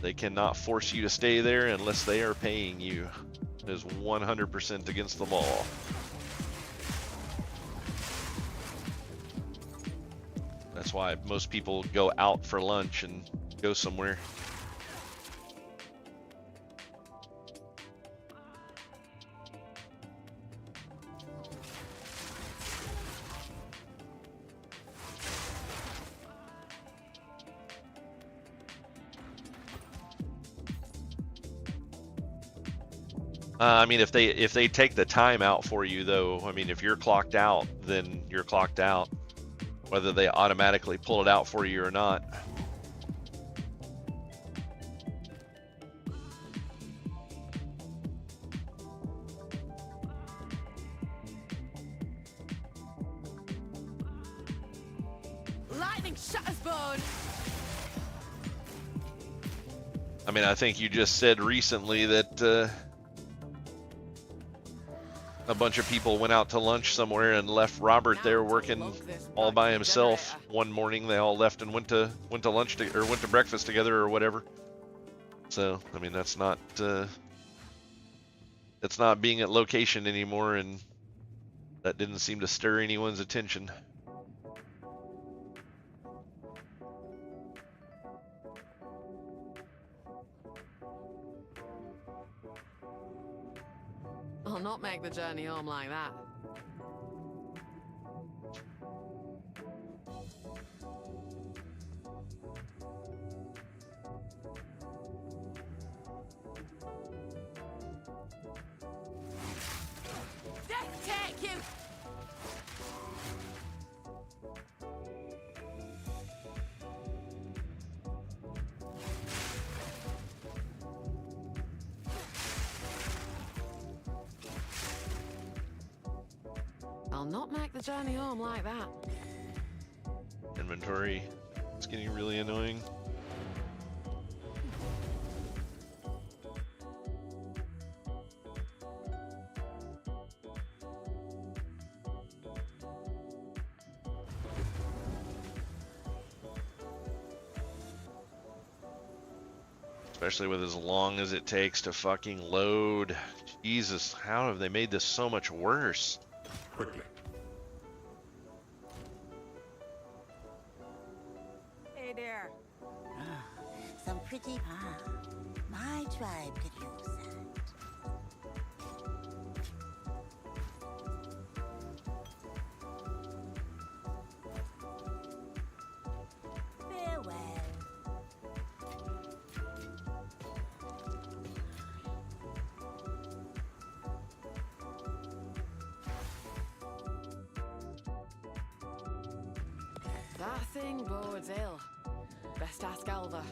They cannot force you to stay there unless they are paying you. It is 100% against the law. That's why most people go out for lunch and go somewhere. I mean, if they take the time out for you, though, I mean, if you're clocked out, then you're clocked out, whether they automatically pull it out for you or not. Lightning shatters bone. I mean, I think you just said recently that a bunch of people went out to lunch somewhere and left Robert there working all by himself. One morning they all left and went to lunch or went to breakfast together or whatever. So I mean, that's not being at location anymore, and that didn't seem to stir anyone's attention. I'll not make the journey home like that. Death take you! I'll not make the journey home like that. Inventory, it's getting really annoying. Especially with as long as it takes to fucking load. Jesus, how have they made this so much worse? Quickly. Hey there. Some pretty palm. My tribe could use that. Farewell. That thing bodes ill. Best ask Alva.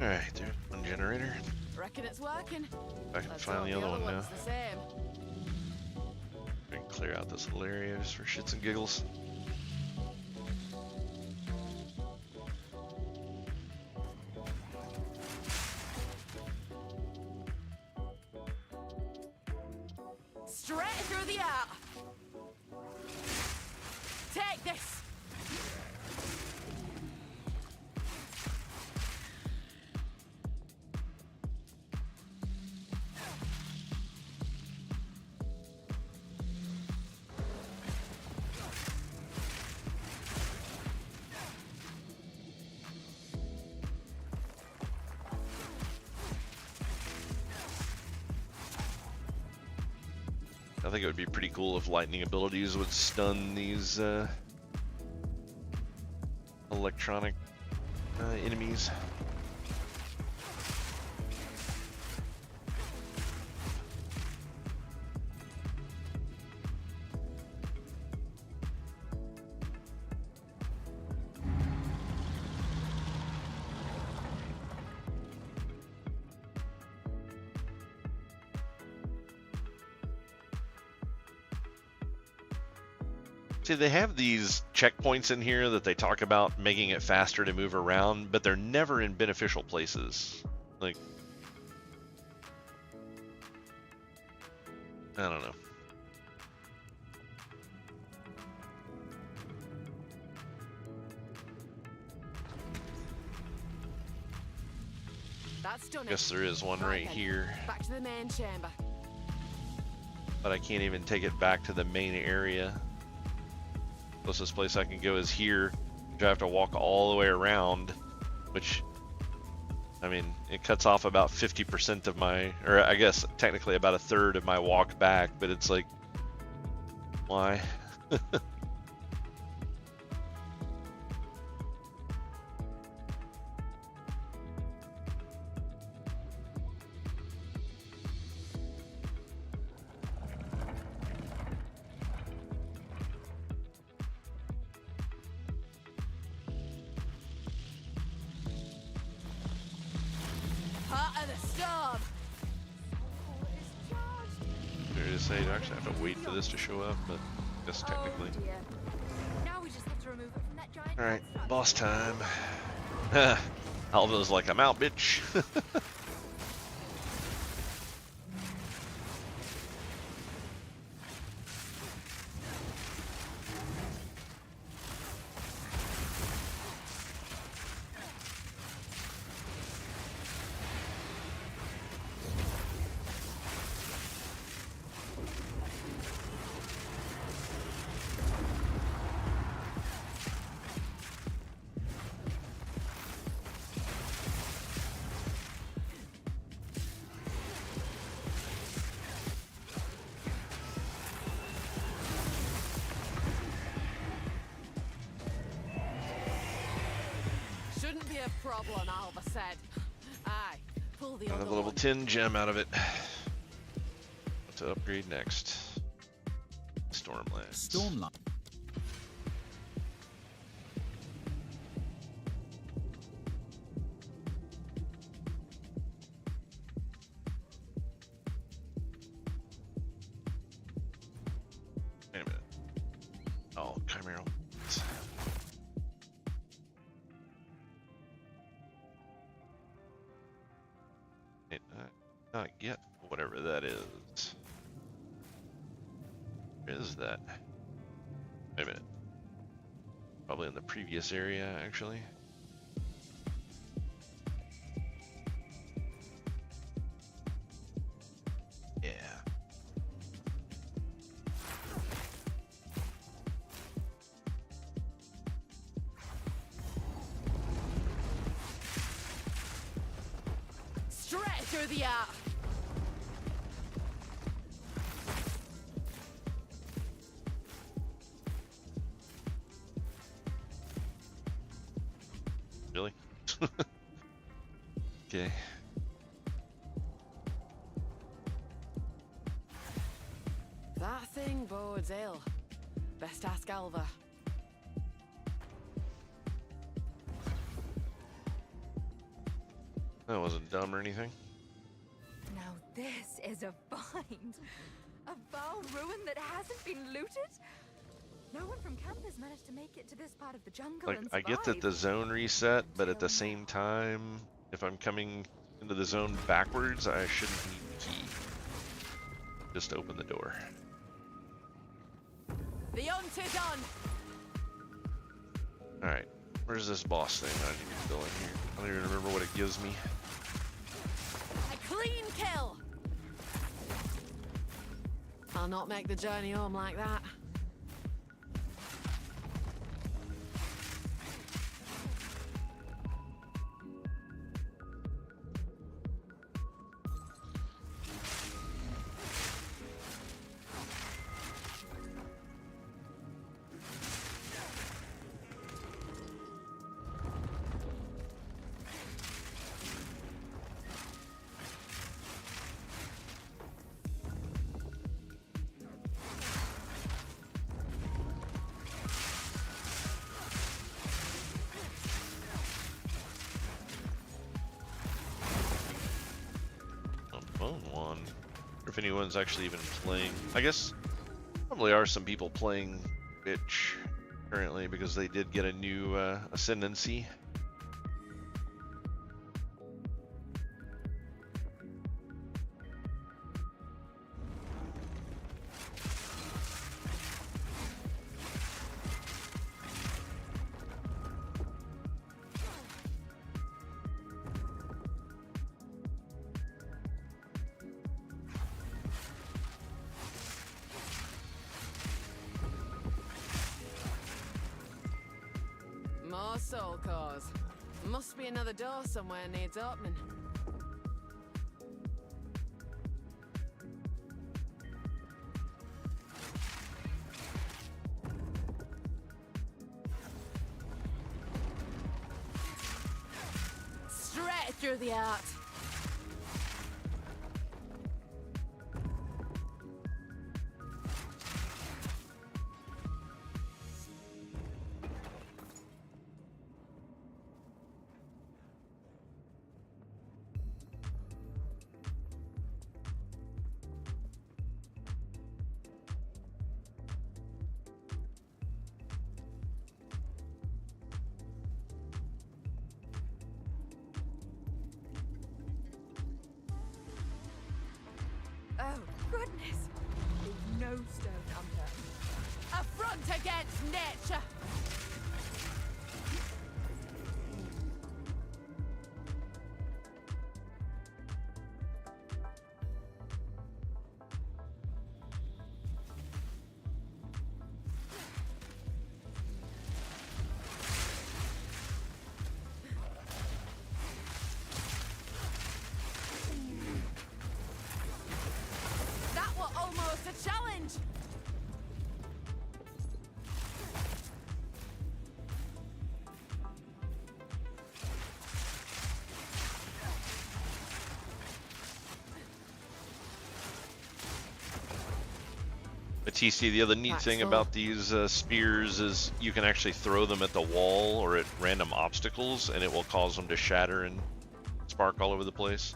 Alright, there's one generator. Reckon it's working. I can Let's find hope the other one now. looks the same. We can clear out this little area just for shits and giggles. Straight through the heart. Take this. I think it would be pretty cool if lightning abilities would stun these electronic enemies. See, they have these checkpoints in here that they talk about making it faster to move around, but they're never in beneficial places. Like, I don't know. That's done. Guess there is one right here. Back to the main chamber. But I can't even take it back to the main area. Closest place I can go is here, which I have to walk all the way around, which, I mean, it cuts off about 50% of my, or I guess technically about a third of my walk back, but it's like, why? You'd actually have to wait for this to show up, but I guess technically. Alright, boss time. Alva's like, I'm out, bitch. Shouldn't be a problem, Alva said. Aye, pull the I'll have other a level one. 10 gem out of it. What to upgrade next? Stormlands. Stormlight. Wait a minute. Oh, chimeral. Not get whatever that is. Where is that? Wait a minute. Probably in the previous area, actually. Yeah. Straight through the art. Really? Okay. That thing bodes ill. Best ask Alva. That wasn't dumb or anything. Now this is a find. A Val ruin that hasn't been looted? No one from camp has managed to make it to this part of the jungle Like, and I get that survive. the zone reset, but at the same time, if I'm coming into the zone backwards, I shouldn't need the key. Just open the door. The hunt is on. Alright, where's this boss thing I need to fill in here? I don't even remember what it gives me. A clean kill. I'll not make the journey home like that. If anyone's actually even playing. I guess probably are some people playing bitch currently because they did get a new ascendancy. More soul cores. Must be another door somewhere needs opening. Straight through the art. Oh, goodness! Leave no stone unturned. A front against nature! That was almost a challenge! But TC, the other neat thing about these spears is you can actually throw them at the wall or at random obstacles, and it will cause them to shatter and spark all over the place.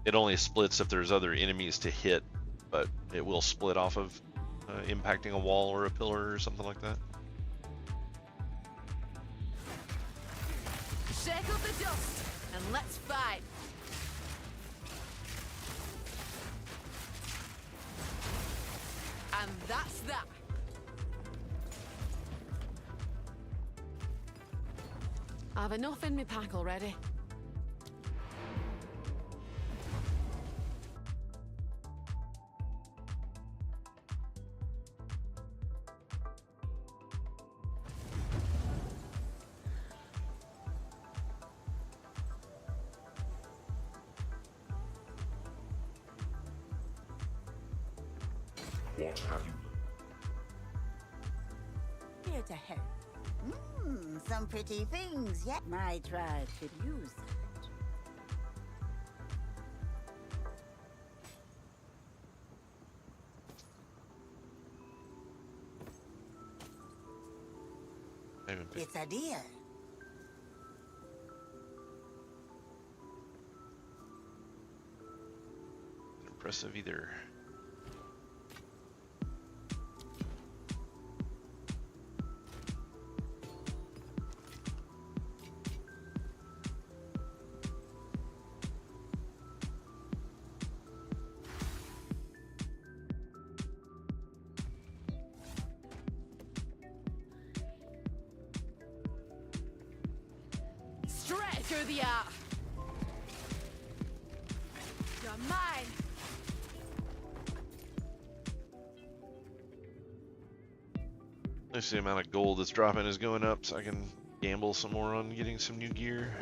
It only splits if there's other enemies to hit, but it will split off of impacting a wall or a pillar or something like that. Shake up the dust and let's fight. And that's that. I've enough in my pack already. What have you learned? Here to help. Some pretty things, yet my tribe could use that. It's a deal. Impressive either. Straight through the art. You're mine. At least the amount of gold that's dropping is going up, so I can gamble some more on getting some new gear.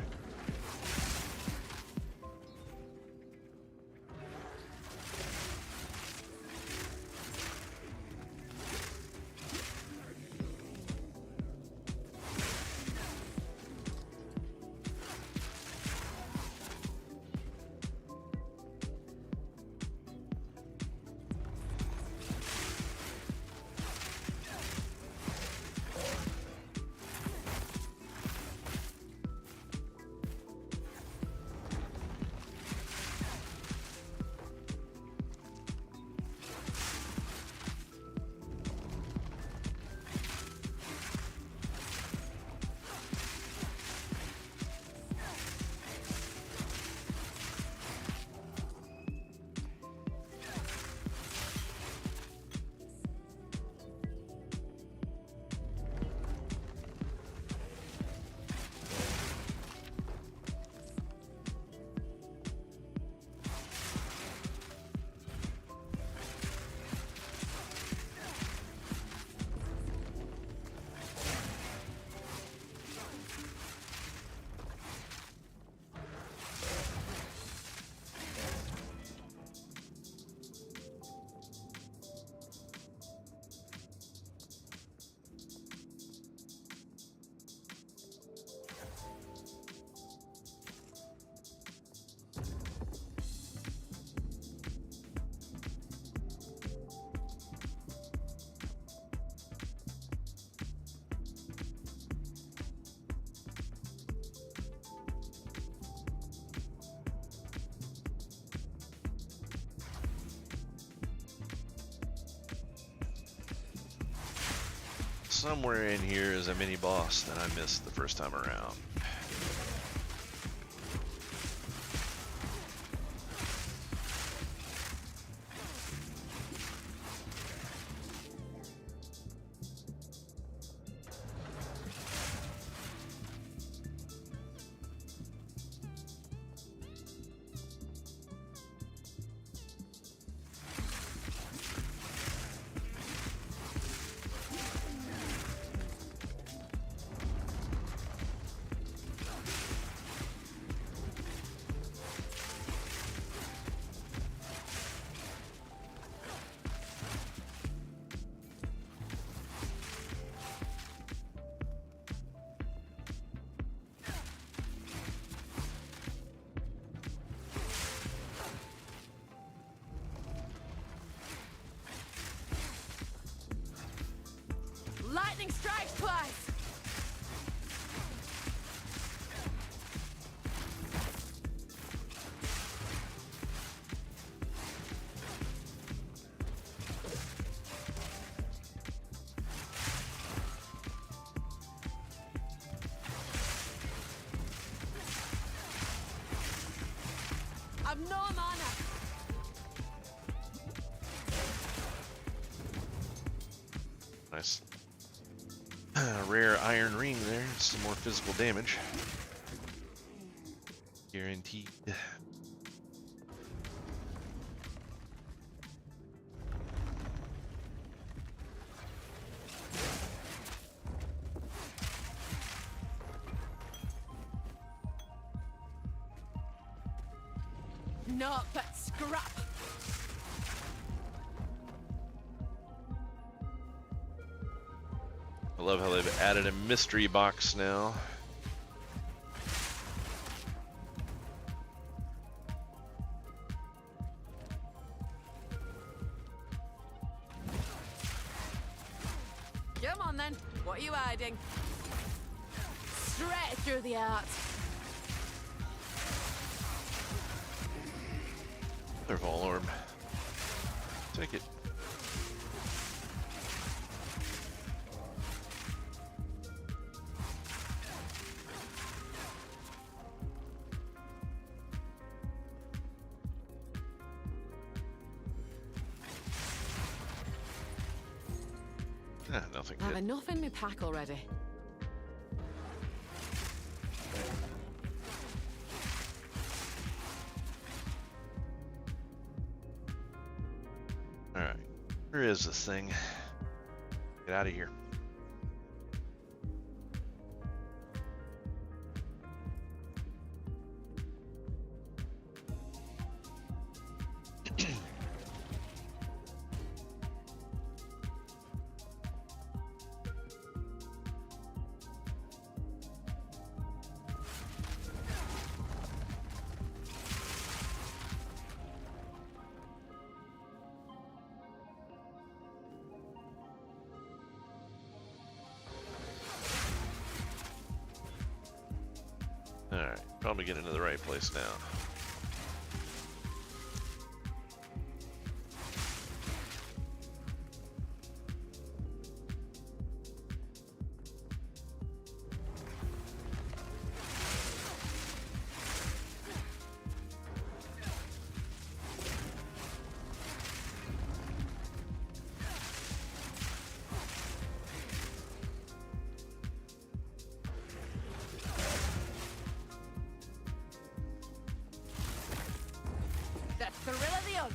somewhere in here is a mini boss that I missed the first time around. Lightning strikes twice! I've no mana! Nice. Rare iron ring there. Some more physical damage. Guaranteed. Not but scrap! I love how they've added a mystery box now. Come on then, what are you hiding? Straight through the art. Another Vol Orb. Take it. Nothing I have good. enough in my pack already. Alright. Where is this thing? Get out of here. Alright, probably get into the right place now. The thrill of the hunt.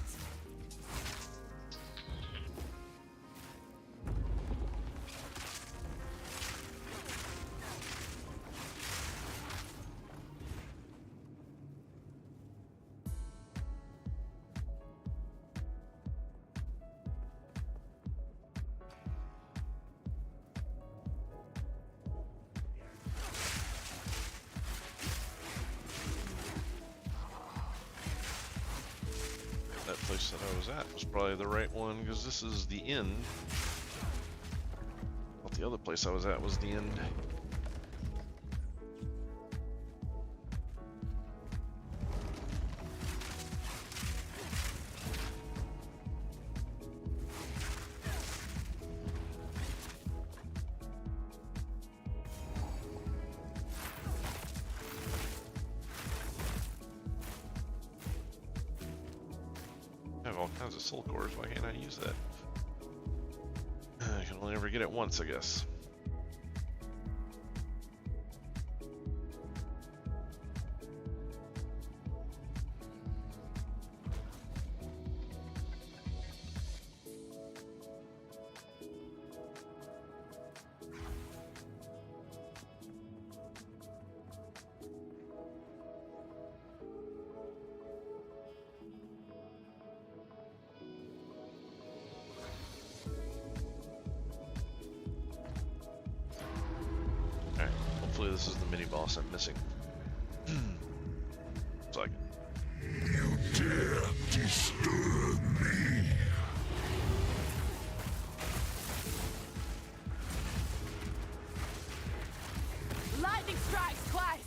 That place that I was at was probably the right one because this is the end. Thought the other place I was at was the end. has a soul core, so why can't I use that? I can only ever get it once, I guess. Hopefully this is the mini boss I'm missing. Looks like it. You dare disturb me? Lightning strikes twice.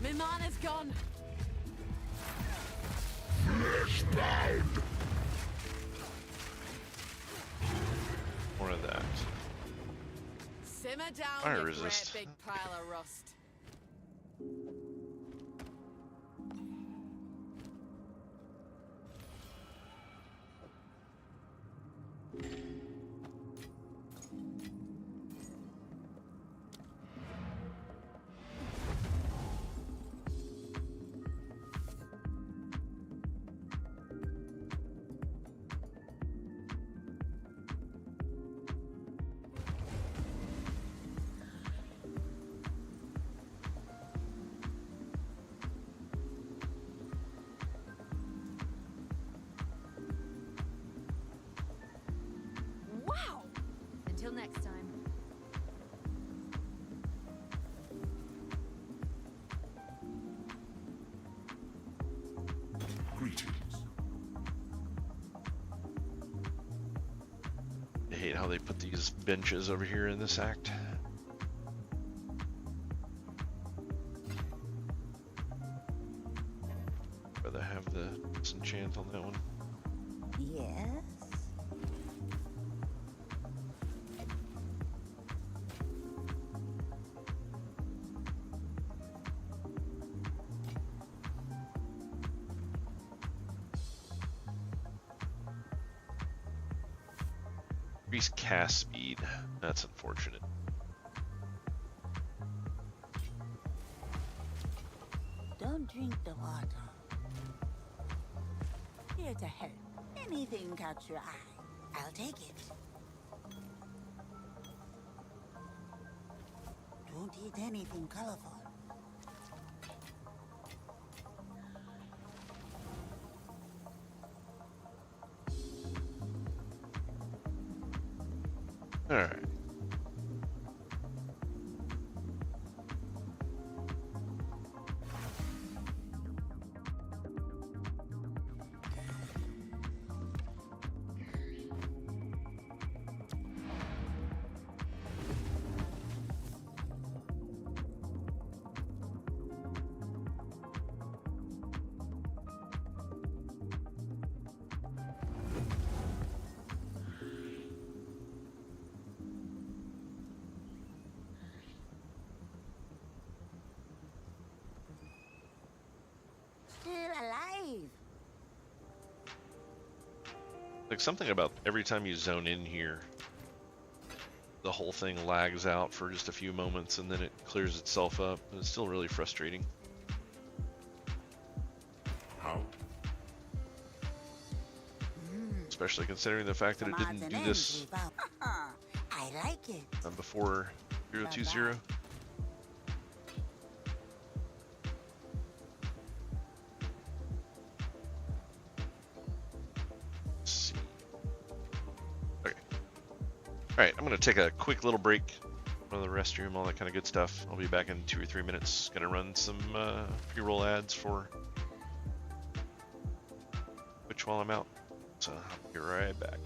My mana's gone. Fleshbound. More of that. Simmer down, Fire you resist. great big pile of rust. Wow! Until next time. Greetings. I hate how they put these benches over here in this act. Rather have the disenchant on that one. Yes. Increase cast speed. That's unfortunate. Don't drink the water. Here to help. Anything catch your eye, I'll take it. Don't eat anything colorful. All right. Still alive. Like something about every time you zone in here, the whole thing lags out for just a few moments and then it clears itself up. It's still really frustrating. How? Especially considering the fact that it Some odds didn't and do ends this we found. I like it. before 020. Let's see. Okay. Alright, I'm gonna take a quick little break. Go to the restroom, all that kind of good stuff. I'll be back in 2 or 3 minutes. Gonna run some pre-roll ads for Twitch while I'm out. So I'll be right back.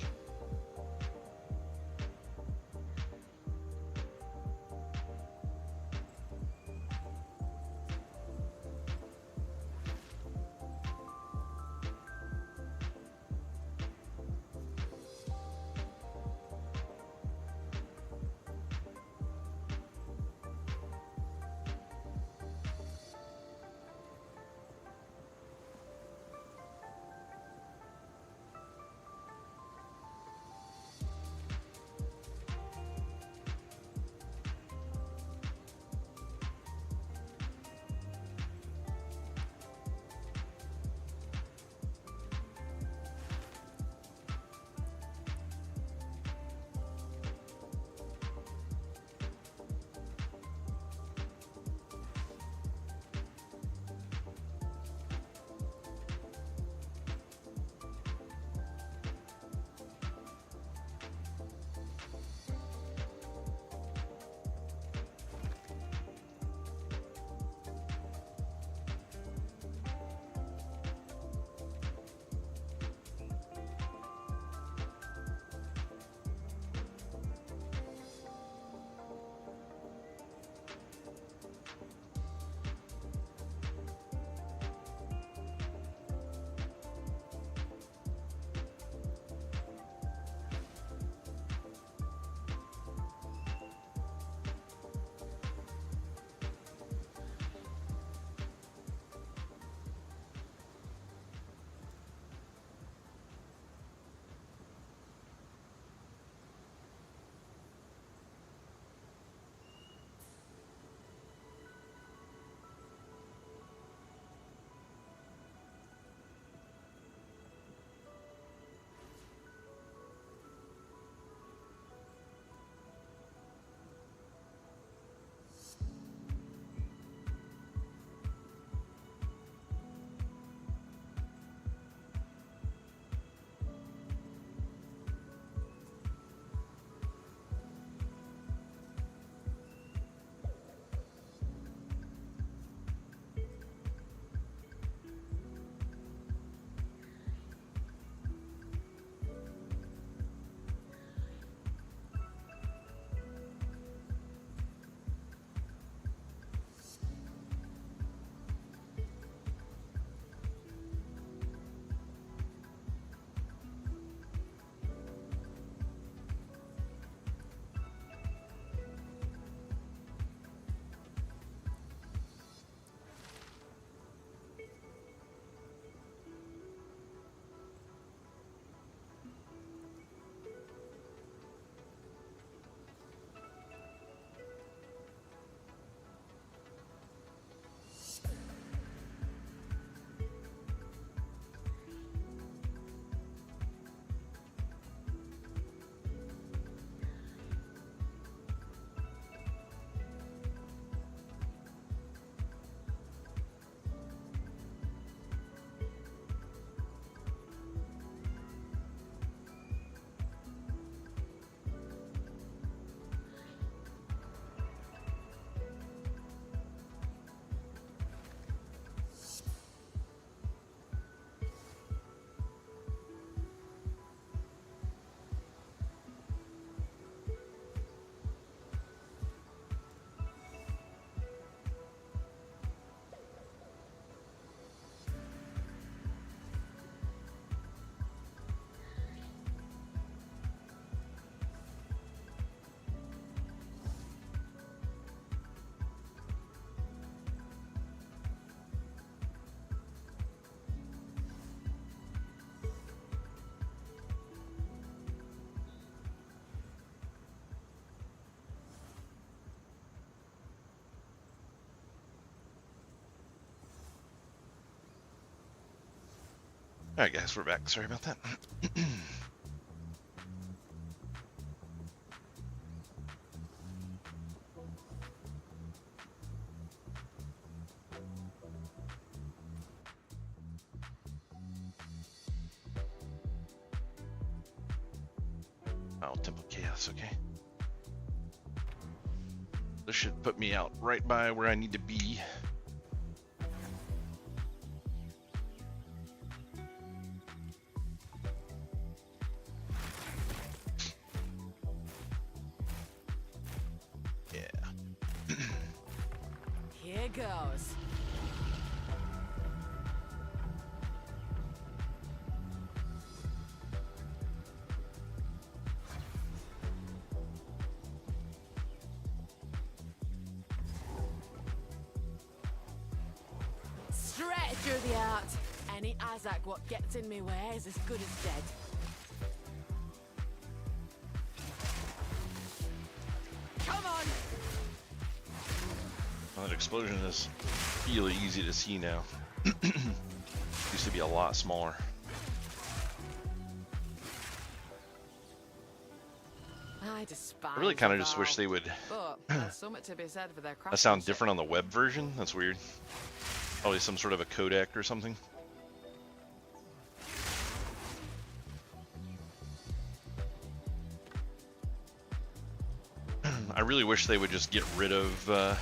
Alright guys, we're back. Sorry about that. Oh, Temple Chaos, okay. This should put me out right by where I need to be. goes. Straight through the heart. Any Azak what gets in me way is as good as dead. Come on! Well, that explosion is really easy to see now. Used to be a lot smaller. I despise I really kind of just wish they would but there's so much to be said for their that sound craftsmanship. different on the web version. That's weird. Probably some sort of a codec or something. I really wish they would just get rid of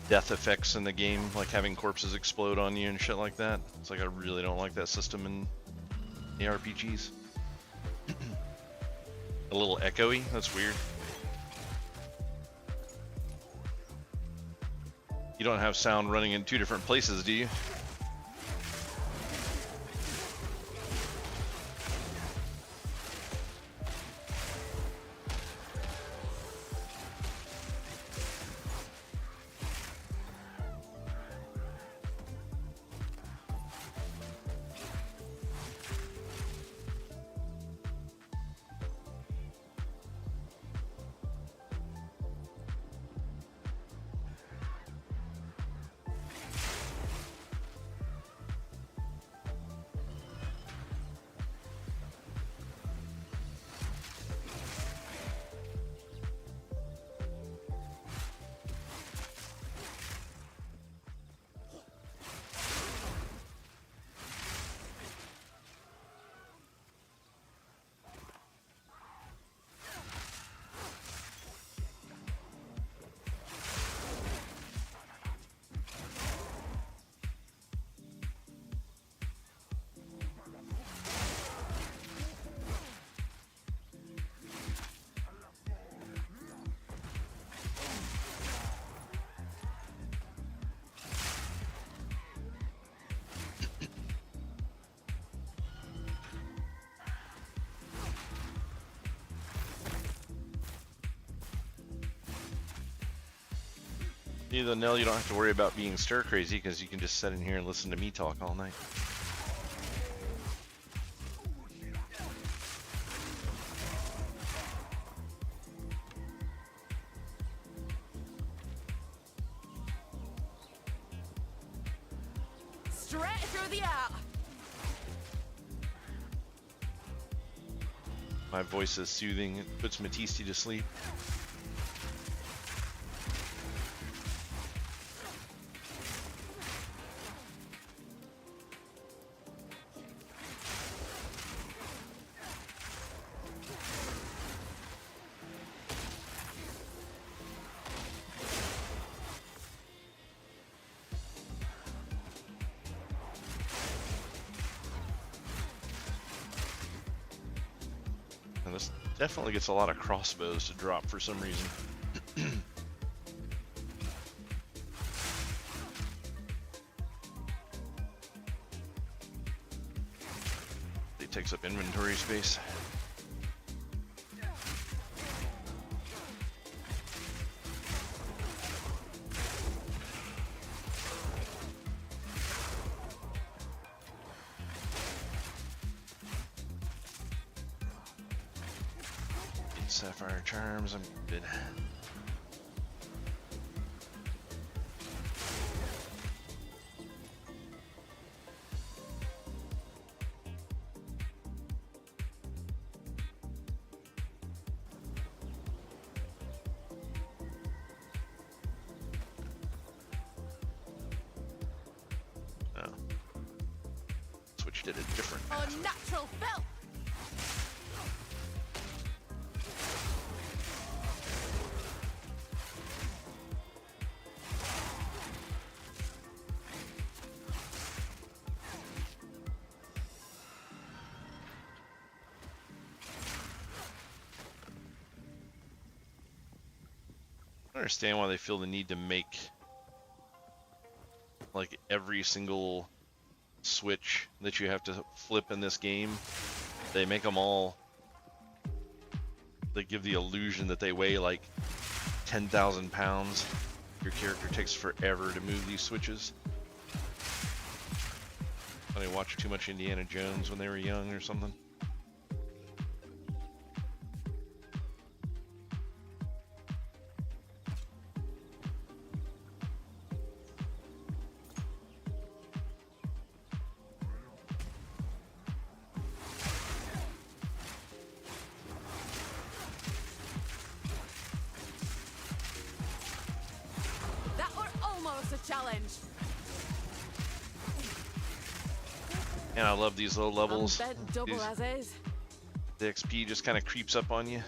death effects in the game, like having corpses explode on you and shit like that. It's like I really don't like that system in ARPGs. A little echoey, that's weird. You don't have sound running in 2 different places, do you? Either Nell, you don't have to worry about being stir crazy because you can just sit in here and listen to me talk all night. Straight through the heart. My voice is soothing, it puts Matisse to sleep. And this definitely gets a lot of crossbows to drop for some reason. It takes up inventory space. Sapphire charms, I'm good. Oh. Switch did a different path. Unnatural filth. understand why they feel the need to make like every single switch that you have to flip in this game. They make them all. They give the illusion that they weigh like 10,000 pounds. Your character takes forever to move these switches. They watched too much Indiana Jones when they were young or something. That were almost a challenge. And I love these low levels. Bet double as is. The XP just kind of creeps up on you.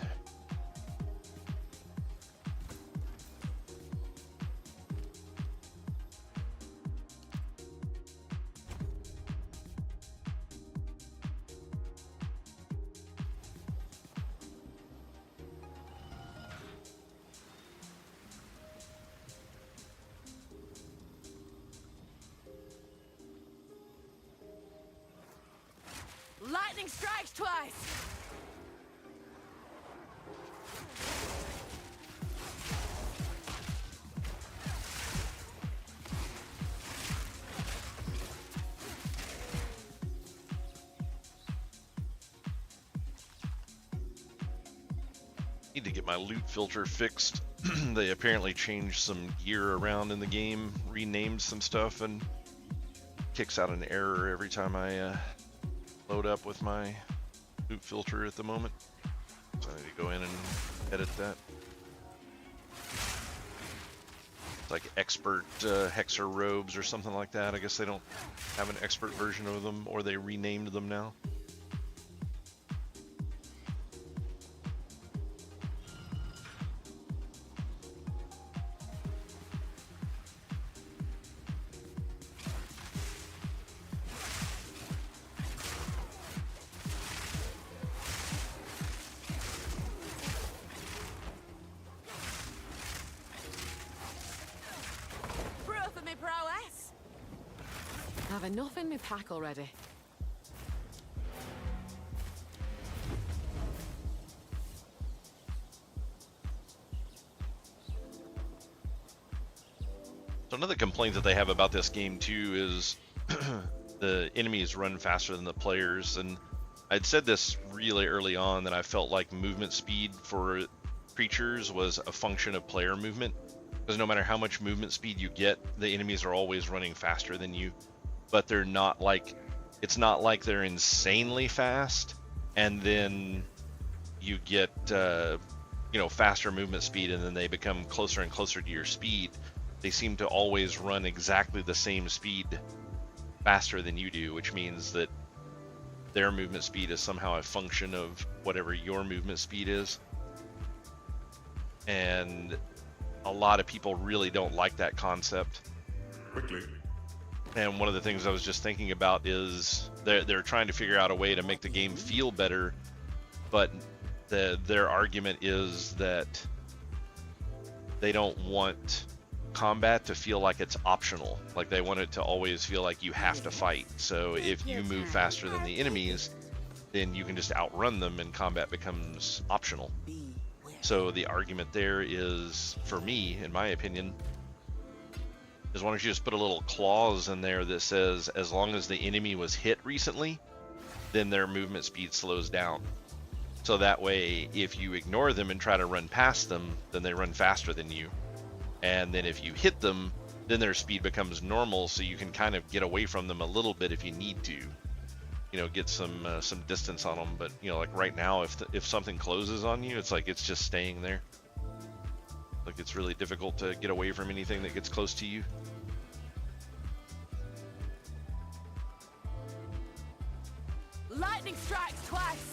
Lightning strikes twice. Need to get my loot filter fixed. They apparently changed some gear around in the game, renamed some stuff, and kicks out an error every time I load up with my loot filter at the moment. So I need to go in and edit that. It's like expert hexer robes or something like that. I guess they don't have an expert version of them, or they renamed them now. Proof of me prowess. Have enough in my pack already. So another complaint that they have about this game too is the enemies run faster than the players, and I'd said this really early on that I felt like movement speed for creatures was a function of player movement, because no matter how much movement speed you get, the enemies are always running faster than you, but they're not like, it's not like they're insanely fast and then you get faster movement speed and then they become closer and closer to your speed. They seem to always run exactly the same speed faster than you do, which means that their movement speed is somehow a function of whatever your movement speed is. And a lot of people really don't like that concept. Quickly. And one of the things I was just thinking about is they're trying to figure out a way to make the game feel better, but their argument is that they don't want combat to feel like it's optional. Like they want it to always feel like you have to fight. So if you move faster than the enemies, then you can just outrun them and combat becomes optional. So the argument there is, for me, in my opinion, is why don't you just put a little clause in there that says as long as the enemy was hit recently, then their movement speed slows down. So that way, if you ignore them and try to run past them, then they run faster than you. And then if you hit them, then their speed becomes normal, so you can kind of get away from them a little bit if you need to. Get some distance on them. But like right now, if something closes on you, it's like it's just staying there. Like it's really difficult to get away from anything that gets close to you. Lightning strikes twice.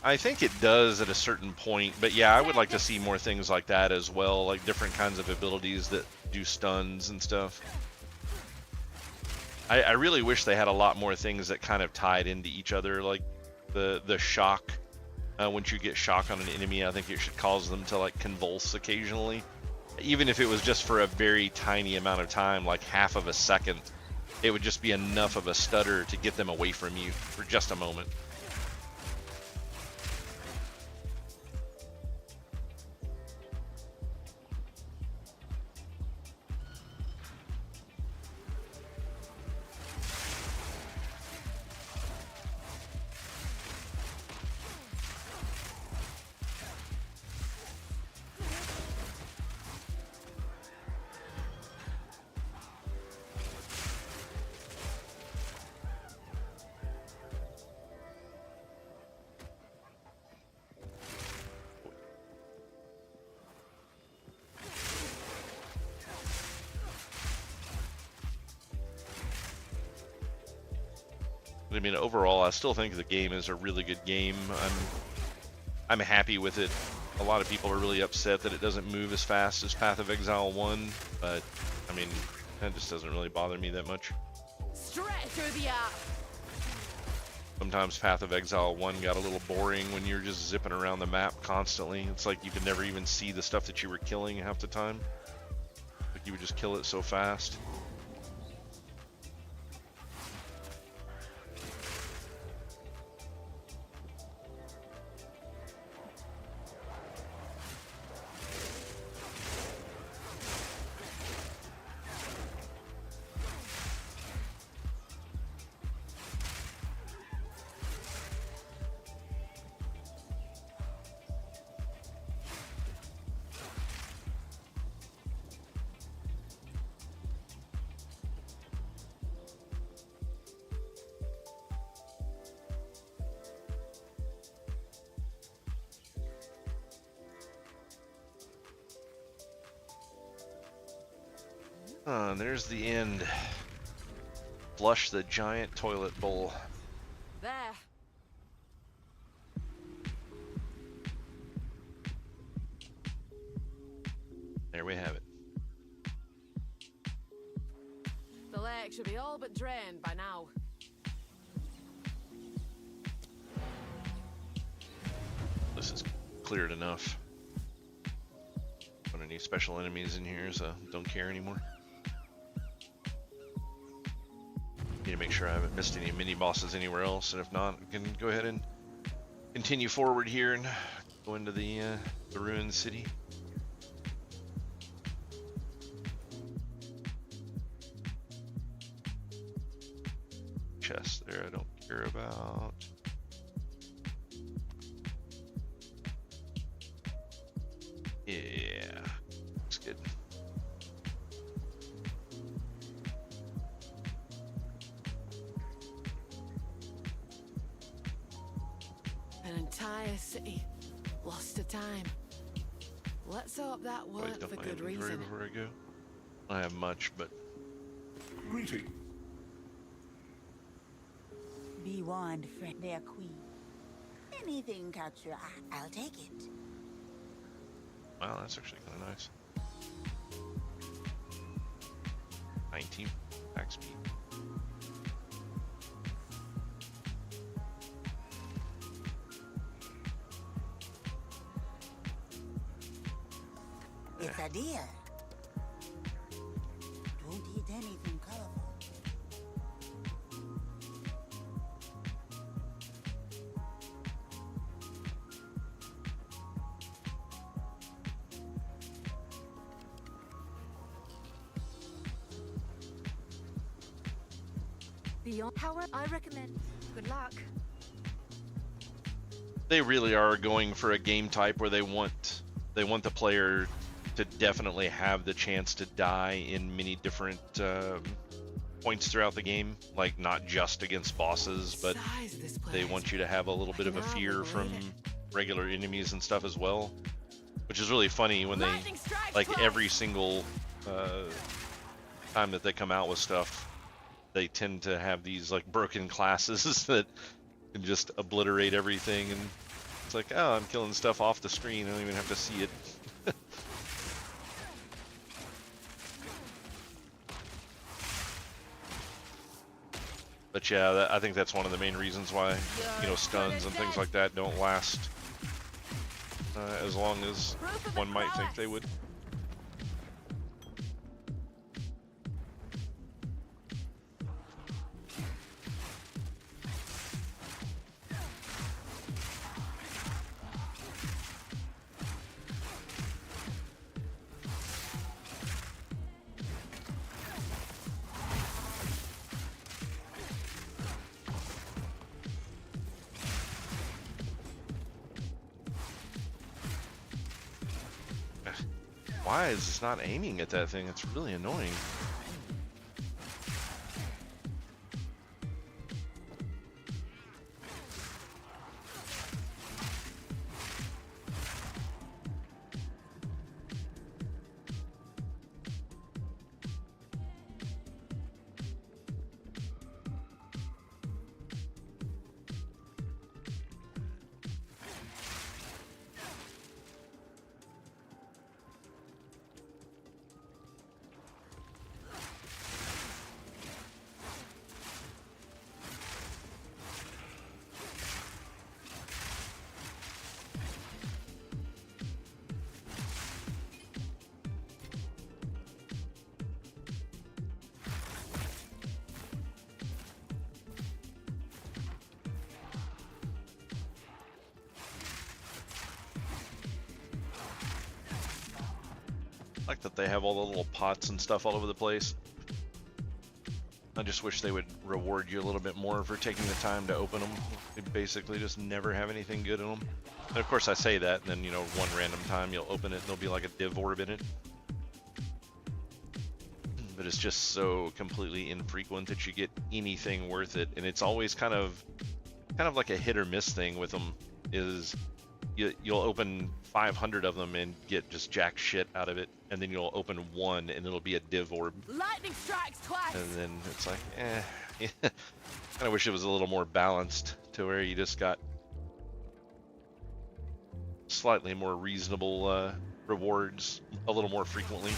I think it does at a certain point, but yeah, I would like to see more things like that as well, like different kinds of abilities that do stuns and stuff. I really wish they had a lot more things that kind of tied into each other, like the shock. Once you get shock on an enemy, I think it should cause them to like convulse occasionally. Even if it was just for a very tiny amount of time, like half of a second, it would just be enough of a stutter to get them away from you for just a moment. I mean, overall, I still think the game is a really good game. I'm happy with it. A lot of people are really upset that it doesn't move as fast as Path of Exile 1, but I mean, that just doesn't really bother me that much. Straight through the eye. Sometimes Path of Exile 1 got a little boring when you're just zipping around the map constantly. It's like you could never even see the stuff that you were killing half the time. Like you would just kill it so fast. There's the end. Flush the giant toilet bowl. There. There we have it. The lake should be all but drained by now. This is cleared enough. Don't any special enemies in here, so don't care anymore. Need to make sure I haven't missed any mini bosses anywhere else, and if not, we can go ahead and continue forward here and go into the ruined city. Chest there, I don't care about. Yeah, looks good. An entire city lost to time. Let's hope that weren't for good reason. Before I go, I don't have much, but Greeting. Be warned, friend, their queen. Anything catch your eye, I'll take it. wow, that's actually kind of nice. 19 attack speed. It's a deer. Don't eat anything colorful. Beyond power, I recommend. Good luck. They really are going for a game type where they want the player to definitely have the chance to die in many different points throughout the game, like not just against bosses, but they want you to have a little bit of a fear from regular enemies and stuff as well, which is really funny when they, like every single time that they come out with stuff, they tend to have these like broken classes that can just obliterate everything and It's like, oh, I'm killing stuff off the screen. I don't even have to see it. But yeah, I think that's one of the main reasons why, you know, stuns and things like that don't last as long as one might think they would. Why is this not aiming at that thing? It's really annoying. Like that they have all the little pots and stuff all over the place. I just wish they would reward you a little bit more for taking the time to open them. They basically just never have anything good in them. And of course I say that, and then, you know, one random time you'll open it and there'll be like a div orb in it. But it's just so completely infrequent that you get anything worth it. And it's always kind of like a hit or miss thing with them, is you'll open 500 of them and get just jack shit out of it, and then you'll open one and it'll be a div orb. Lightning strikes twice. And then it's like, eh. Kind of wish it was a little more balanced to where you just got slightly more reasonable rewards a little more frequently.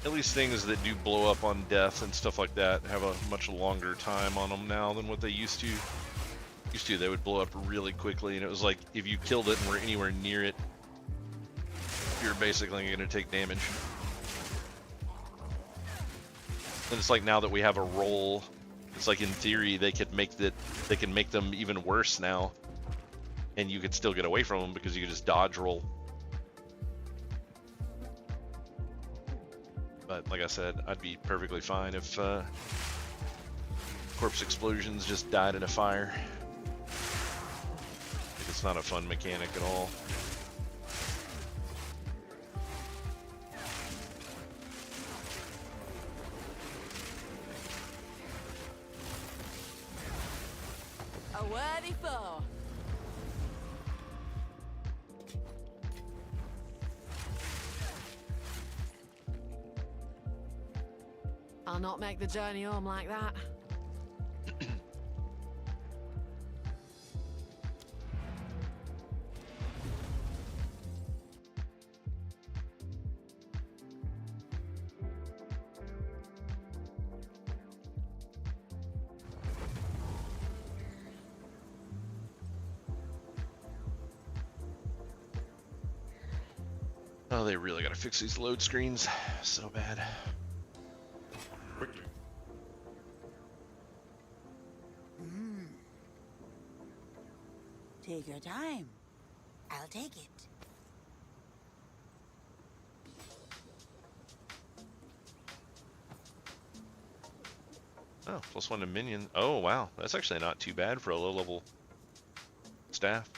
At least things that do blow up on death and stuff like that have a much longer time on them now than what they used to. They would blow up really quickly, and it was like if you killed it and were anywhere near it, you're basically going to take damage. And it's like now that we have a roll, it's like in theory they can make them even worse now, and you could still get away from them because you could just dodge roll. But like I said, I'd be perfectly fine if corpse explosions just died in a fire. It's not a fun mechanic at all. A worthy foe. I'll not make the journey home like that. Oh, they really gotta fix these load screens so bad. Quickly. Take your time. I'll take it. Oh, +1 to minion. Oh, wow. That's actually not too bad for a low-level staff.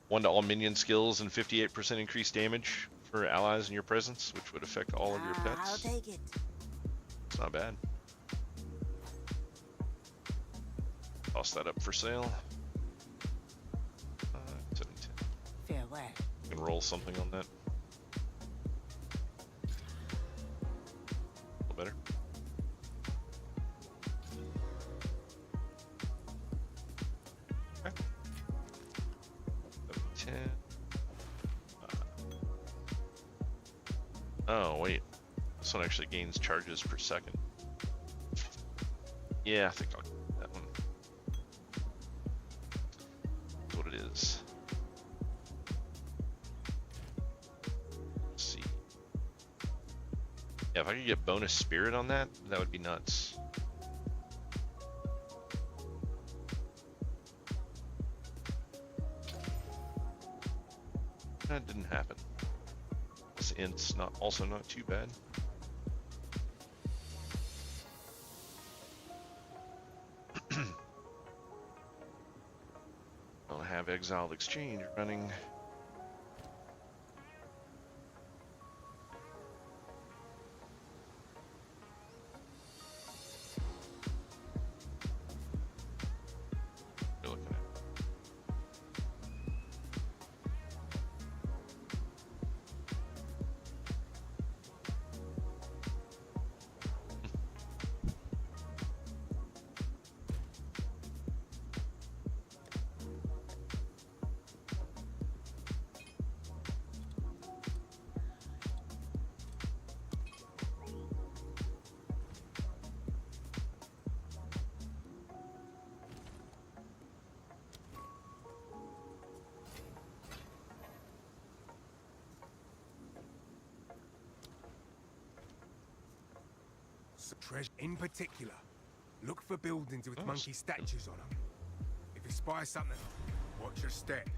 1 to all minion skills and 58% increased damage for allies in your presence, which would affect all of your pets. I'll take it. It's not bad. Toss that up for sale. 710. Farewell. You can roll something on that. A little better. Okay. 710. Oh, wait. This one actually gains charges per second. Yeah, I think I'll get that one. That's what it is. Let's see. Yeah, if I could get bonus spirit on that, that would be nuts. That didn't happen. This int's also not too bad. I'll have Exiled Exchange running. You're looking at. Treasure in particular, look for buildings with monkey statues on them. If you spy something, watch your step.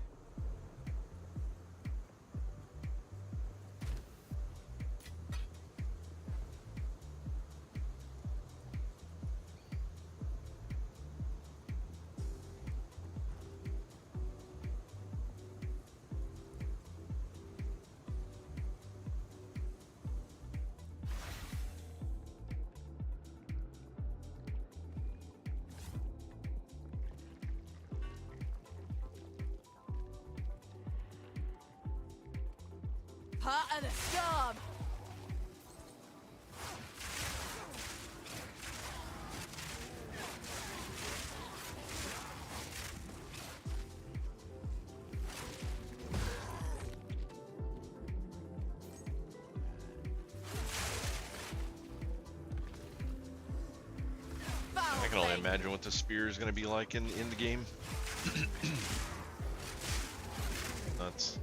Part of the storm. I can only imagine what the spear is going to be like in the game. Nuts.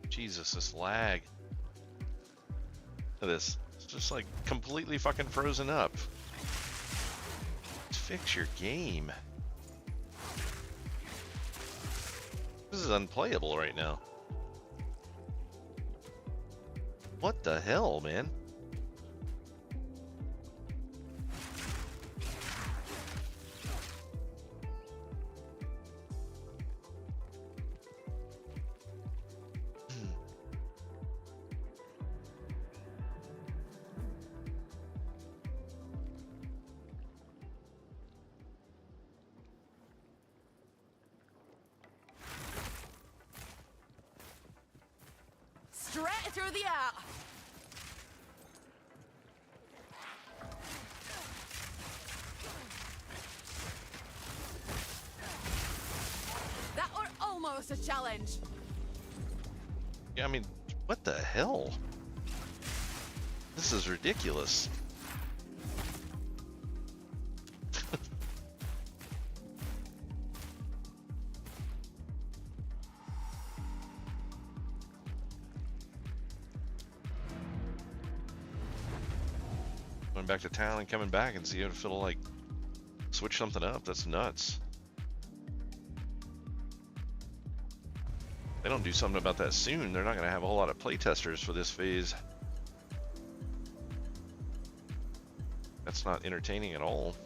Jesus, this lag. Look at this. It's just like completely fucking frozen up. Fix your game. This is unplayable right now. What the hell, man? Straight through the art. us a challenge. Yeah, I mean, what the hell? This is ridiculous. Going back to town and coming back and see if it'll like switch something up. That's nuts. If they don't do something about that soon, they're not going to have a whole lot of playtesters for this phase. That's not entertaining at all.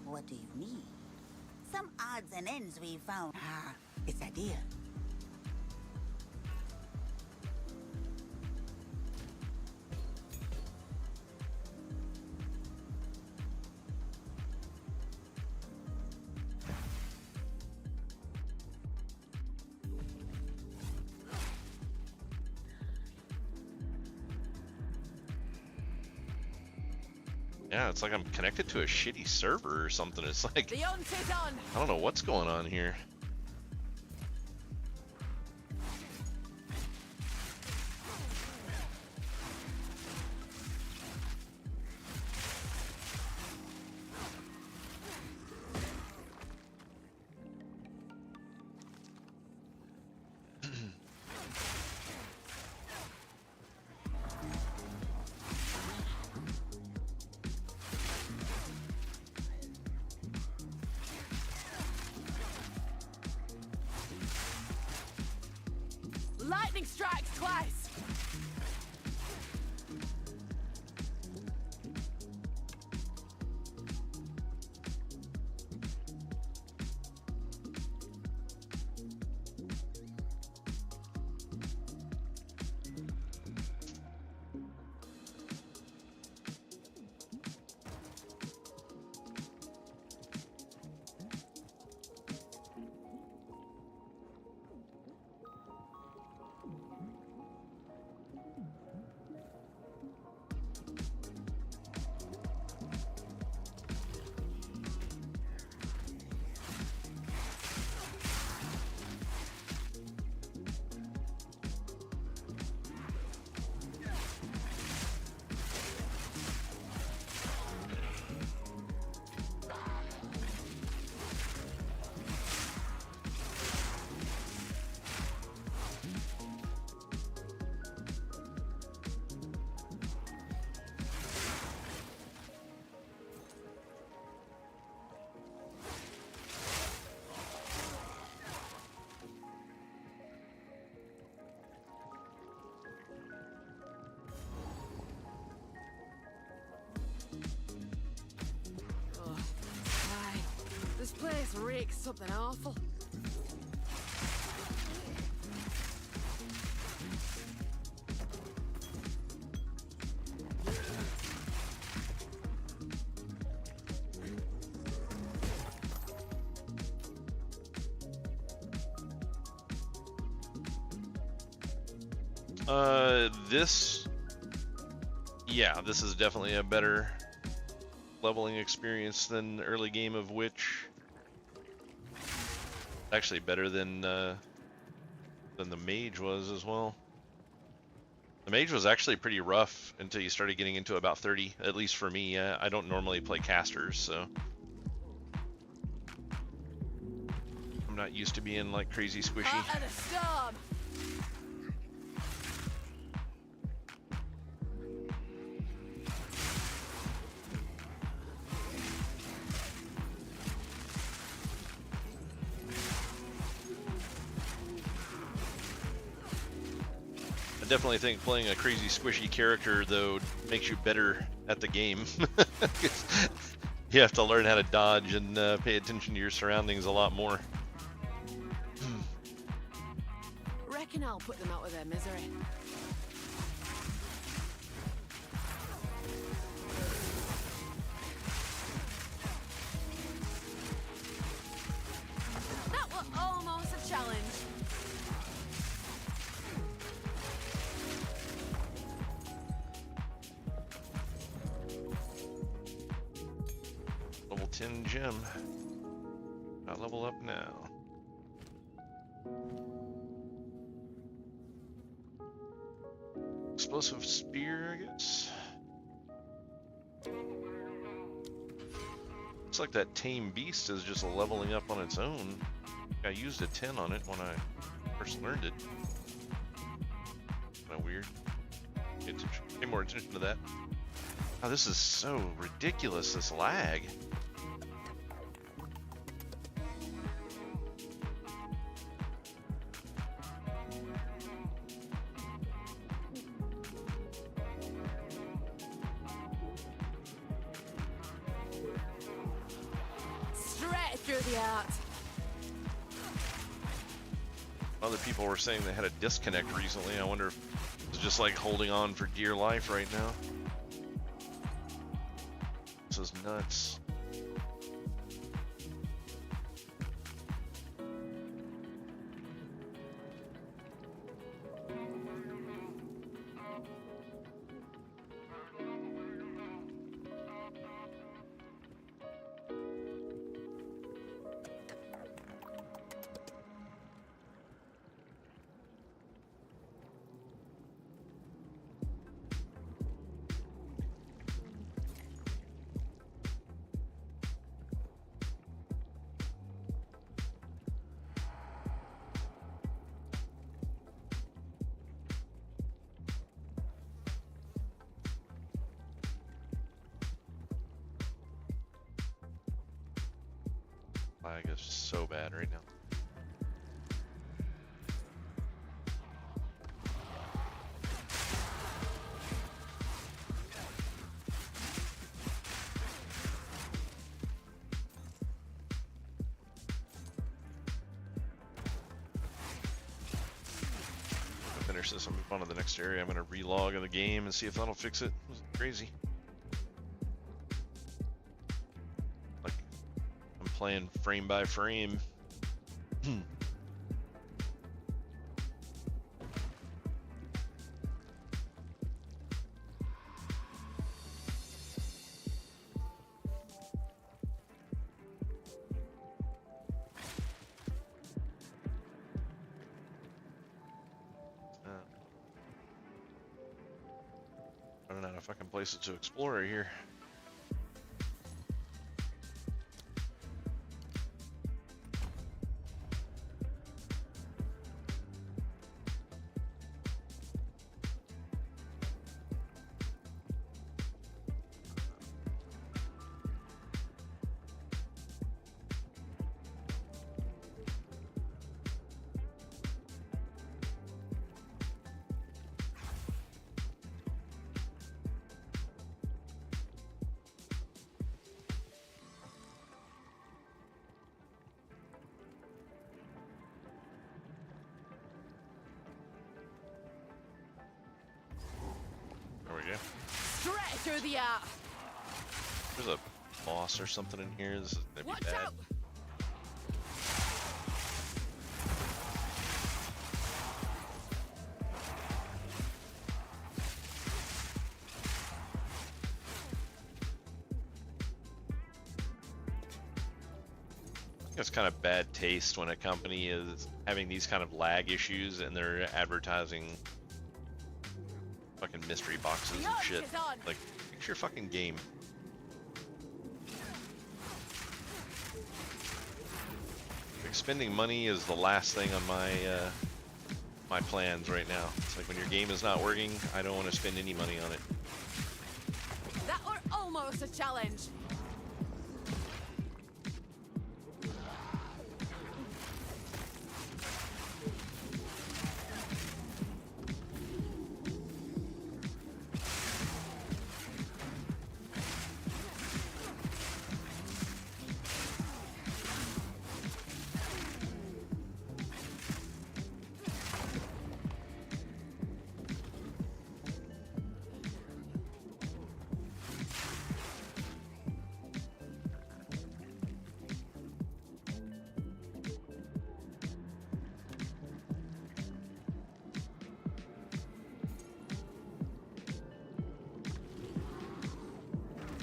What do you need? Some odds and ends we found. Ah, it's a deal. Yeah, it's like I'm connected to a shitty server or something. It's like, The hunt is on. I don't know what's going on here. Lightning strikes twice. This place reeks something awful. This is definitely a better leveling experience than early game of Witch. Actually better than the mage was as well. The mage was actually pretty rough until you started getting into about 30, at least for me. I don't normally play casters, so I'm not used to being like crazy squishy. Hot at a storm. I definitely think playing a crazy squishy character though makes you better at the game. You have to learn how to dodge and pay attention to your surroundings a lot more. Reckon I'll put them out of their misery. Level 10 gem. I'll level up now. Explosive spear, I guess. Looks like that tame beast is just leveling up on its own. I used a 10 on it when I first learned it. Kind of weird. Pay more attention to that. Oh, this is so ridiculous, this lag. Straight through the art. Other people were saying they had a disconnect recently. I wonder if it's just like holding on for dear life right now. This is nuts. Lag is so bad right now. Finish this and move on to the next area. I'm gonna relog of the game and see if that'll fix it. This is crazy. Like I'm playing frame by frame. Running out of fucking places to explore here. There we go. Straight through the art. There's a boss or something in here. This is gonna be Watch bad. out. It's kind of bad taste when a company is having these kind of lag issues and they're advertising fucking mystery boxes and shit. Like, fix your fucking game. Like, spending money is the last thing on my my plans right now. It's like when your game is not working, I don't want to spend any money on it. That were almost a challenge.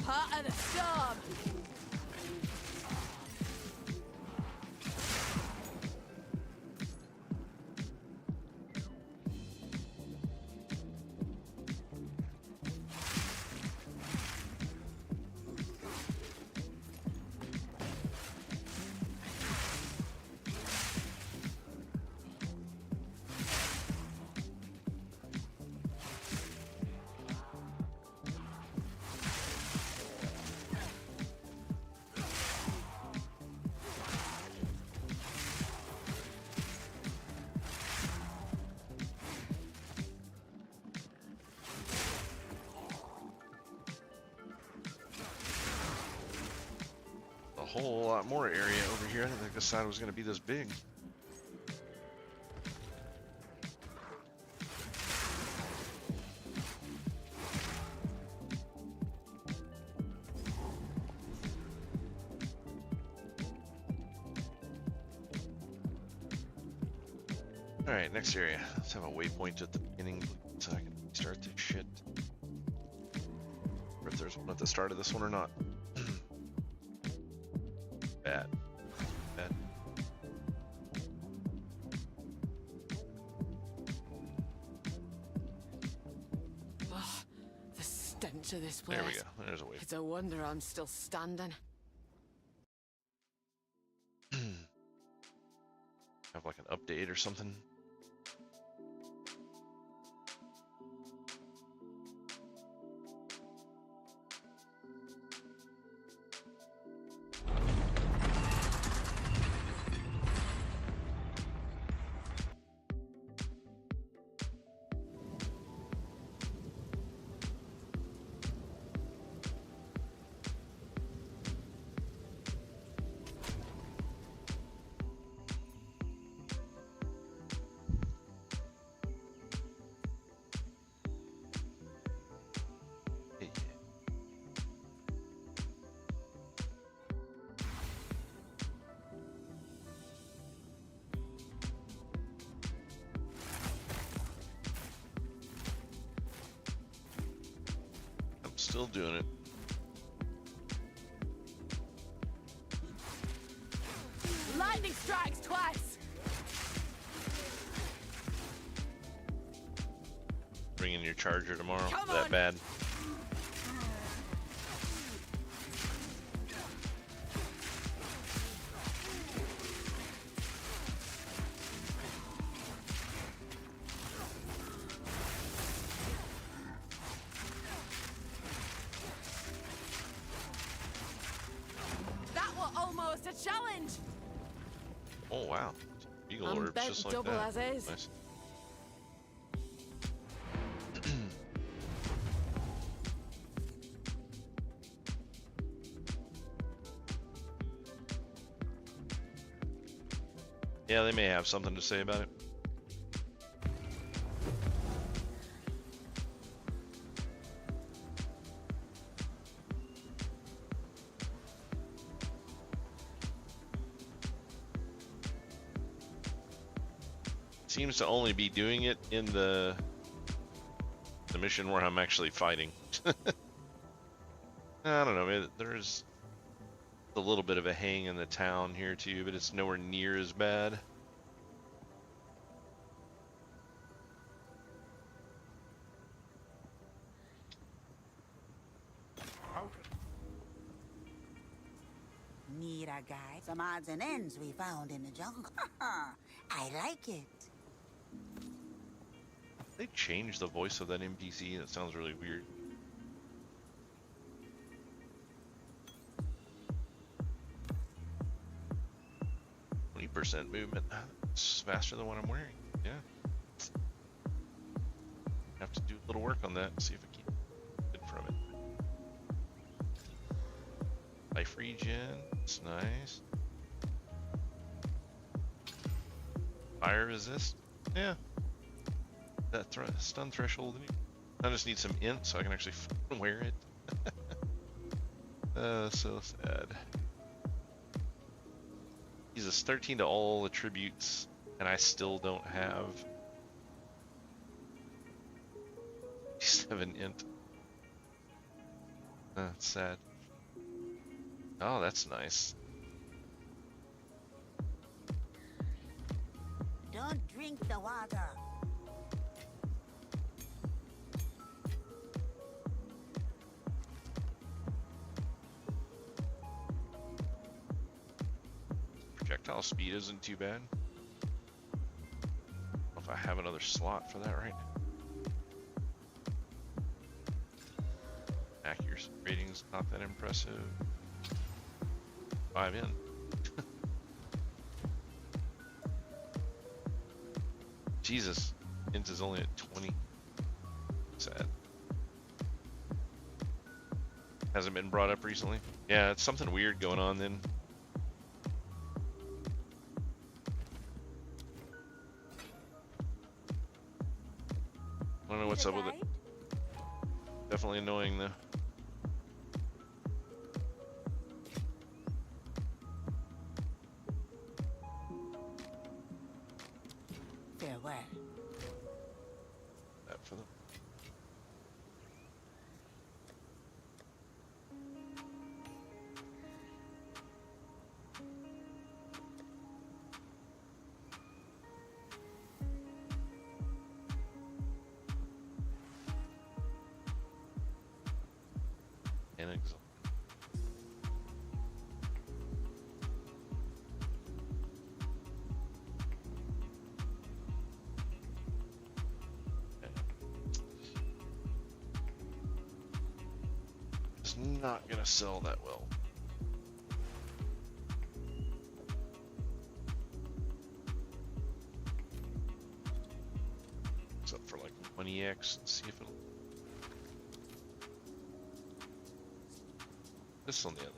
Part of the storm. whole lot more area over here. I didn't think this side was going to be this big. Alright, next area. Let's have a waypoint at the beginning so I can start this shit. Or if there's one at the start of this one or not. Bad. Bad. Oh, the stench of this place. There we go. There's a waypoint. It's a wonder I'm still standing. Have like an update or something. Still doing it. Lightning strikes twice. Bring in your charger tomorrow. Come That on. bad. That was almost a challenge. Oh wow. Eagle I'm orbs bent just like double that. as is. Nice. Yeah, they may have something to say about it. Seems to only be doing it in the mission where I'm actually fighting. I don't know, there's a little bit of a hang in the town here too, but it's nowhere near as bad. Need a guide? Some odds and ends we found in the jungle. I like it. They changed the voice of that NPC. That sounds really weird. % movement. It's faster than what I'm wearing. Yeah. Have to do a little work on that. See if I can get good from it. Life regen. It's nice. Fire resist. Yeah. That stun threshold. I just need some int so I can actually wear it. So sad. Jesus, 13 to all attributes, and I still don't have 7 int. That's sad. Oh, that's nice. Don't drink the water. Projectile speed isn't too bad. I don't know if I have another slot for that right now. Accuracy rating's not that impressive. 5 in. Jesus, int is only at 20. Sad. Hasn't been brought up recently. Yeah, it's something weird going on then. know what's up with it. Definitely annoying though. Farewell. That for them. And exalt. It's not gonna sell that well. It's up for like 1EX and see if it'll. This on the other.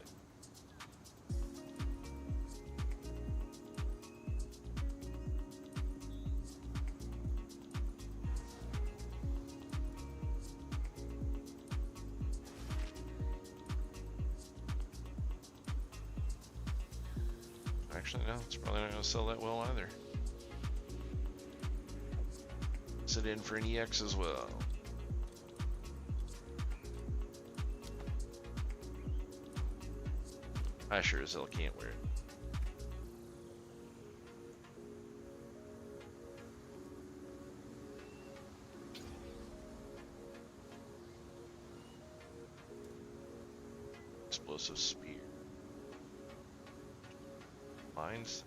Actually, no, it's probably not going to sell that well either. Sit in for an EX as well. I sure as hell can't wear it. Explosive spear. Mines.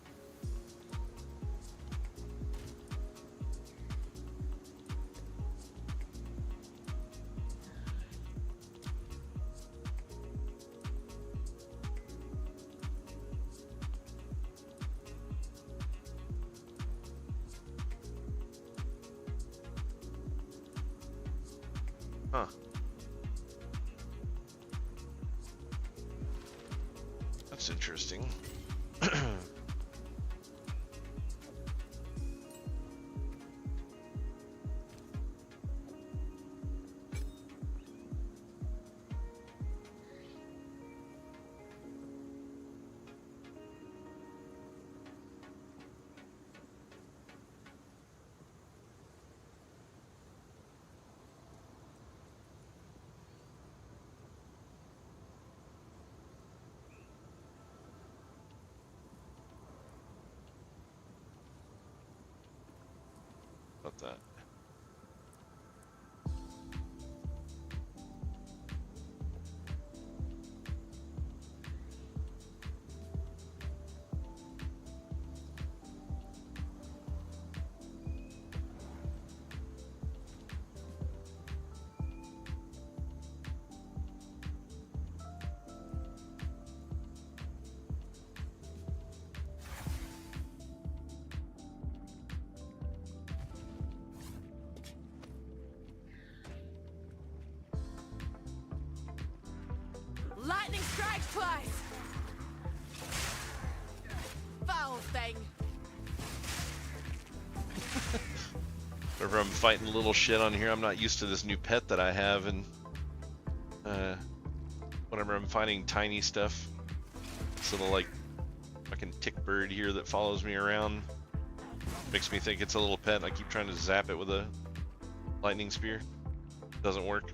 Huh. That's interesting. About that. Lightning strikes twice! Foul thing! Whenever I'm fighting little shit on here, I'm not used to this new pet that I have, and whenever I'm fighting tiny stuff, this little like fucking tick bird here that follows me around makes me think it's a little pet. I keep trying to zap it with a lightning spear. Doesn't work.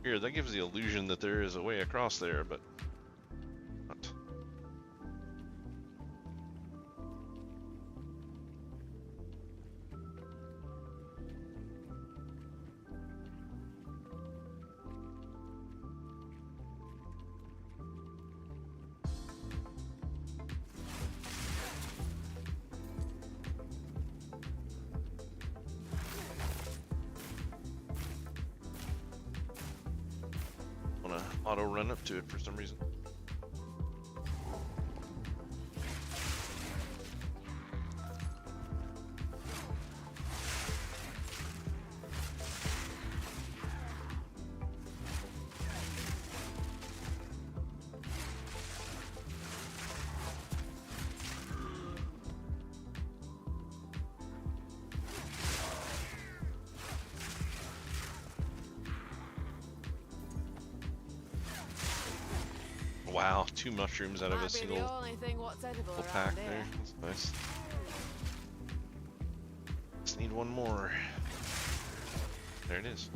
Here, that gives the illusion that there is a way across there, but not. Auto run up to it for some reason. wow, 2 mushrooms out of a Might be single the only thing what's edible little around pack here. there. That's nice. Just need one more. There it is.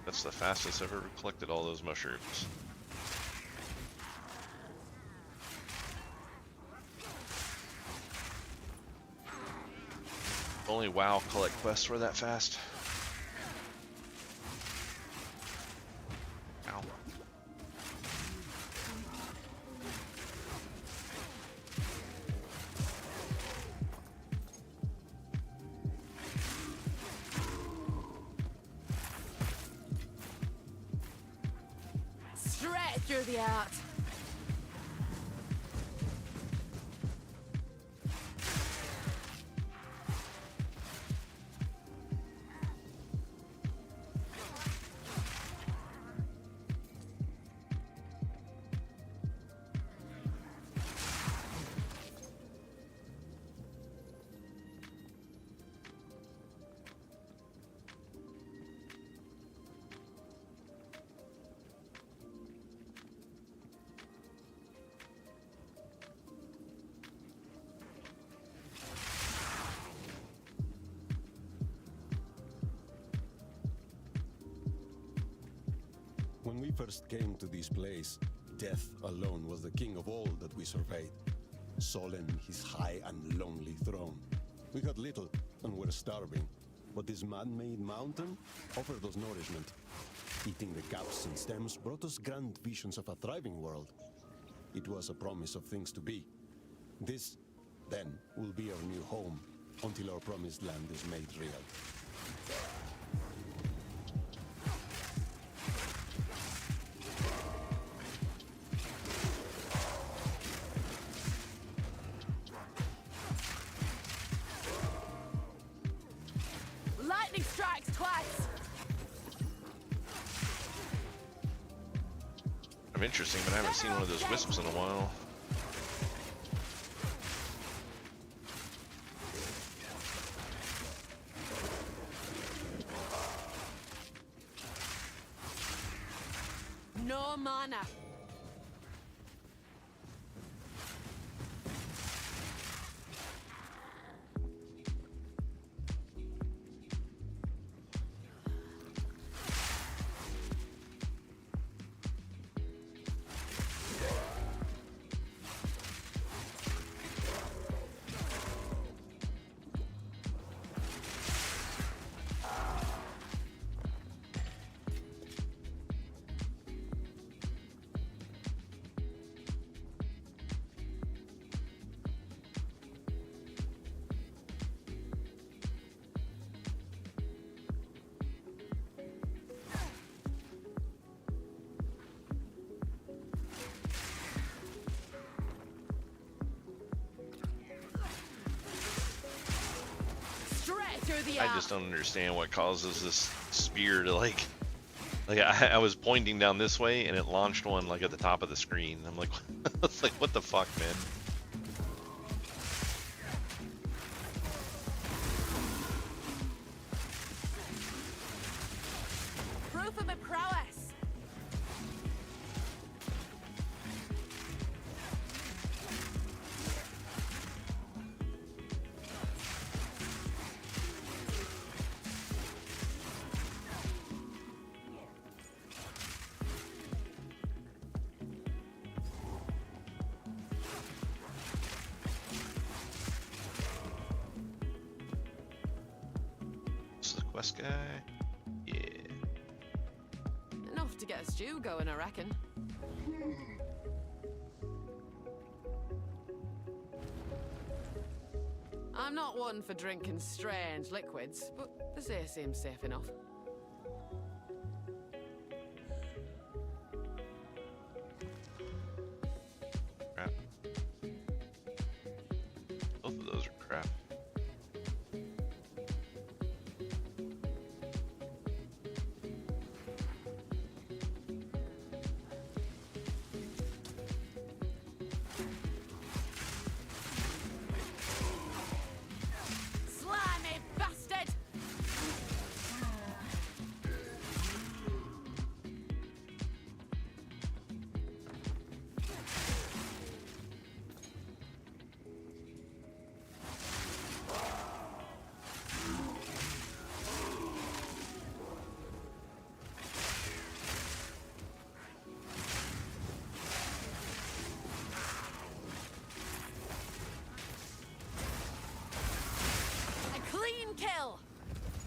That's the fastest I've ever collected all those mushrooms. Only WoW collect quests were that fast. Ow. Straight through the art. When we first came to this place, death alone was the king of all that we surveyed. Solemn his high and lonely throne. We had little and were starving, but this man-made mountain offered us nourishment. Eating the caps and stems brought us grand visions of a thriving world. It was a promise of things to be. This, then, will be our new home until our promised land is made real. Lightning strikes twice. I'm interesting, but I haven't seen one of those wisps in a while. No mana. I just don't understand what causes this spear to like I was pointing down this way and it launched one like at the top of the screen. I'm like, it's like, what the fuck, man? Proof of my prowess. Quest guy, yeah. Enough to get a stew going, I reckon. I'm not one for drinking strange liquids, but the sea seems safe enough. Crap. Both of those are crap.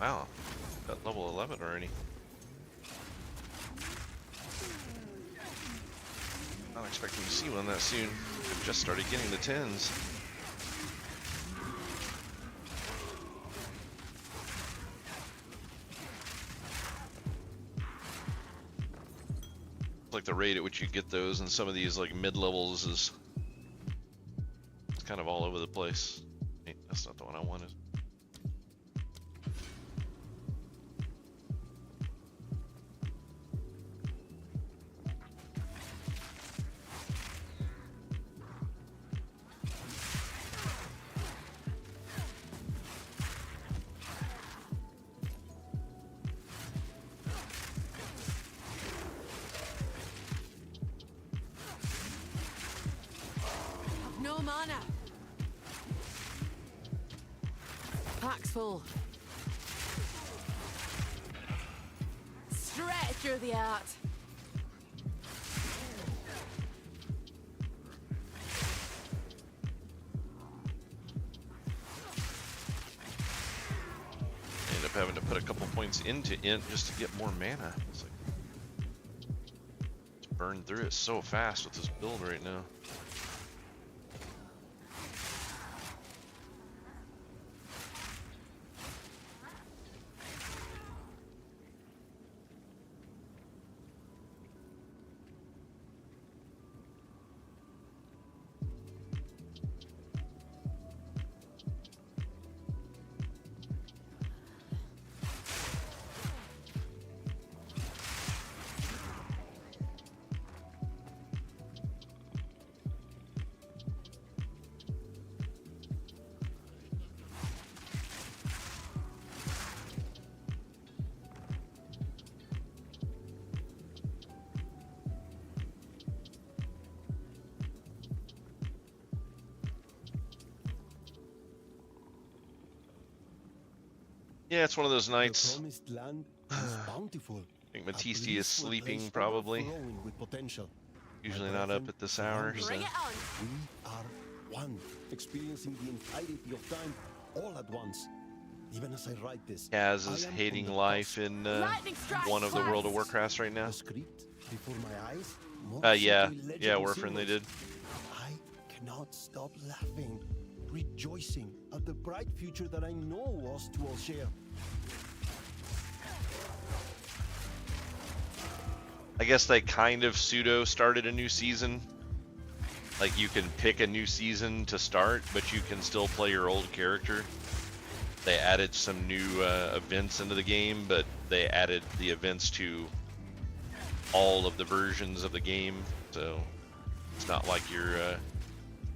Wow, got level 11 already. Not expecting to see one that soon. I've just started getting the 10s. Like the rate at which you get those in some of these like mid-levels is it's kind of all over the place. Hey, that's not the one I wanted. No mana. Pack's full. Straight through the art. End up having to put a couple points into int just to get more mana. It's like, to burn through it so fast with this build right now. Yeah, it's one of those nights. promised land is bountiful. I think Matisse is sleeping probably. With potential. Usually not up at this hour. So. Bring it on. We are one, experiencing the entirety of time all at once. Even as I write this, Kaz is hating life in one of the World of Warcrafts right now. The script before my eyes. Yeah, Warframe they did. I cannot stop laughing, rejoicing at the bright future that I know us two will share. I guess they kind of pseudo started a new season. Like you can pick a new season to start, but you can still play your old character. They added some new events into the game, but they added the events to all of the versions of the game. So it's not like you're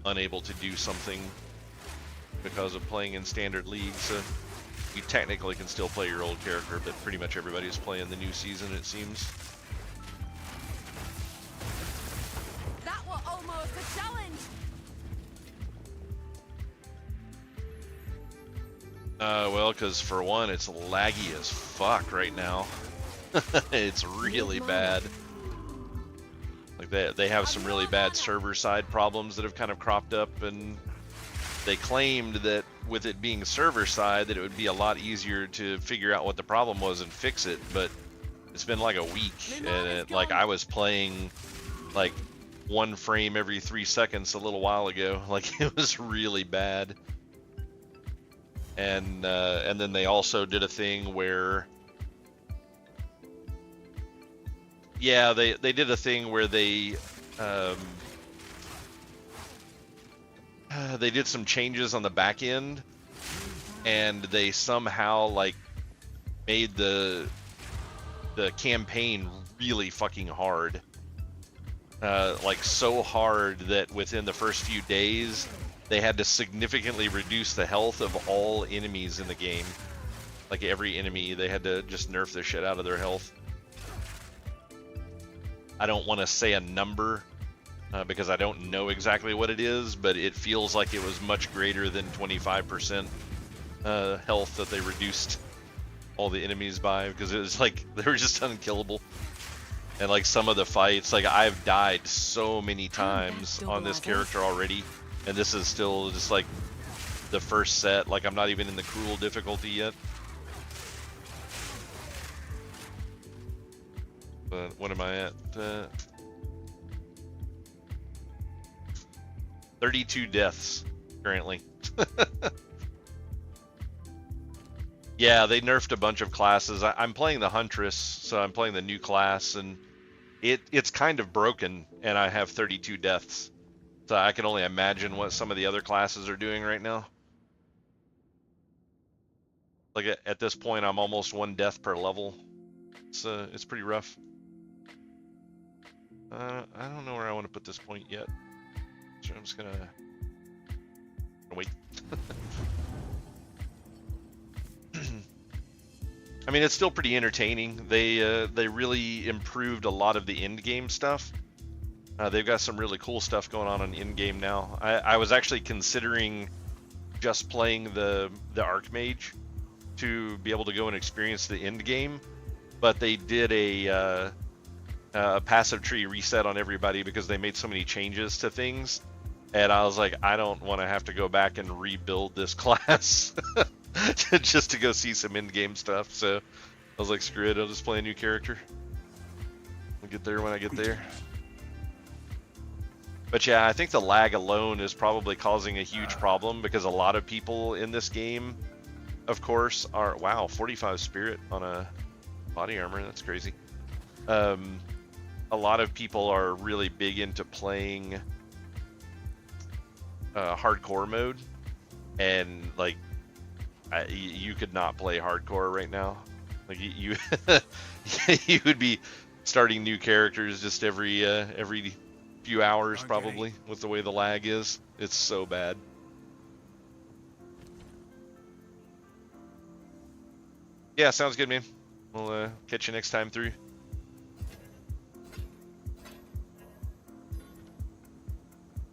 unable to do something because of playing in standard league. So you technically can still play your old character, but pretty much everybody's playing the new season, it seems. That was almost a challenge. Well, because for one, it's laggy as fuck right now. It's really bad. Like they have some really bad server side problems that have kind of cropped up, and they claimed that with it being server side that it would be a lot easier to figure out what the problem was and fix it, but it's been like a week, and like I was playing like one frame every 3 seconds a little while ago. Like it was really bad. And then they also did a thing where, yeah, they did a thing where they did some changes on the back end, and they somehow like made the campaign really fucking hard, like so hard that within the first few days they had to significantly reduce the health of all enemies in the game. Like every enemy, they had to just nerf the shit out of their health. I don't want to say a number because I don't know exactly what it is, but it feels like it was much greater than 25% health that they reduced all the enemies by, because it was like they were just unkillable. And like some of the fights, like I've died so many times on this character already, and this is still just like the first set. Like I'm not even in the cruel difficulty yet. But what am I at? 32 deaths currently. Yeah, they nerfed a bunch of classes. I'm playing the Huntress, so I'm playing the new class, and it's kind of broken, and I have 32 deaths. So I can only imagine what some of the other classes are doing right now. Like at this point, I'm almost 1 death per level. It's pretty rough. I don't know where I want to put this point yet, so I'm just gonna wait. I mean, it's still pretty entertaining. They really improved a lot of the end game stuff. They've got some really cool stuff going on in game now. I was actually considering just playing the Archmage to be able to go and experience the end game, but they did a passive tree reset on everybody because they made so many changes to things, and I was like, I don't want to have to go back and rebuild this class just to go see some end game stuff. So I was like, screw it, I'll just play a new character. I'll get there when I get there. But yeah, I think the lag alone is probably causing a huge problem because a lot of people in this game, of course, are, wow, 45 spirit on a body armor, that's crazy. A lot of people are really big into playing hardcore mode, and like you could not play hardcore right now. Like you you would be starting new characters just every few hours probably with the way the lag is. It's so bad. Yeah, sounds good, man. We'll catch you next time through.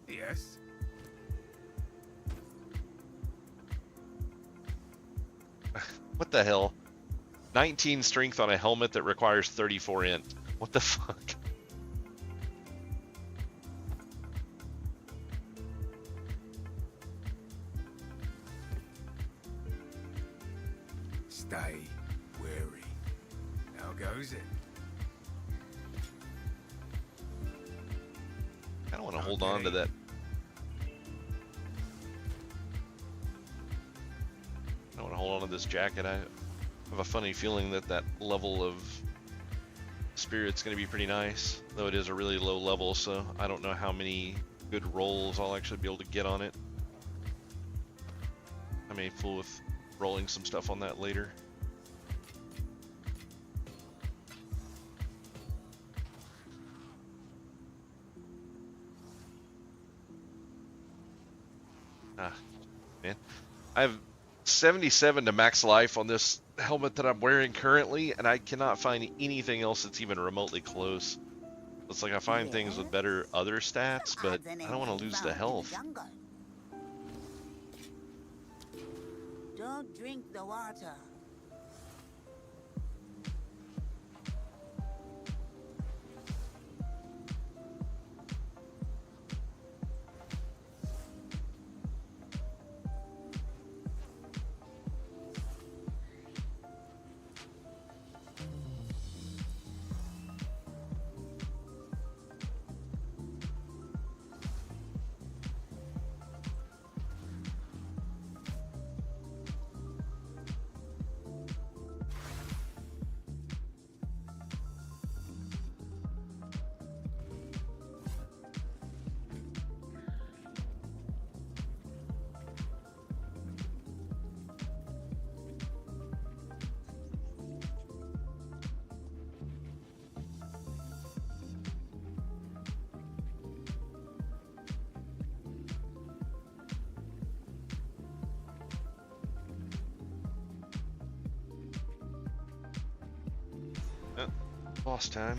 Yes. What the hell? 19 strength on a helmet that requires 34 int. What the fuck? Stay wary. How goes it? I don't want to hold on to that. I don't want to hold on to this jacket. I have a funny feeling that that level of spirit's going to be pretty nice, though it is a really low level, so I don't know how many good rolls I'll actually be able to get on it. I may fool with rolling some stuff on that later. Man, I have 77 to max life on this helmet that I'm wearing currently, and I cannot find anything else that's even remotely close. It's like I find things with better other stats, but I don't want to lose the health. Don't drink the water. Boss time.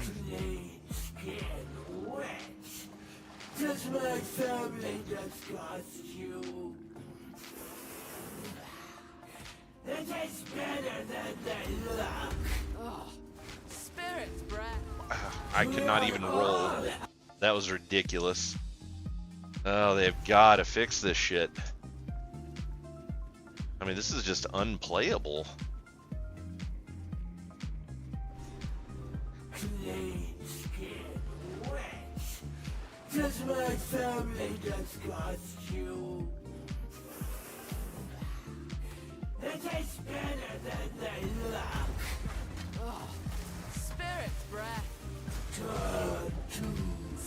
Does my family disgust you? It tastes better than they look. Oh, spirit's breath. I could not even roll. That was ridiculous. Oh, they've got to fix this shit. I mean, this is just unplayable. Play clean skin wet. Does my family disgust you? They taste better than they look. Oh, spirit's breath. Turn to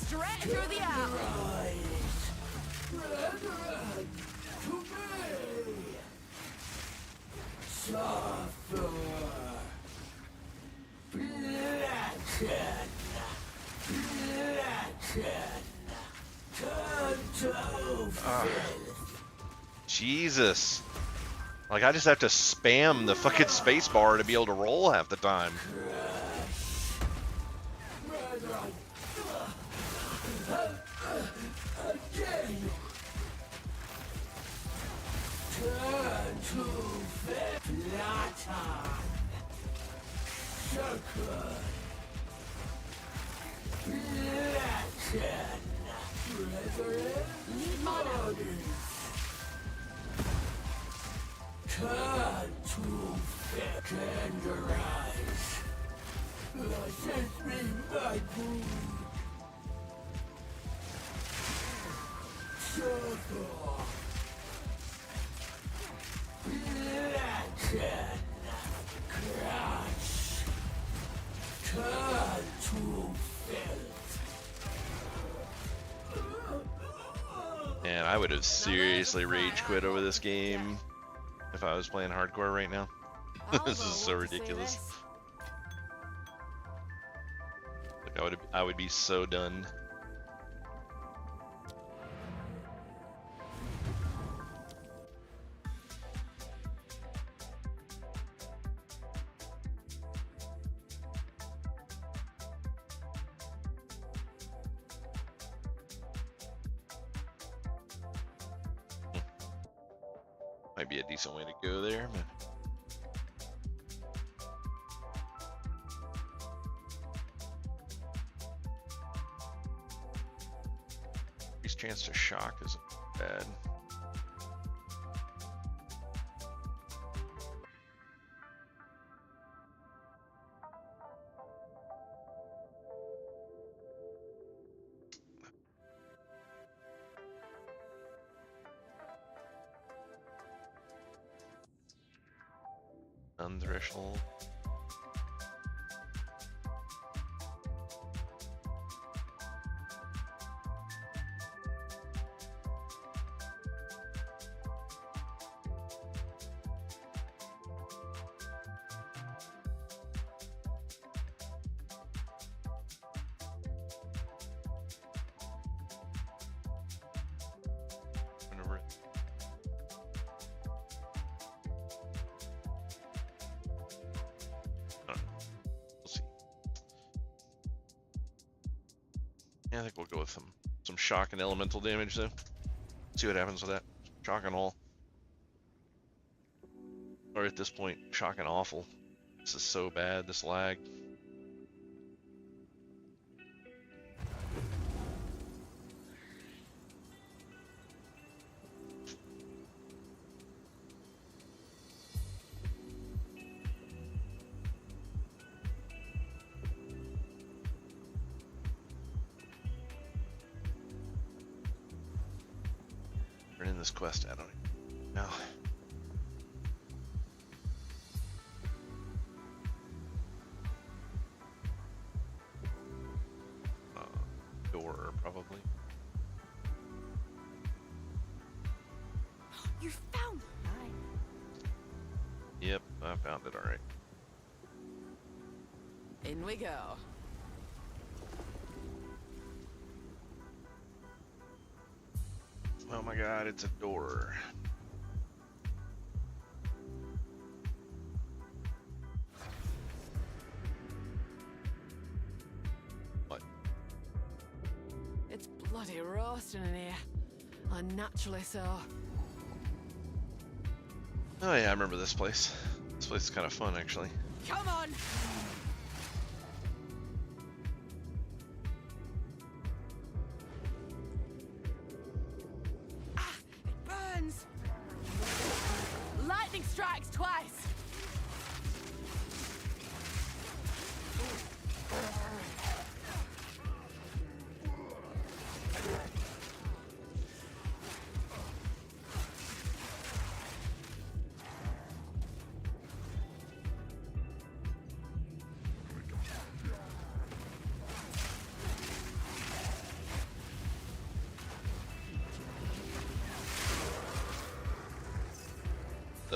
Straight through the eye. rise. Brethren, to me. Suffer. Blacken. Turn to filth. Jesus. Like, I just have to spam the fucking space bar to be able to roll half the time. Again. Turn to flatten. Circle. Flatten. Brethren, bodies. Turn to tenderize. Let me my food. Circle. Flatten. Crash. Turn to filth. Man, I would have seriously rage quit over this game if I was playing hardcore right now. This is so ridiculous. Like, I would be so done. Might be a decent way to go there, but increased chance to shock isn't bad. Threshold. Yeah, I think we'll go with some shock and elemental damage though. See what happens with that. Shock and all. Or at this point, shock and awful. This is so bad, this lag. This quest, I don't even know. Door, probably. You found mine. Yep, I found it, alright. In we go. Oh my god, it's a door. What? It's bloody roasting in here. Unnaturally so. Oh yeah, I remember this place. This place is kind of fun, actually. Come on! Strikes twice.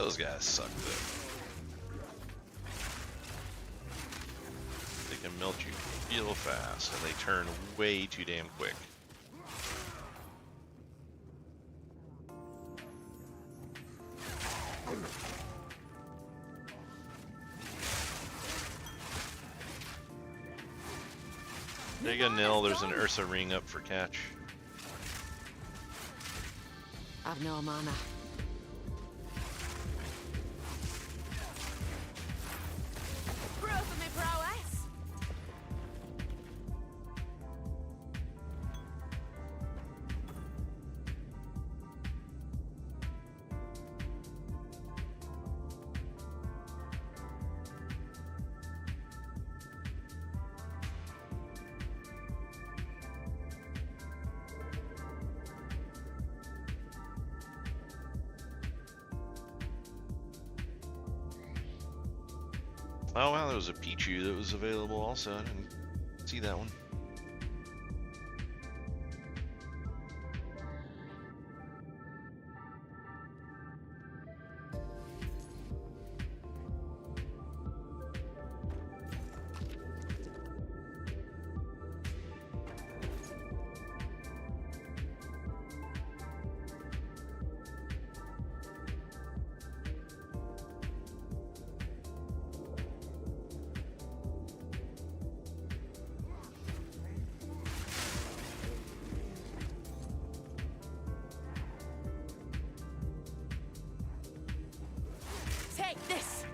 Those guys suck though. They can melt you real fast, and they turn way too damn quick. There you go, Nil. There's an Ursa ring up for catch. I've no mana. Proof of me prowess. Oh wow, there was a Pichu that was available also. I didn't see that one. Take this.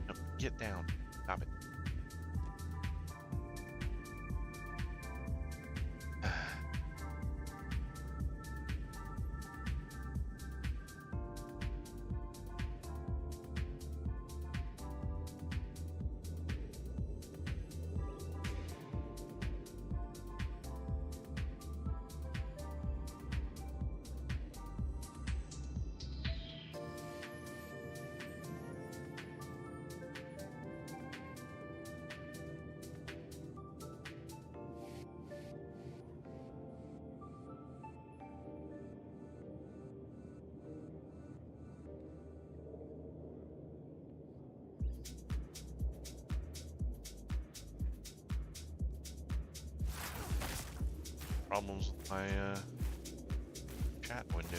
No, get down. Stop it. Problems with my chat window.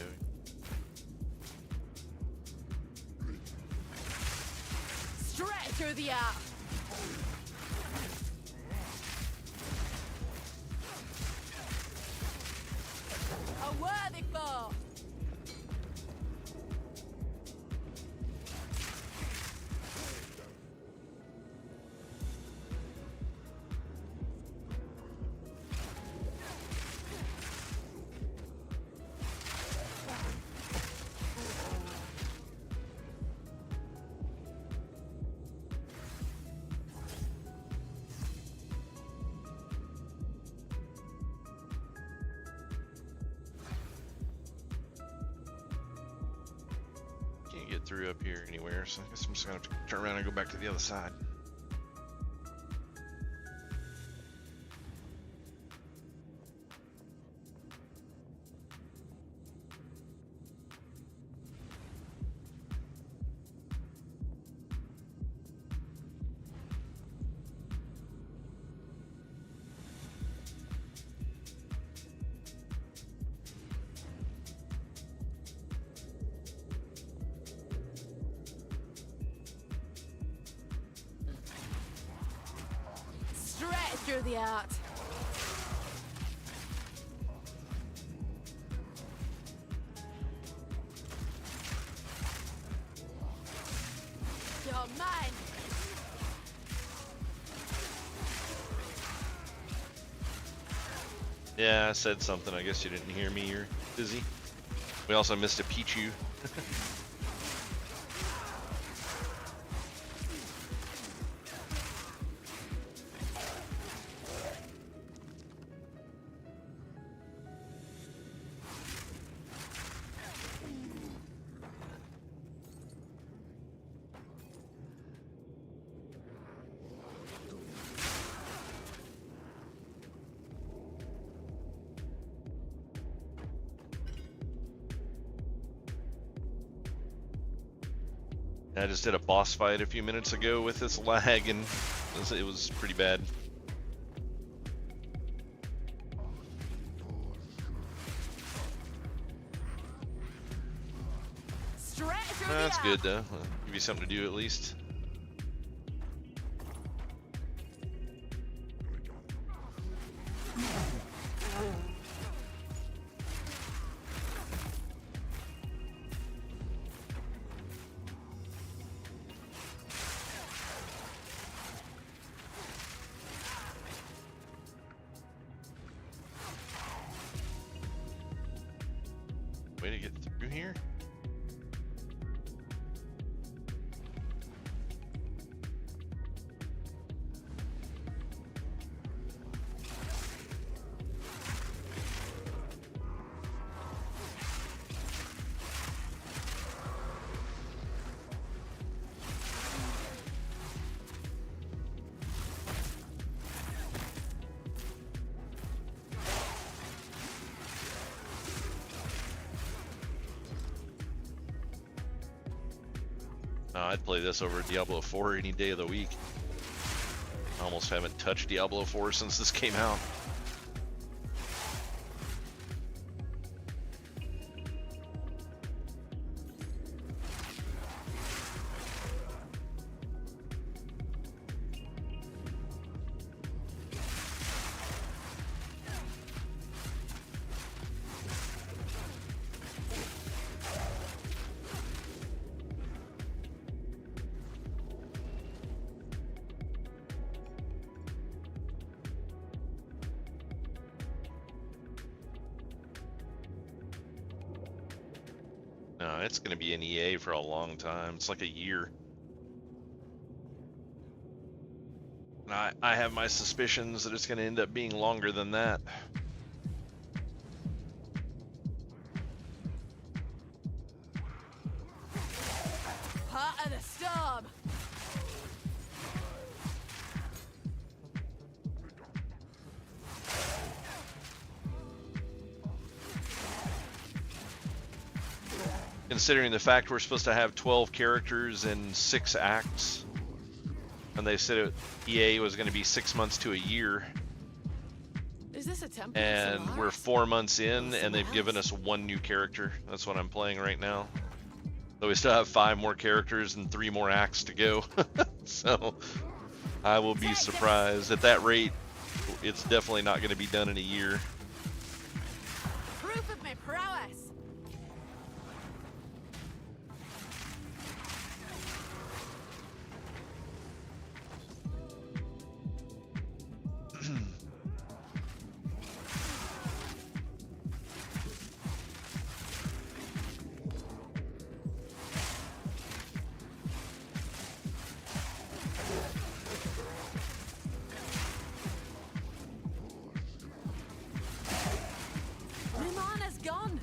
Straight through the app. A worthy foe. Can't get through up here anywhere, so I guess I'm just gonna have to turn around and go back to the other side. Straight through the art. You're mine. Yeah, I said something. I guess you didn't hear me. You're busy. We also missed a Pichu. I just did a boss fight a few minutes ago with this lag, and it was pretty bad. That's good though. Give you something to do at least. Way to get through here. I'd play this over Diablo 4 any day of the week. I almost haven't touched Diablo 4 since this came out. No, it's going to be an EA for a long time. It's like a year. And I have my suspicions that it's going to end up being longer than that. Part of the storm. Considering the fact we're supposed to have 12 characters in 6 acts, and they said EA was going to be 6 months to a year, Is this a temple? and we're 4 months in, and they've given us 1 new character. That's what I'm playing right now. So we still have 5 more characters and 3 more acts to go. So I will be surprised. At that rate, it's definitely not going to be done in a year. Proof of my prowess. Nimana's gone.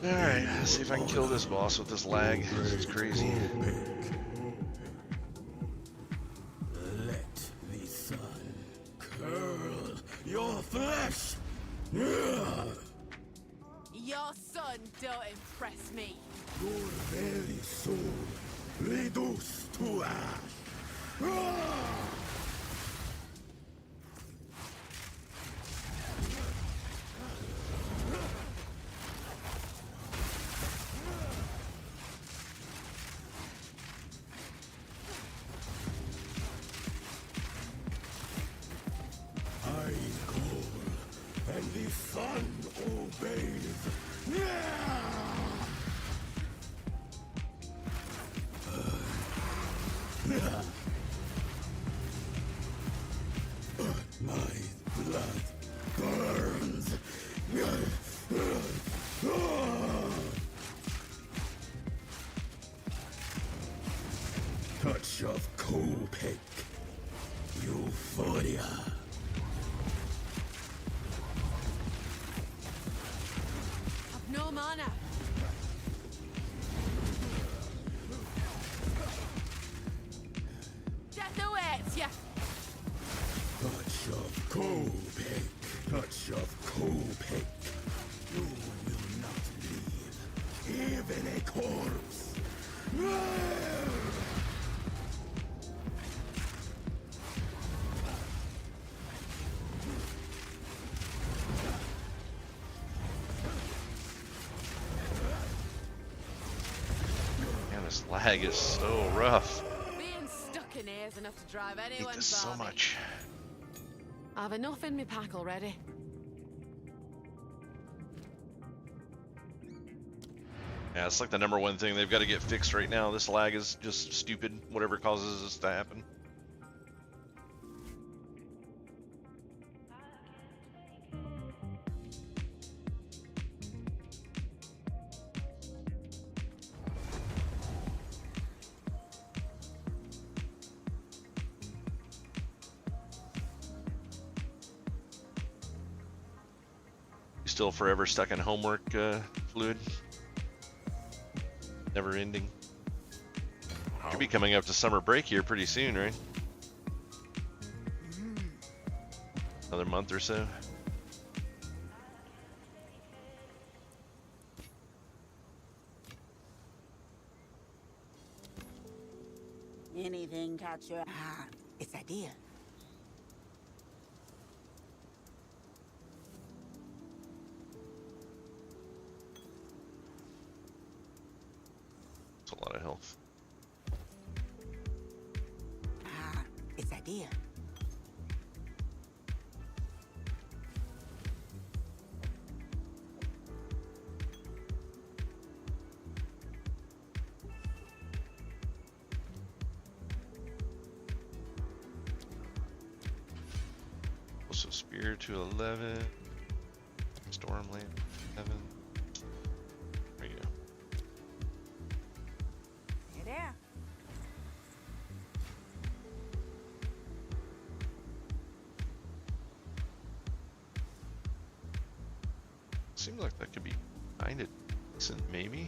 Alright, let's see if I can kill this boss with this lag. It's crazy. Let the sun curl your flesh. Your son don't impress me. Your very soul reduced to ash. And the sun obeys. My blood burns. Touch of Copic. Euphoria. I've no mana. Death awaits ya. Touch of Copic. Touch of Copic. You will not leave. Even a corpse. Man, this lag is so rough. Being stuck in here is enough to drive I hate anyone this so batty. much. I've enough in my pack already. Yeah, it's like the #1 thing they've got to get fixed right now. This lag is just stupid, whatever causes this to happen. You still forever stuck in homework, Fluid? Never ending. Could be coming up to summer break here pretty soon, right? Another month or so. Anything catch your eye? It's a deal. It's a lot of health. It's a deal. Also spear to 11. Stormland 7. There you go. Hey there. Seems like that could be kind of decent, maybe.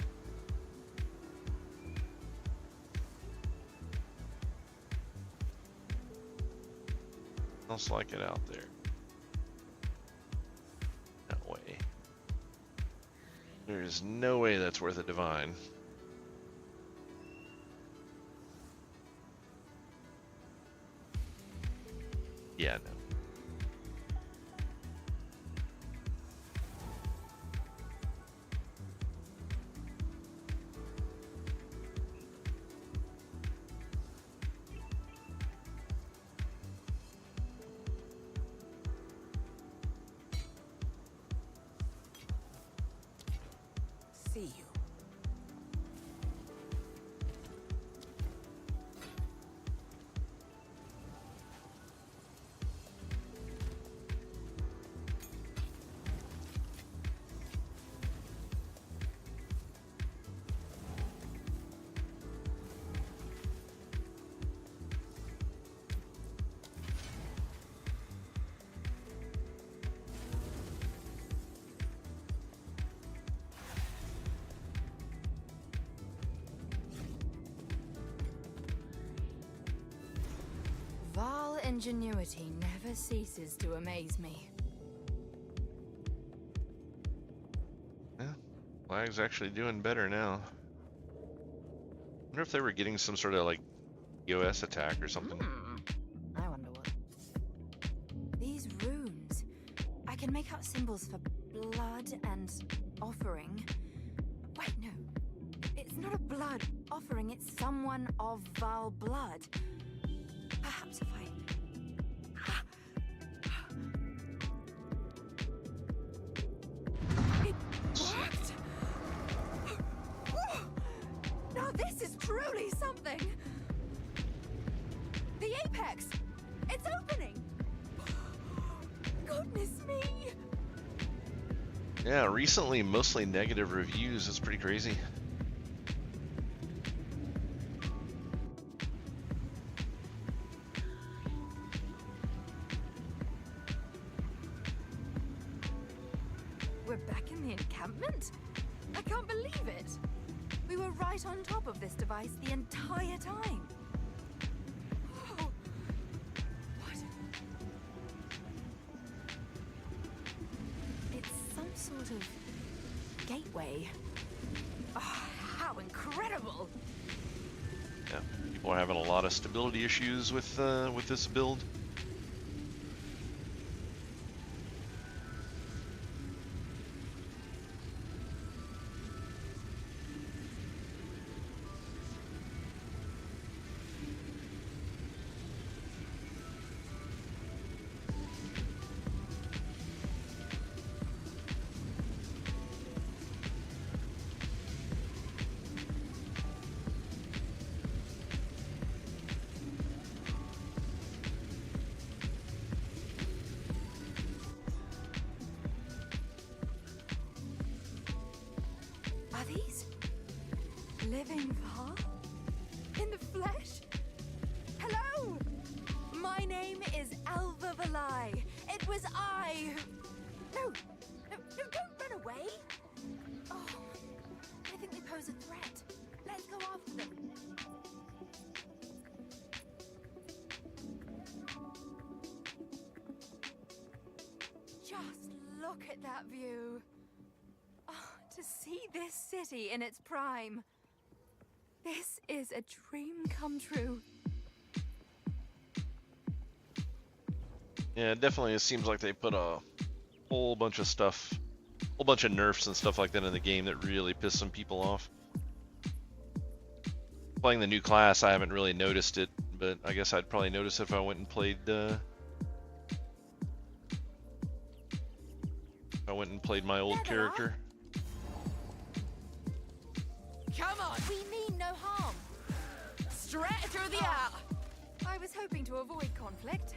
Else like it out there. No way. There is no way that's worth a divine. Yeah, no. See you. Val ingenuity never ceases to amaze me. Yeah, Flag's actually doing better now. Wonder if they were getting some sort of like EOS attack or something. I wonder what. These runes. I can make out symbols for blood and offering. Wait, no. It's not a blood offering, it's someone of Val blood. Perhaps if I... It worked! Now this is truly something! The apex! It's opening! Goodness me! Yeah, recently mostly negative reviews. It's pretty crazy. We're back in the encampment? I can't believe it. We were right on top of this device the entire time. Oh. What? It's some sort of gateway. Oh, how incredible! Yeah, people are having a lot of stability issues with this build. Are these living Val? In the flesh? Hello! My name is Alva Valai. It was I who... No, don't run away! Oh, I think they pose a threat. Let's go after them. Just look at that view. To see this city in its prime. This is a dream come true. Yeah, definitely. It seems like they put a whole bunch of stuff, whole bunch of nerfs and stuff like that in the game that really piss some people off. Playing the new class, I haven't really noticed it, but I guess I'd probably notice if I went and played. My old character. Come on! We mean no harm. Straight through the eye. I was hoping to avoid conflict.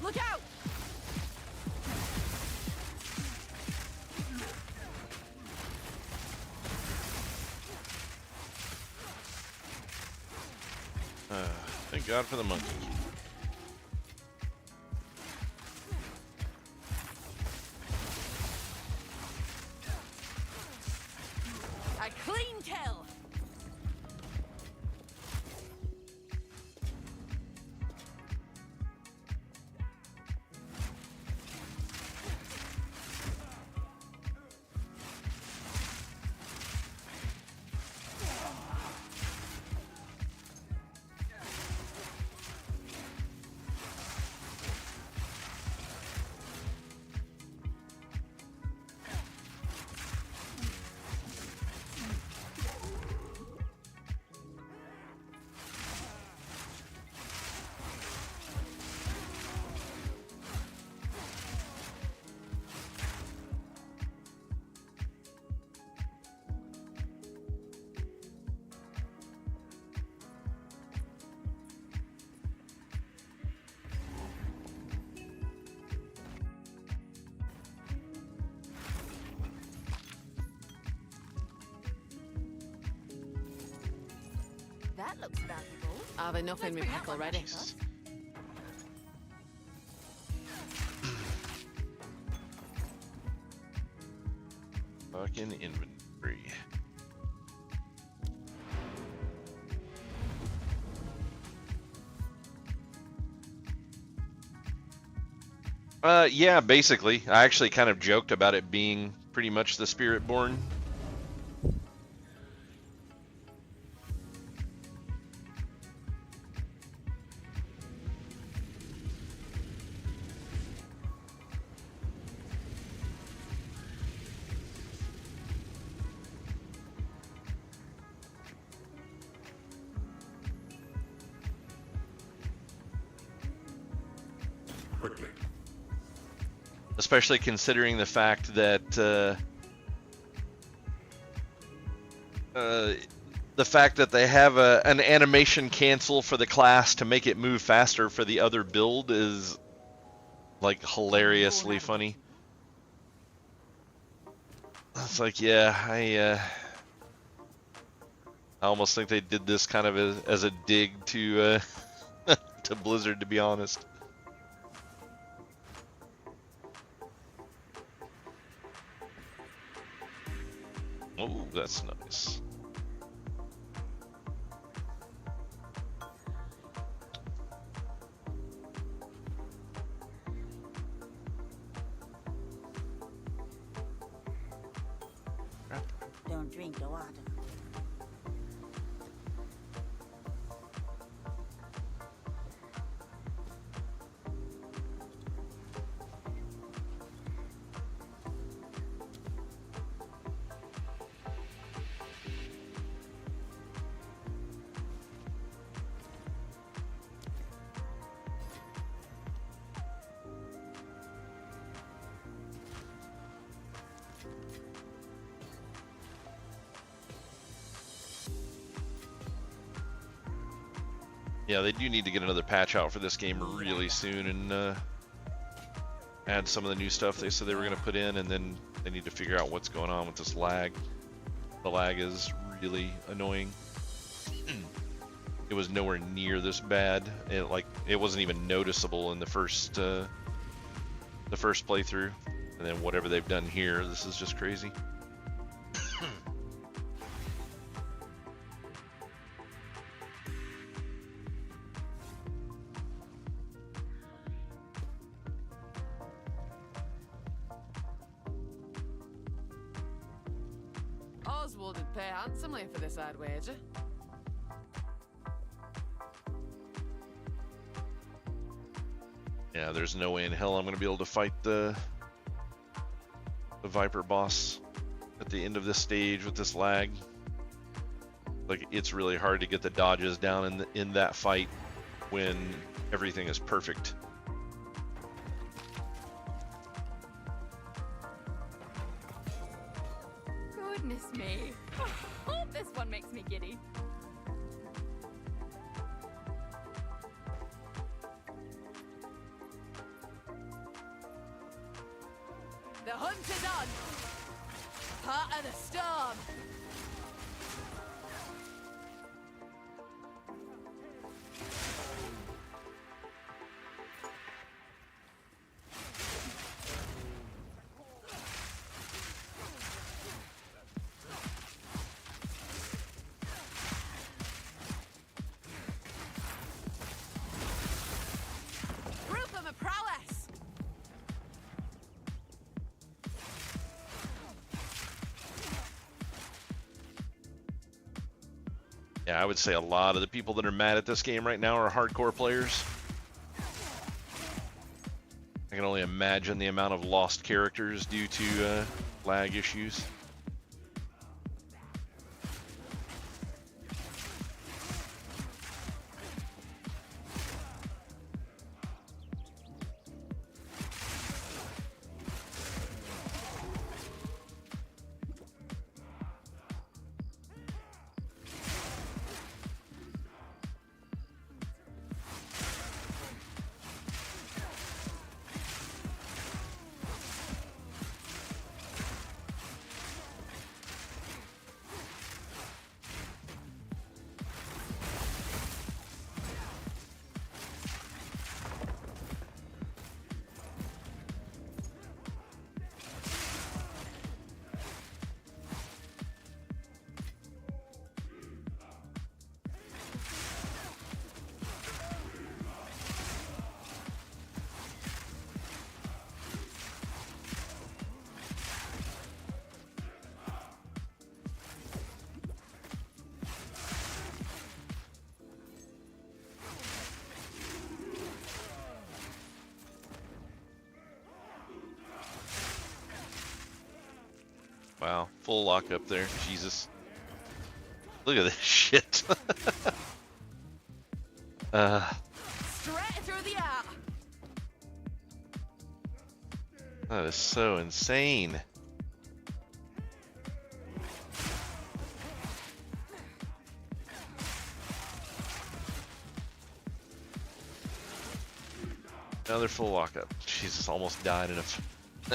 Look out! Thank God for the monkey. A clean kill. That looks valuable. I've enough in me Let's bring pack that one already. back up. Fucking inventory. Yeah, basically. I actually kind of joked about it being pretty much the Spiritborn. Quickly. Especially considering the fact that they have an animation cancel for the class to make it move faster for the other build is like hilariously funny. It's like, yeah, I almost think they did this kind of as a dig to to Blizzard, to be honest. Oh, that's nice. Don't drink the water. Yeah, they do need to get another patch out for this game really soon and add some of the new stuff they said they were going to put in, and then they need to figure out what's going on with this lag. The lag is really annoying. It was nowhere near this bad. It wasn't even noticeable in the first playthrough, and then whatever they've done here, this is just crazy. Oswald would pay handsomely for this, I'd wager. Yeah, there's no way in hell I'm going to be able to fight the Viper boss at the end of this stage with this lag. Like, it's really hard to get the dodges down in that fight when everything is perfect. Goodness me. This one makes me giddy. The hunt is on! Part of the storm! Proof of my prowess! Yeah, I would say a lot of the people that are mad at this game right now are hardcore players. I can only imagine the amount of lost characters due to lag issues. Full lock up there. Jesus. Look at this shit. Straight through the eye. That is so insane. Another full lockup. Jesus, almost died in a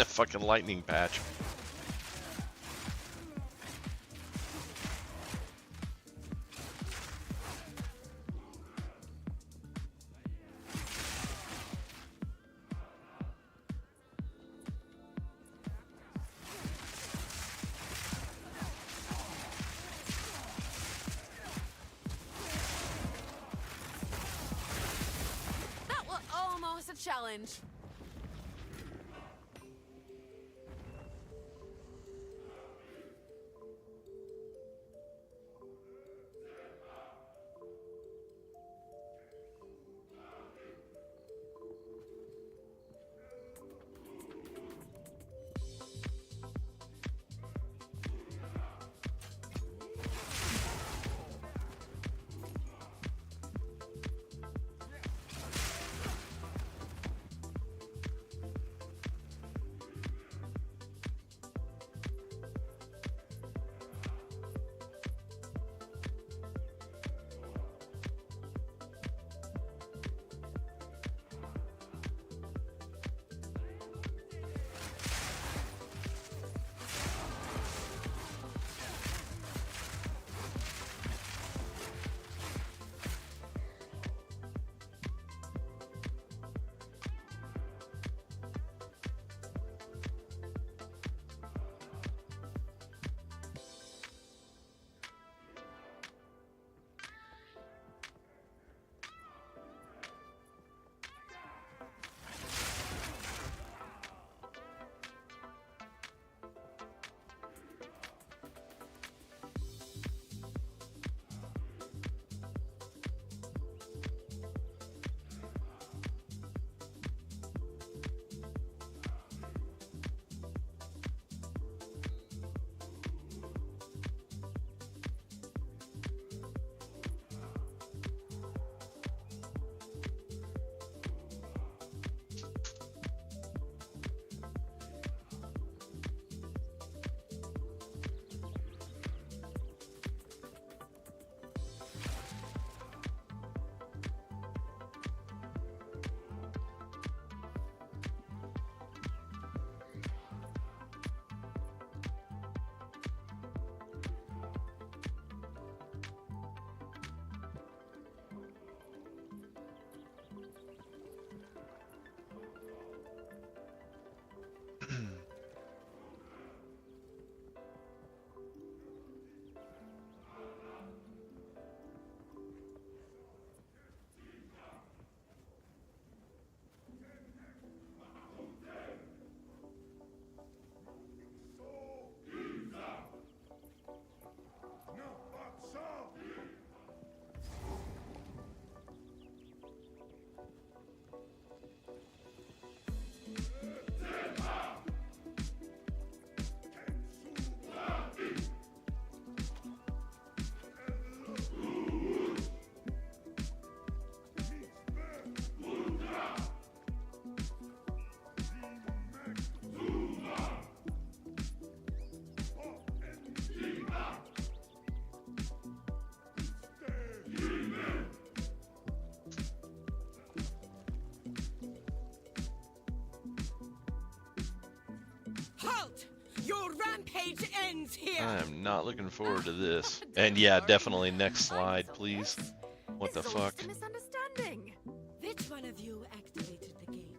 fucking lightning patch. That was almost a challenge. Halt! Your rampage ends here. I am not looking forward to this. And yeah, definitely next slide, please. What the fuck? It's a misunderstanding. Which one of you activated the gate?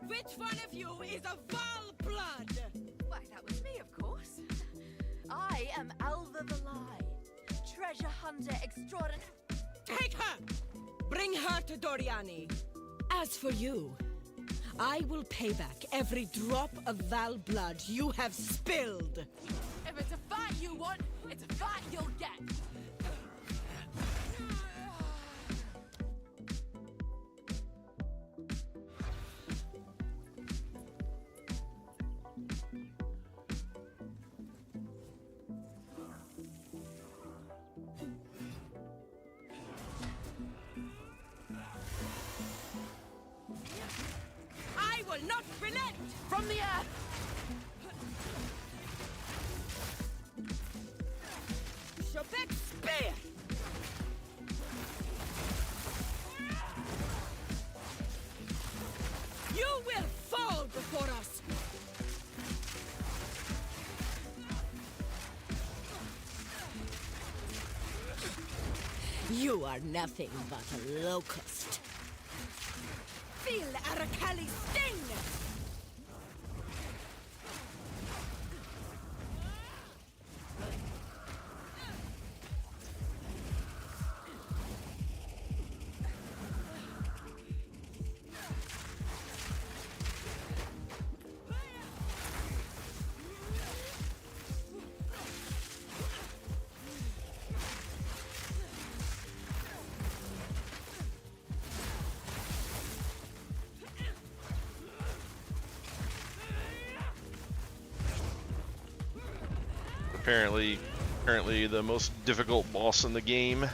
Which one of you is a Val blood? Why, that was me, of course. I am Alva the Lie, treasure hunter extraordinary. Take her! Bring her to Doriani. As for you, I will pay back every drop of Val blood you have spilled. If it's a fight you want, it's a fight you'll get. not relent! From the earth! Shobek spear! You will fall before us! You are nothing but a locust. Feel Arakali's sting! Apparently the most difficult boss in the game.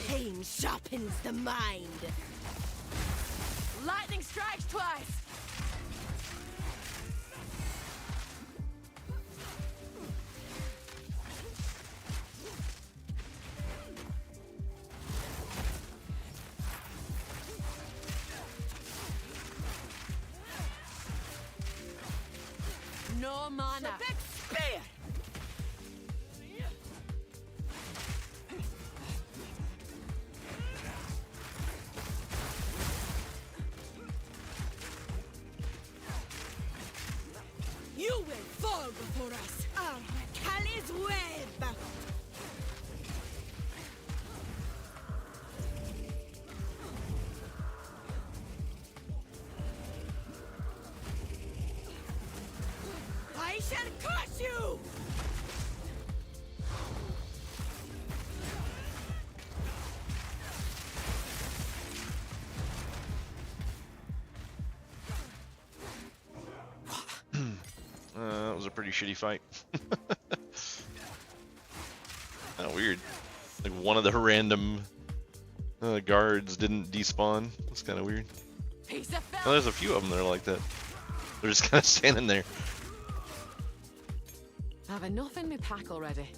Pain sharpens the mind. Lightning strikes twice. No mana. Big spear. You will fall before us. Kali's web. I shall crush you. That was a pretty shitty fight. Weird. Like one of the random guards didn't despawn. That's kind of weird. Well, there's a few of them that are like that. They're just kind of standing there. I've enough in my pack already.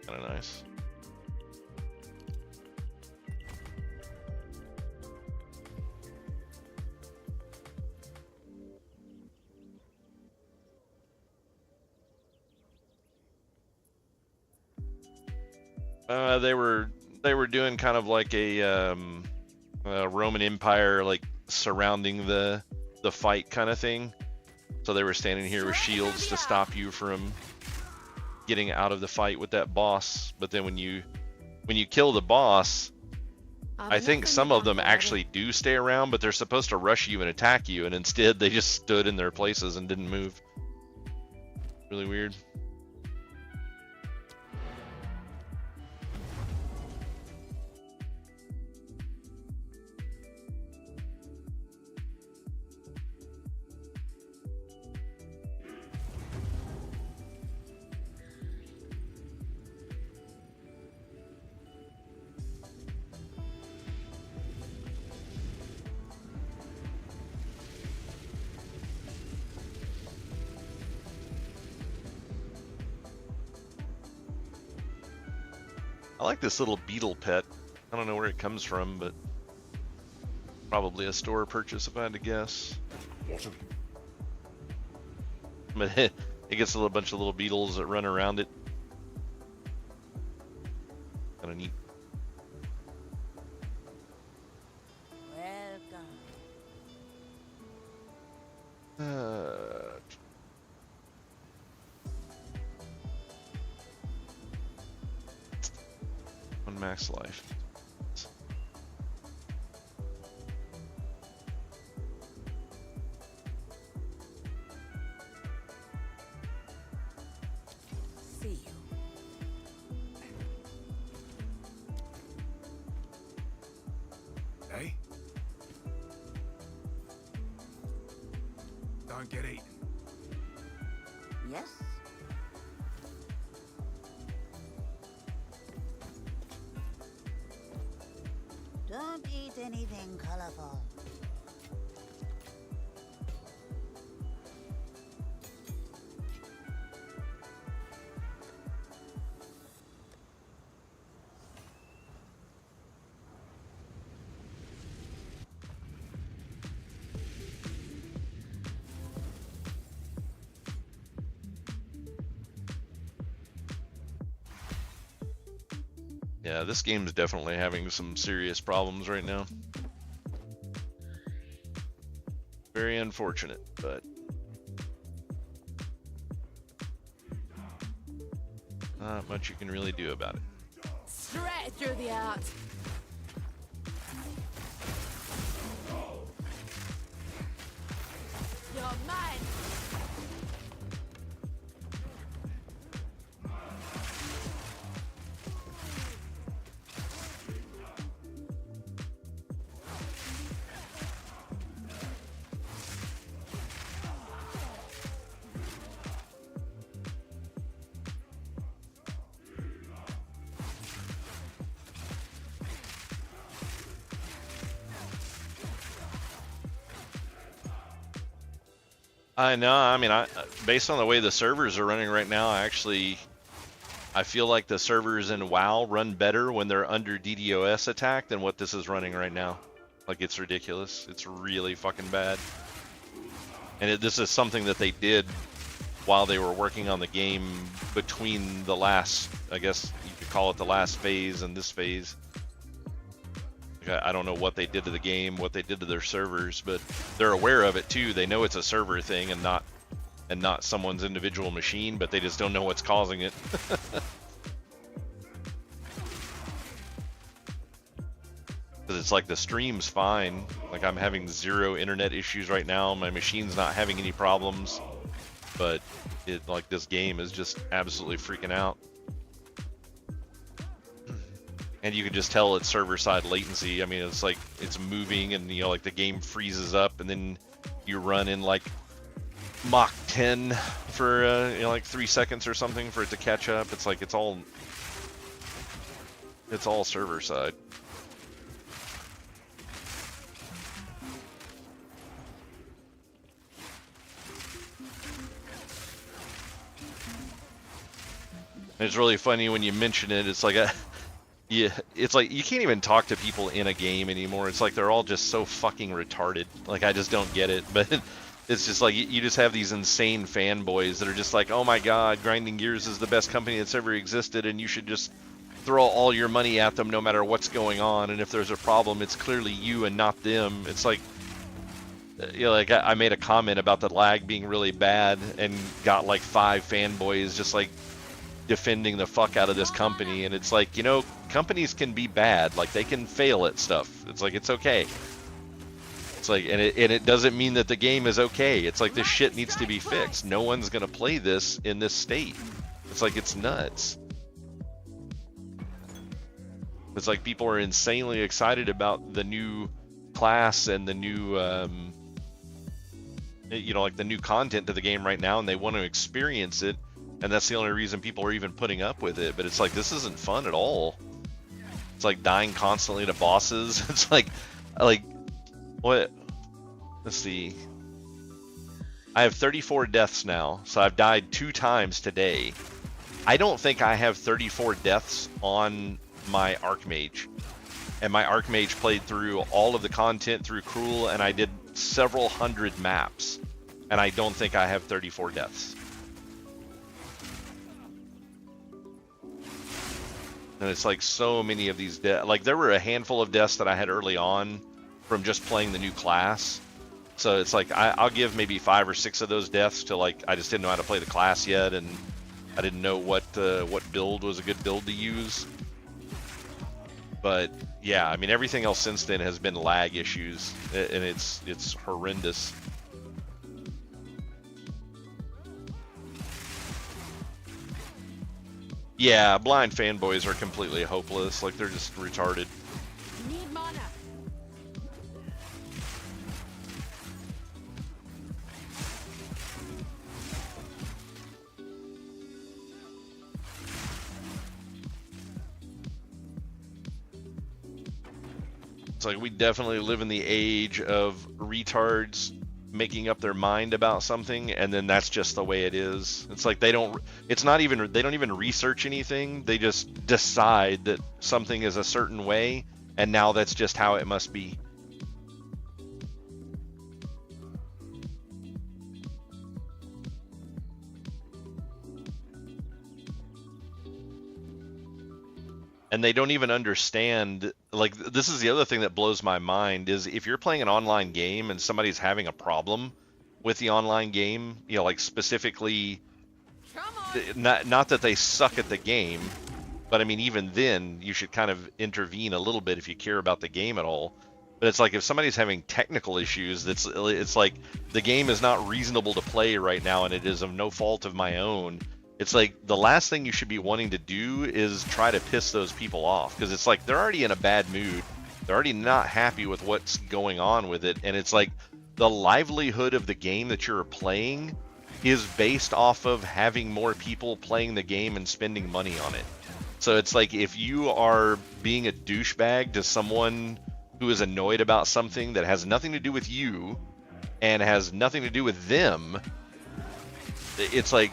Kind of nice. They were doing kind of like a Roman Empire, like surrounding the fight kind of thing. So they were standing here with shields to stop you from getting out of the fight with that boss. But then when you kill the boss, I think some of them actually do stay around, but they're supposed to rush you and attack you, and instead they just stood in their places and didn't move. Really weird. I like this little beetle pet. I don't know where it comes from, but probably a store purchase if I had to guess. But it gets a little bunch of little beetles that run around it. Kind of neat. On max life. see you. Hey? Don't get eaten. Yes? Don't eat anything colorful. Yeah, this game's definitely having some serious problems right now. Very unfortunate, but not much you can really do about it. Straight through the heart. You're mine. I know. I mean, based on the way the servers are running right now, I feel like the servers in WoW run better when they're under DDoS attack than what this is running right now. Like, it's ridiculous. It's really fucking bad. And this is something that they did while they were working on the game between the last, I guess you could call it the last phase and this phase. I don't know what they did to the game, what they did to their servers, but they're aware of it too. They know it's a server thing and not someone's individual machine, but they just don't know what's causing it. Because it's like the stream's fine. Like, I'm having 0 internet issues right now. My machine's not having any problems, but like, this game is just absolutely freaking out. And you can just tell it's server-side latency. I mean, it's like it's moving, and like the game freezes up, and then you run in like Mach 10 for like 3 seconds or something for it to catch up. It's like it's all server-side. And it's really funny when you mention it. It's like yeah, it's like you can't even talk to people in a game anymore. It's like they're all just so fucking retarded. Like, I just don't get it. But it's just like you just have these insane fanboys that are just like, oh my god, Grinding Gears is the best company that's ever existed, and you should just throw all your money at them no matter what's going on. And if there's a problem, it's clearly you and not them. It's like, you know, like I made a comment about the lag being really bad and got like 5 fanboys just like defending the fuck out of this company. And it's like, you know, companies can be bad, like they can fail at stuff. It's like, it's okay. It's like, and it doesn't mean that the game is okay. It's like, this shit needs to be fixed. No one's gonna play this in this state. It's like, it's nuts. It's like people are insanely excited about the new class and the new you know, like the new content to the game right now, and they want to experience it. And that's the only reason people are even putting up with it. But it's like, this isn't fun at all. It's like dying constantly to bosses. It's like what? Let's see. I have 34 deaths now, so I've died 2 times today. I don't think I have 34 deaths on my Archmage. And my Archmage played through all of the content through Cruel, and I did several hundred maps. And I don't think I have 34 deaths. And it's like so many of these deaths. Like, there were a handful of deaths that I had early on from just playing the new class. So it's like, I'll give maybe 5 or 6 of those deaths to, like, I just didn't know how to play the class yet, and I didn't know what build was a good build to use. But yeah, I mean, everything else since then has been lag issues, and it's horrendous. Yeah, blind fanboys are completely hopeless. Like, they're just retarded. Need mana. It's like we definitely live in the age of retards making up their mind about something, and then that's just the way it is. It's like they don't even research anything. They just decide that something is a certain way, and now that's just how it must be. And they don't even understand, like, this is the other thing that blows my mind, is if you're playing an online game and somebody's having a problem with the online game, you know, like specifically, not that they suck at the game, but I mean, even then, you should kind of intervene a little bit if you care about the game at all. But it's like if somebody's having technical issues, it's like the game is not reasonable to play right now, and it is of no fault of my own. It's like the last thing you should be wanting to do is try to piss those people off, because it's like they're already in a bad mood. They're already not happy with what's going on with it. And it's like the livelihood of the game that you're playing is based off of having more people playing the game and spending money on it. So it's like if you are being a douchebag to someone who is annoyed about something that has nothing to do with you and has nothing to do with them, it's like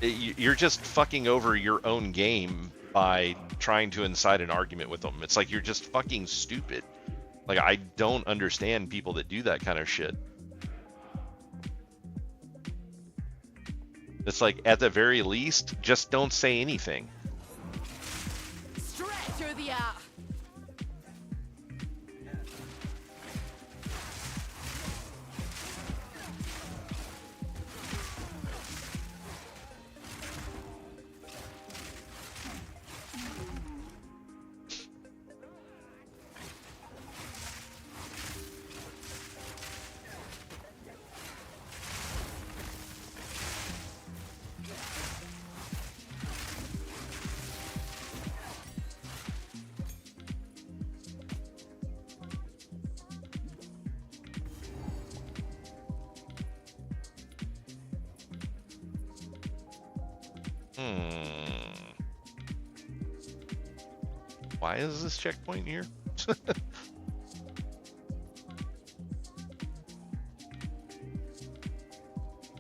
you're just fucking over your own game by trying to incite an argument with them. It's like you're just fucking stupid. Like, I don't understand people that do that kind of shit. It's like, at the very least, just don't say anything. Straight through the eye. Why is this checkpoint here?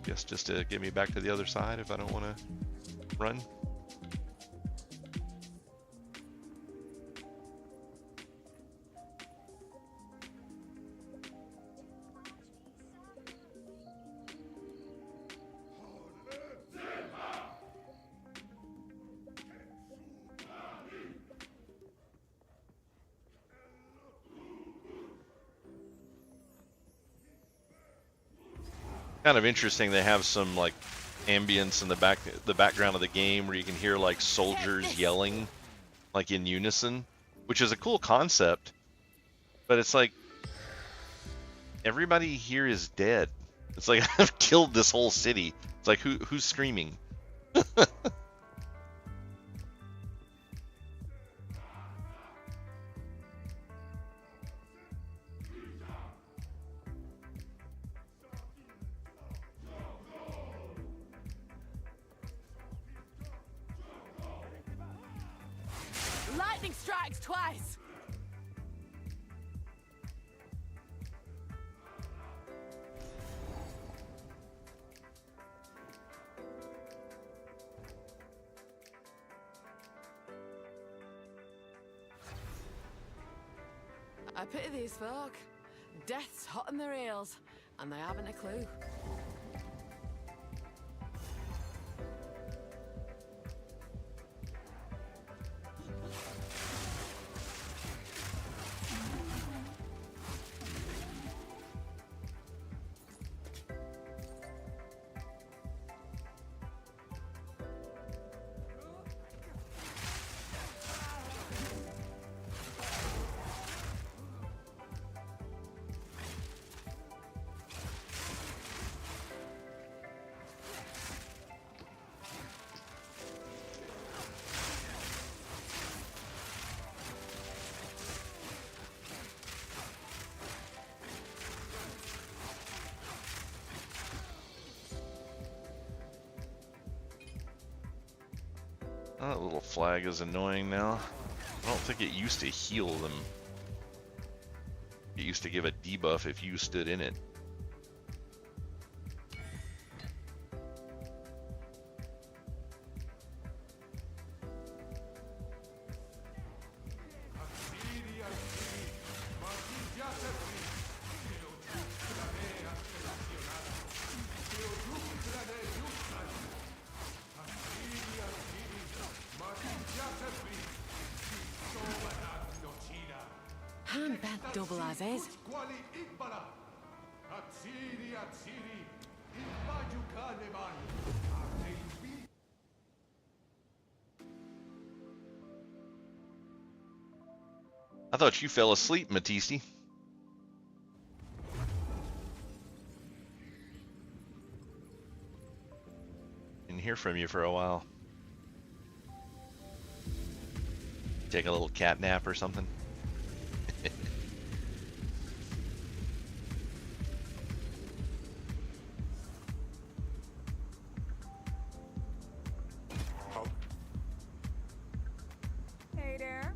Guess just to get me back to the other side if I don't want to run. Kind of interesting. They have some like ambience in the background of the game where you can hear like soldiers yelling like in unison, which is a cool concept, but it's like everybody here is dead. It's like I've killed this whole city. It's like who's screaming? Lightning strikes twice. I pity these folk. Death's hot on their heels, and they haven't a clue. Oh, that little flag is annoying now. I don't think it used to heal them. It used to give a debuff if you stood in it. Han bet double as is. I thought you fell asleep, Matisse. Didn't hear from you for a while. Take a little cat nap or something? Hey there.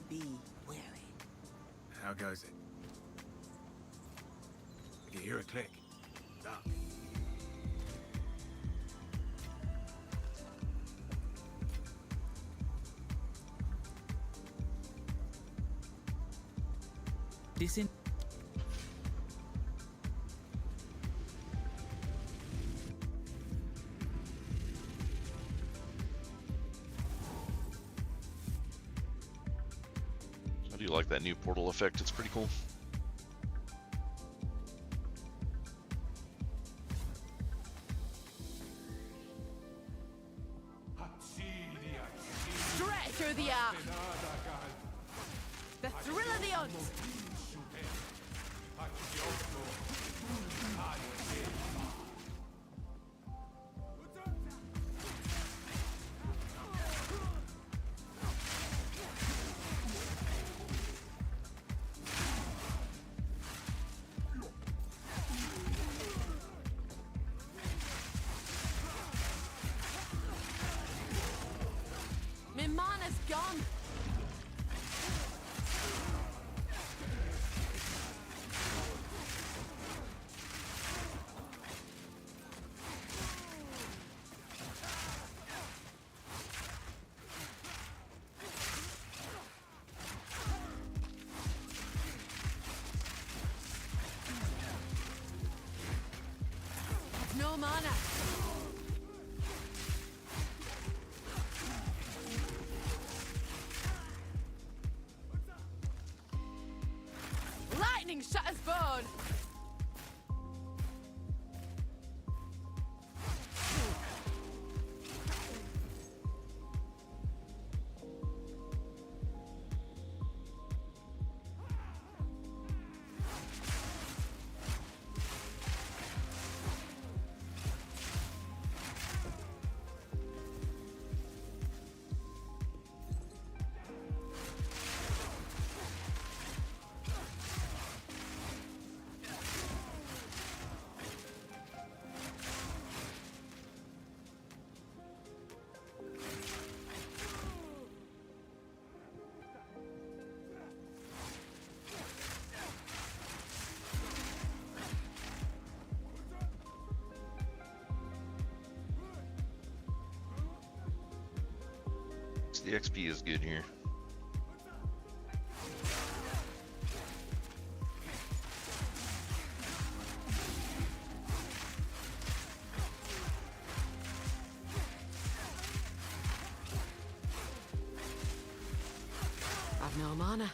Be wary. How goes it? If you hear a click, duck. Listen. I do like that new portal effect. It's pretty cool. Straight through the arc. The thrill of the hunt. My mana's gone. I've no mana. Lightning shatters bone. The XP is good here. I've no mana.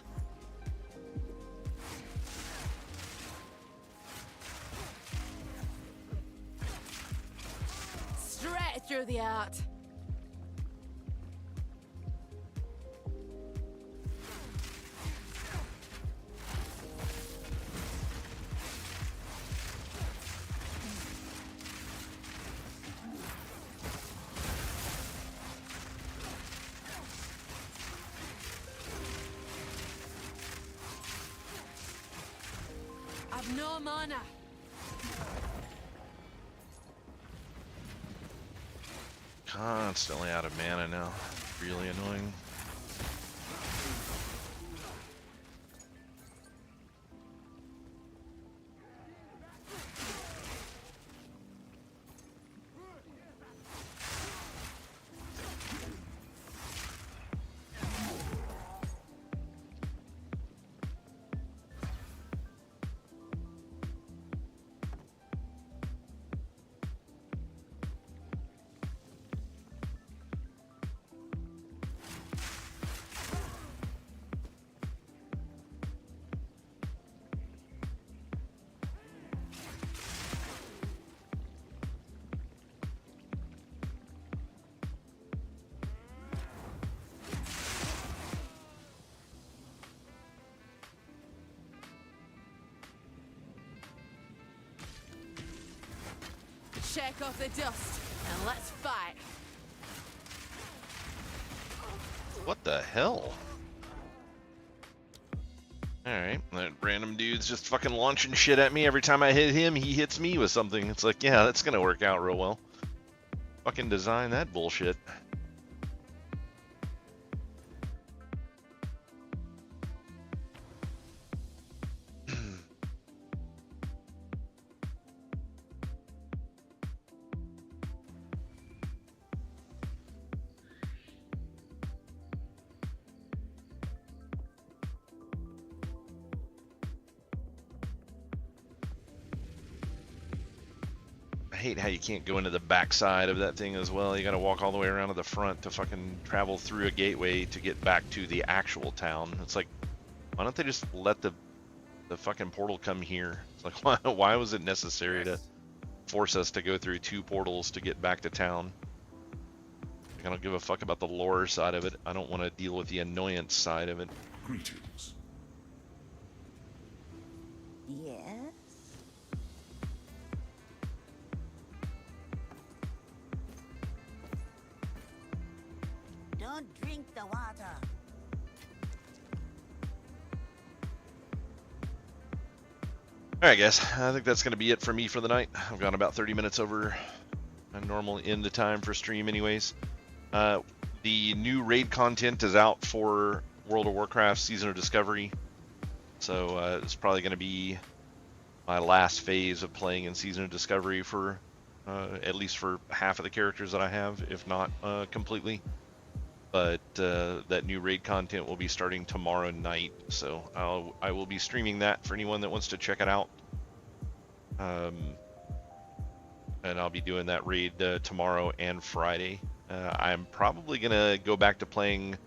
Straight through the art. have no mana. Constantly out of mana now. Really annoying. Shake off the dust and let's fight. What the hell? Alright, that random dude's just fucking launching shit at me. Every time I hit him, he hits me with something. It's like, yeah, that's gonna work out real well. Fucking design that bullshit. I hate how you can't go into the backside of that thing as well. You gotta walk all the way around to the front to fucking travel through a gateway to get back to the actual town. It's like, why don't they just let the fucking portal come here? It's like, why was it necessary to force us to go through 2 portals to get back to town? Like, I don't give a fuck about the lore side of it. I don't want to deal with the annoyance side of it. Greetings. Yes? Don't drink the water. Alright guys, I think that's going to be it for me for the night. I've gone about 30 minutes over my normal end of time for stream anyways. The new raid content is out for World of Warcraft Season of Discovery. So it's probably going to be my last phase of playing in Season of Discovery for at least for half of the characters that I have, if not completely. But that new raid content will be starting tomorrow night, so I will be streaming that for anyone that wants to check it out. And I'll be doing that raid tomorrow and Friday. I'm probably gonna go back to playing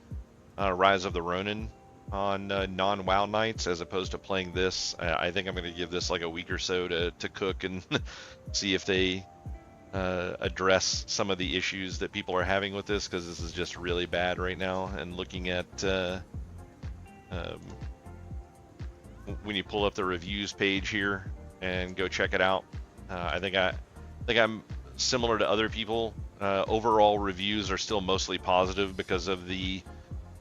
Rise of the Ronin on non-WoW nights as opposed to playing this. I think I'm gonna give this like a week or so to cook and see if they address some of the issues that people are having with this, because this is just really bad right now. And looking at when you pull up the reviews page here and go check it out, I think I'm similar to other people. Overall reviews are still mostly positive because of the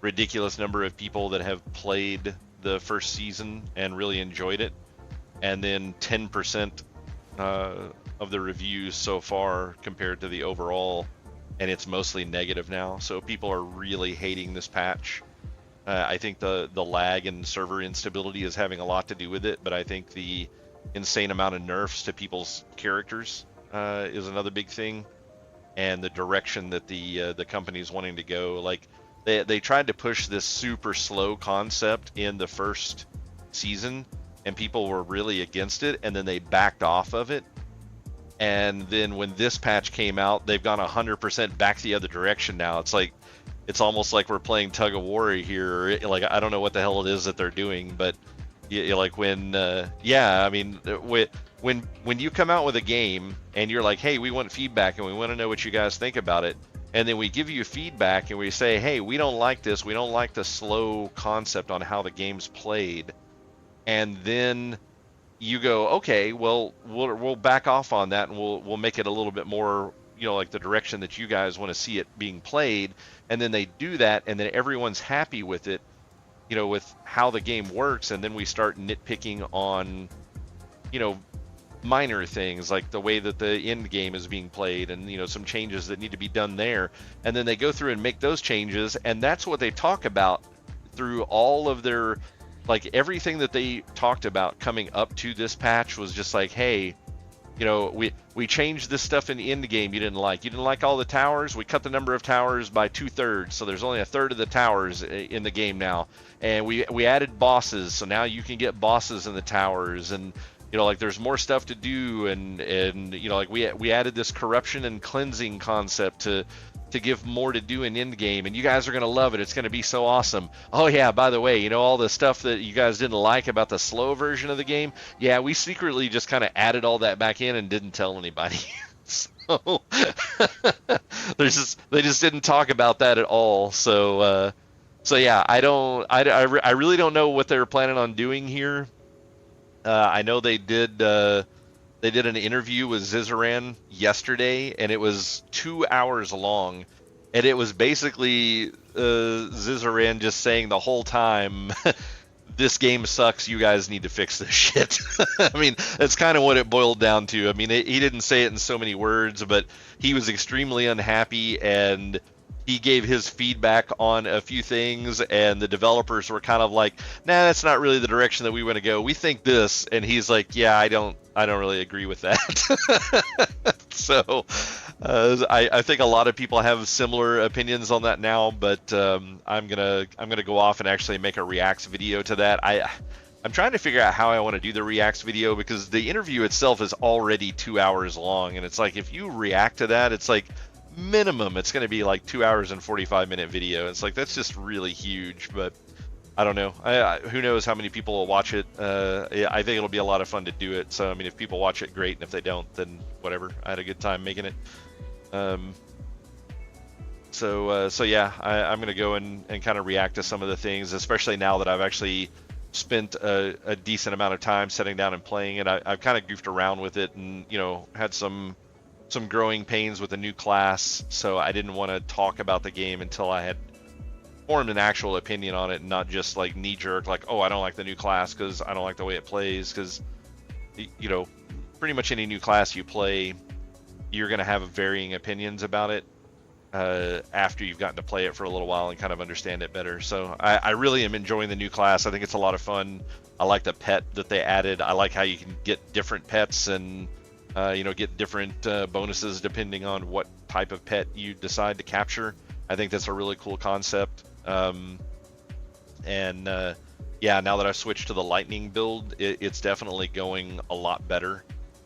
ridiculous number of people that have played the first season and really enjoyed it, and then 10% of the reviews so far compared to the overall, and it's mostly negative now. So people are really hating this patch. I think the lag and server instability is having a lot to do with it, but I think the insane amount of nerfs to people's characters is another big thing, and the direction that the company's wanting to go. Like they tried to push this super slow concept in the first season, and people were really against it, and then they backed off of it. And then when this patch came out, they've gone 100% back the other direction now. It's like, it's almost like we're playing tug of war here. Like, I don't know what the hell it is that they're doing, but like when, yeah, I mean, when you come out with a game and you're like, hey, we want feedback and we want to know what you guys think about it, and then we give you feedback and we say, hey, we don't like this, we don't like the slow concept on how the game's played, and then you go, okay, well, we'll back off on that and we'll make it a little bit more, you know, like the direction that you guys want to see it being played. And then they do that, and then everyone's happy with it, you know, with how the game works. And then we start nitpicking on you know, minor things like the way that the end game is being played and, you know, some changes that need to be done there. And then they go through and make those changes, and that's what they talk about through all of their, like, everything that they talked about coming up to this patch was just like, hey, you know, we changed this stuff in the end game you didn't like. You didn't like all the towers. We cut the number of towers by 2/3, so there's only 1/3 of the towers in the game now. And we added bosses, so now you can get bosses in the towers. And, you know, like, there's more stuff to do. And you know, like, we added this corruption and cleansing concept to give more to do in end game, and you guys are going to love it. It's going to be so awesome. Oh yeah, by the way, you know, all the stuff that you guys didn't like about the slow version of the game, yeah, we secretly just kind of added all that back in and didn't tell anybody. So they just didn't talk about that at all. So yeah, I really don't know what they're planning on doing here. I know they did an interview with Zizaran yesterday, and it was 2 hours long, and it was basically Zizaran just saying the whole time, this game sucks, you guys need to fix this shit. I mean, that's kind of what it boiled down to. I mean, he didn't say it in so many words, but he was extremely unhappy, and he gave his feedback on a few things, and the developers were kind of like, nah, that's not really the direction that we want to go. We think this. And he's like, yeah, I don't really agree with that. So I think a lot of people have similar opinions on that now, but I'm gonna go off and actually make a reacts video to that. I'm trying to figure out how I want to do the reacts video, because the interview itself is already 2 hours long, and it's like, if you react to that, it's like, minimum it's going to be like 2 hours and 45-minute video. It's like, that's just really huge. But I don't know. Who knows how many people will watch it. I think it'll be a lot of fun to do it. So I mean, if people watch it, great, and if they don't, then whatever. I had a good time making it. So yeah, I'm going to go and kind of react to some of the things, especially now that I've actually spent a decent amount of time sitting down and playing it. I've kind of goofed around with it, and, you know, had some growing pains with a new class, so I didn't want to talk about the game until I had formed an actual opinion on it, and not just like knee-jerk, like, oh, I don't like the new class because I don't like the way it plays. Because, you know, pretty much any new class you play, you're going to have varying opinions about it after you've gotten to play it for a little while and kind of understand it better. So I really am enjoying the new class. I think it's a lot of fun. I like the pet that they added. I like how you can get different pets and you know, get different bonuses depending on what type of pet you decide to capture. I think that's a really cool concept. And yeah, now that I've switched to the lightning build, it's definitely going a lot better.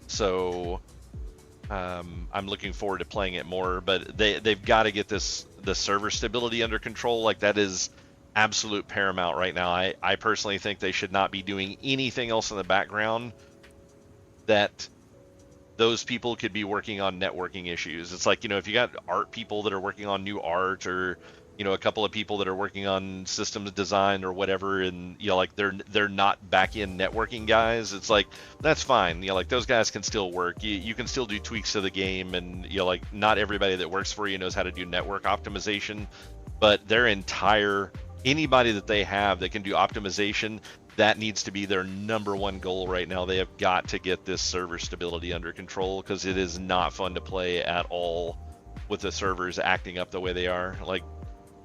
So I'm looking forward to playing it more. But they've got to get the server stability under control. Like, that is absolute paramount right now. I personally think they should not be doing anything else in the background. That those people could be working on networking issues. It's like, you know, if you got art people that are working on new art, or, you know, a couple of people that are working on systems design or whatever, and, you know, like, they're not back-end networking guys, it's like, that's fine. You know, like, those guys can still work. You can still do tweaks to the game, and, you know, like, not everybody that works for you knows how to do network optimization, but anybody that they have that can do optimization, that needs to be their number one goal right now. They have got to get this server stability under control, because it is not fun to play at all with the servers acting up the way they are. Like,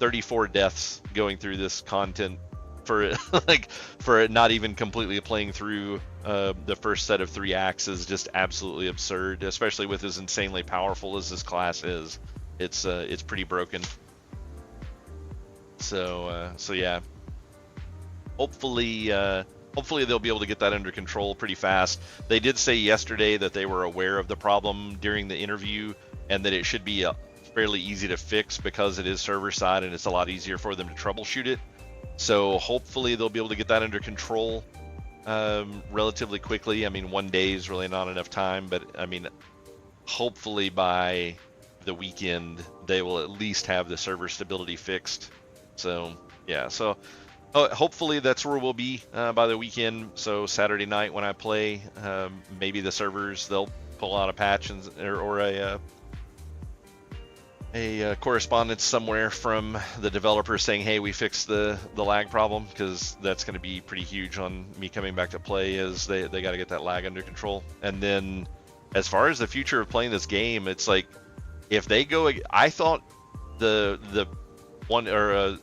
34 deaths going through this content for it not even completely playing through the first set of 3 acts is just absolutely absurd, especially with as insanely powerful as this class is. It's pretty broken. So yeah. Hopefully they'll be able to get that under control pretty fast. They did say yesterday that they were aware of the problem during the interview, and that it should be fairly easy to fix, because it is server side and it's a lot easier for them to troubleshoot it. So hopefully they'll be able to get that under control relatively quickly. I mean, 1 day is really not enough time, but I mean, hopefully by the weekend they will at least have the server stability fixed. So yeah, so hopefully that's where we'll be by the weekend. So Saturday night when I play, maybe the servers, they'll pull out a patch or correspondence somewhere from the developer saying, hey, we fixed the lag problem, because that's going to be pretty huge on me coming back to play, as they got to get that lag under control. And then as far as the future of playing this game, it's like, if they go, I thought the 010,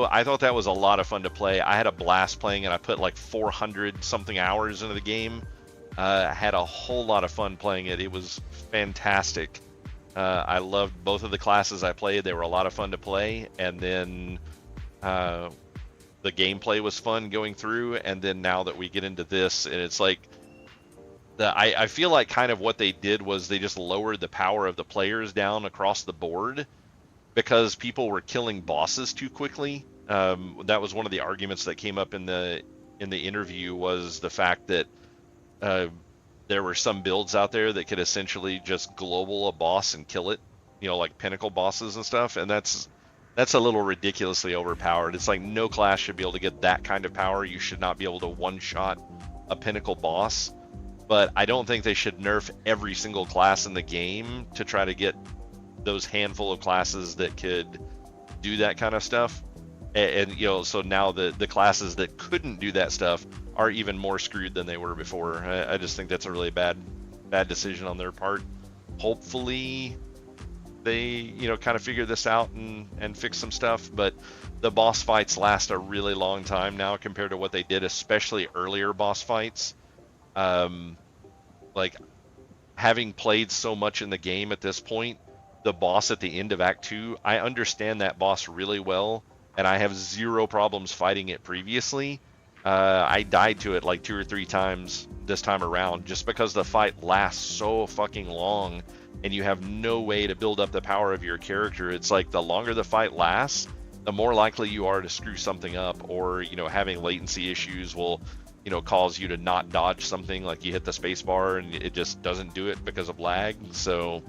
I thought that was a lot of fun to play. I had a blast playing, and I put like 400 something hours into the game. I had a whole lot of fun playing it. It was fantastic. I loved both of the classes I played. They were a lot of fun to play. And then the gameplay was fun going through. And then now that we get into this, and it's like, I feel like kind of what they did was they just lowered the power of the players down across the board, because people were killing bosses too quickly. That was one of the arguments that came up in the interview, was the fact that there were some builds out there that could essentially just global a boss and kill it, like pinnacle bosses and stuff, and that's a little ridiculously overpowered. It's like no class should be able to get that kind of power. You should not be able to one-shot a pinnacle boss, but I don't think they should nerf every single class in the game to try to get those handful of classes that could do that kind of stuff. And so now the classes that couldn't do that stuff are even more screwed than they were before. I just think that's a really bad decision on their part. Hopefully they kind of figure this out and fix some stuff, but the boss fights last a really long time now compared to what they did, especially earlier boss fights. Like, having played so much in the game at this point, the boss at the end of Act 2, I understand that boss really well, and I have zero problems fighting it previously. I died to it like 2 or 3 times this time around, just because the fight lasts so fucking long and you have no way to build up the power of your character. It's like, the longer the fight lasts, the more likely you are to screw something up, or having latency issues will cause you to not dodge something, like you hit the space bar and it just doesn't do it because of lag. So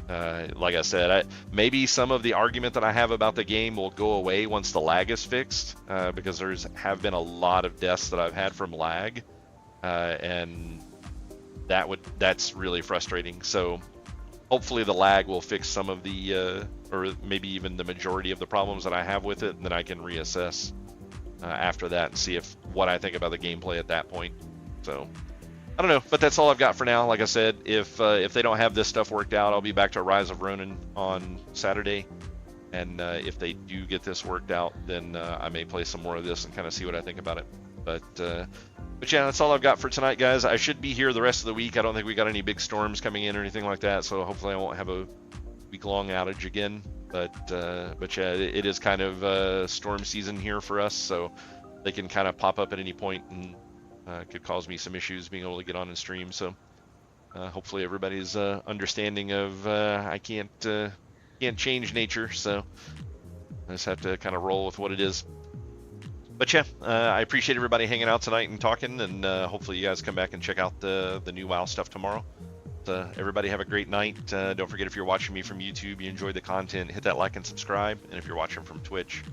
like I said, maybe some of the argument that I have about the game will go away once the lag is fixed, because have been a lot of deaths that I've had from lag, and that's really frustrating. So hopefully the lag will fix some of the, or maybe even the majority of the problems that I have with it, and then I can reassess after that and see what I think about the gameplay at that point. So I don't know, but that's all I've got for now. Like I said, if they don't have this stuff worked out, I'll be back to Rise of Ronin on Saturday, and if they do get this worked out, then I may play some more of this and kind of see what I think about it. But yeah, that's all I've got for tonight, guys. I should be here the rest of the week. I don't think we got any big storms coming in or anything like that, so hopefully I won't have a week-long outage again. But yeah, it is kind of storm season here for us, so they can kind of pop up at any point and could cause me some issues being able to get on and stream. So hopefully everybody's understanding of I can't change nature, so I just have to kind of roll with what it is. But yeah, I appreciate everybody hanging out tonight and talking, and hopefully you guys come back and check out the new WoW stuff tomorrow. Everybody have a great night. Don't forget, if you're watching me from YouTube, you enjoyed the content, hit that like and subscribe. And if you're watching from Twitch,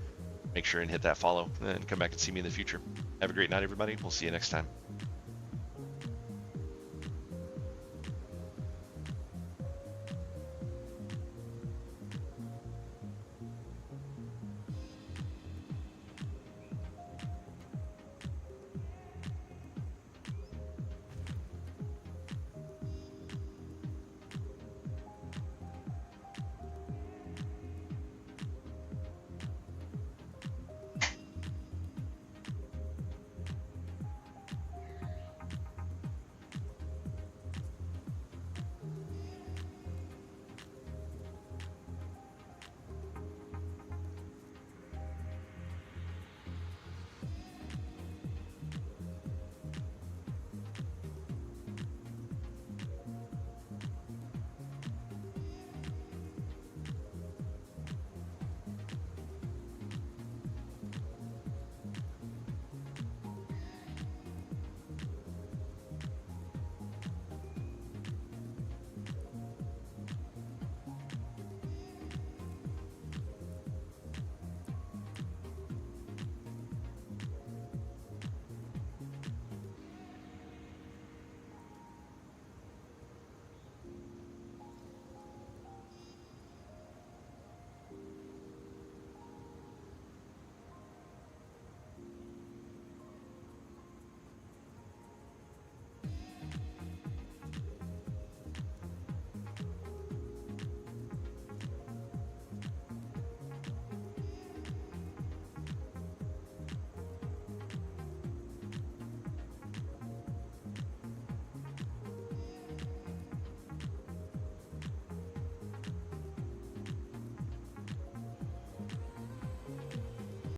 make sure and hit that follow and come back and see me in the future. Have a great night, everybody. We'll see you next time.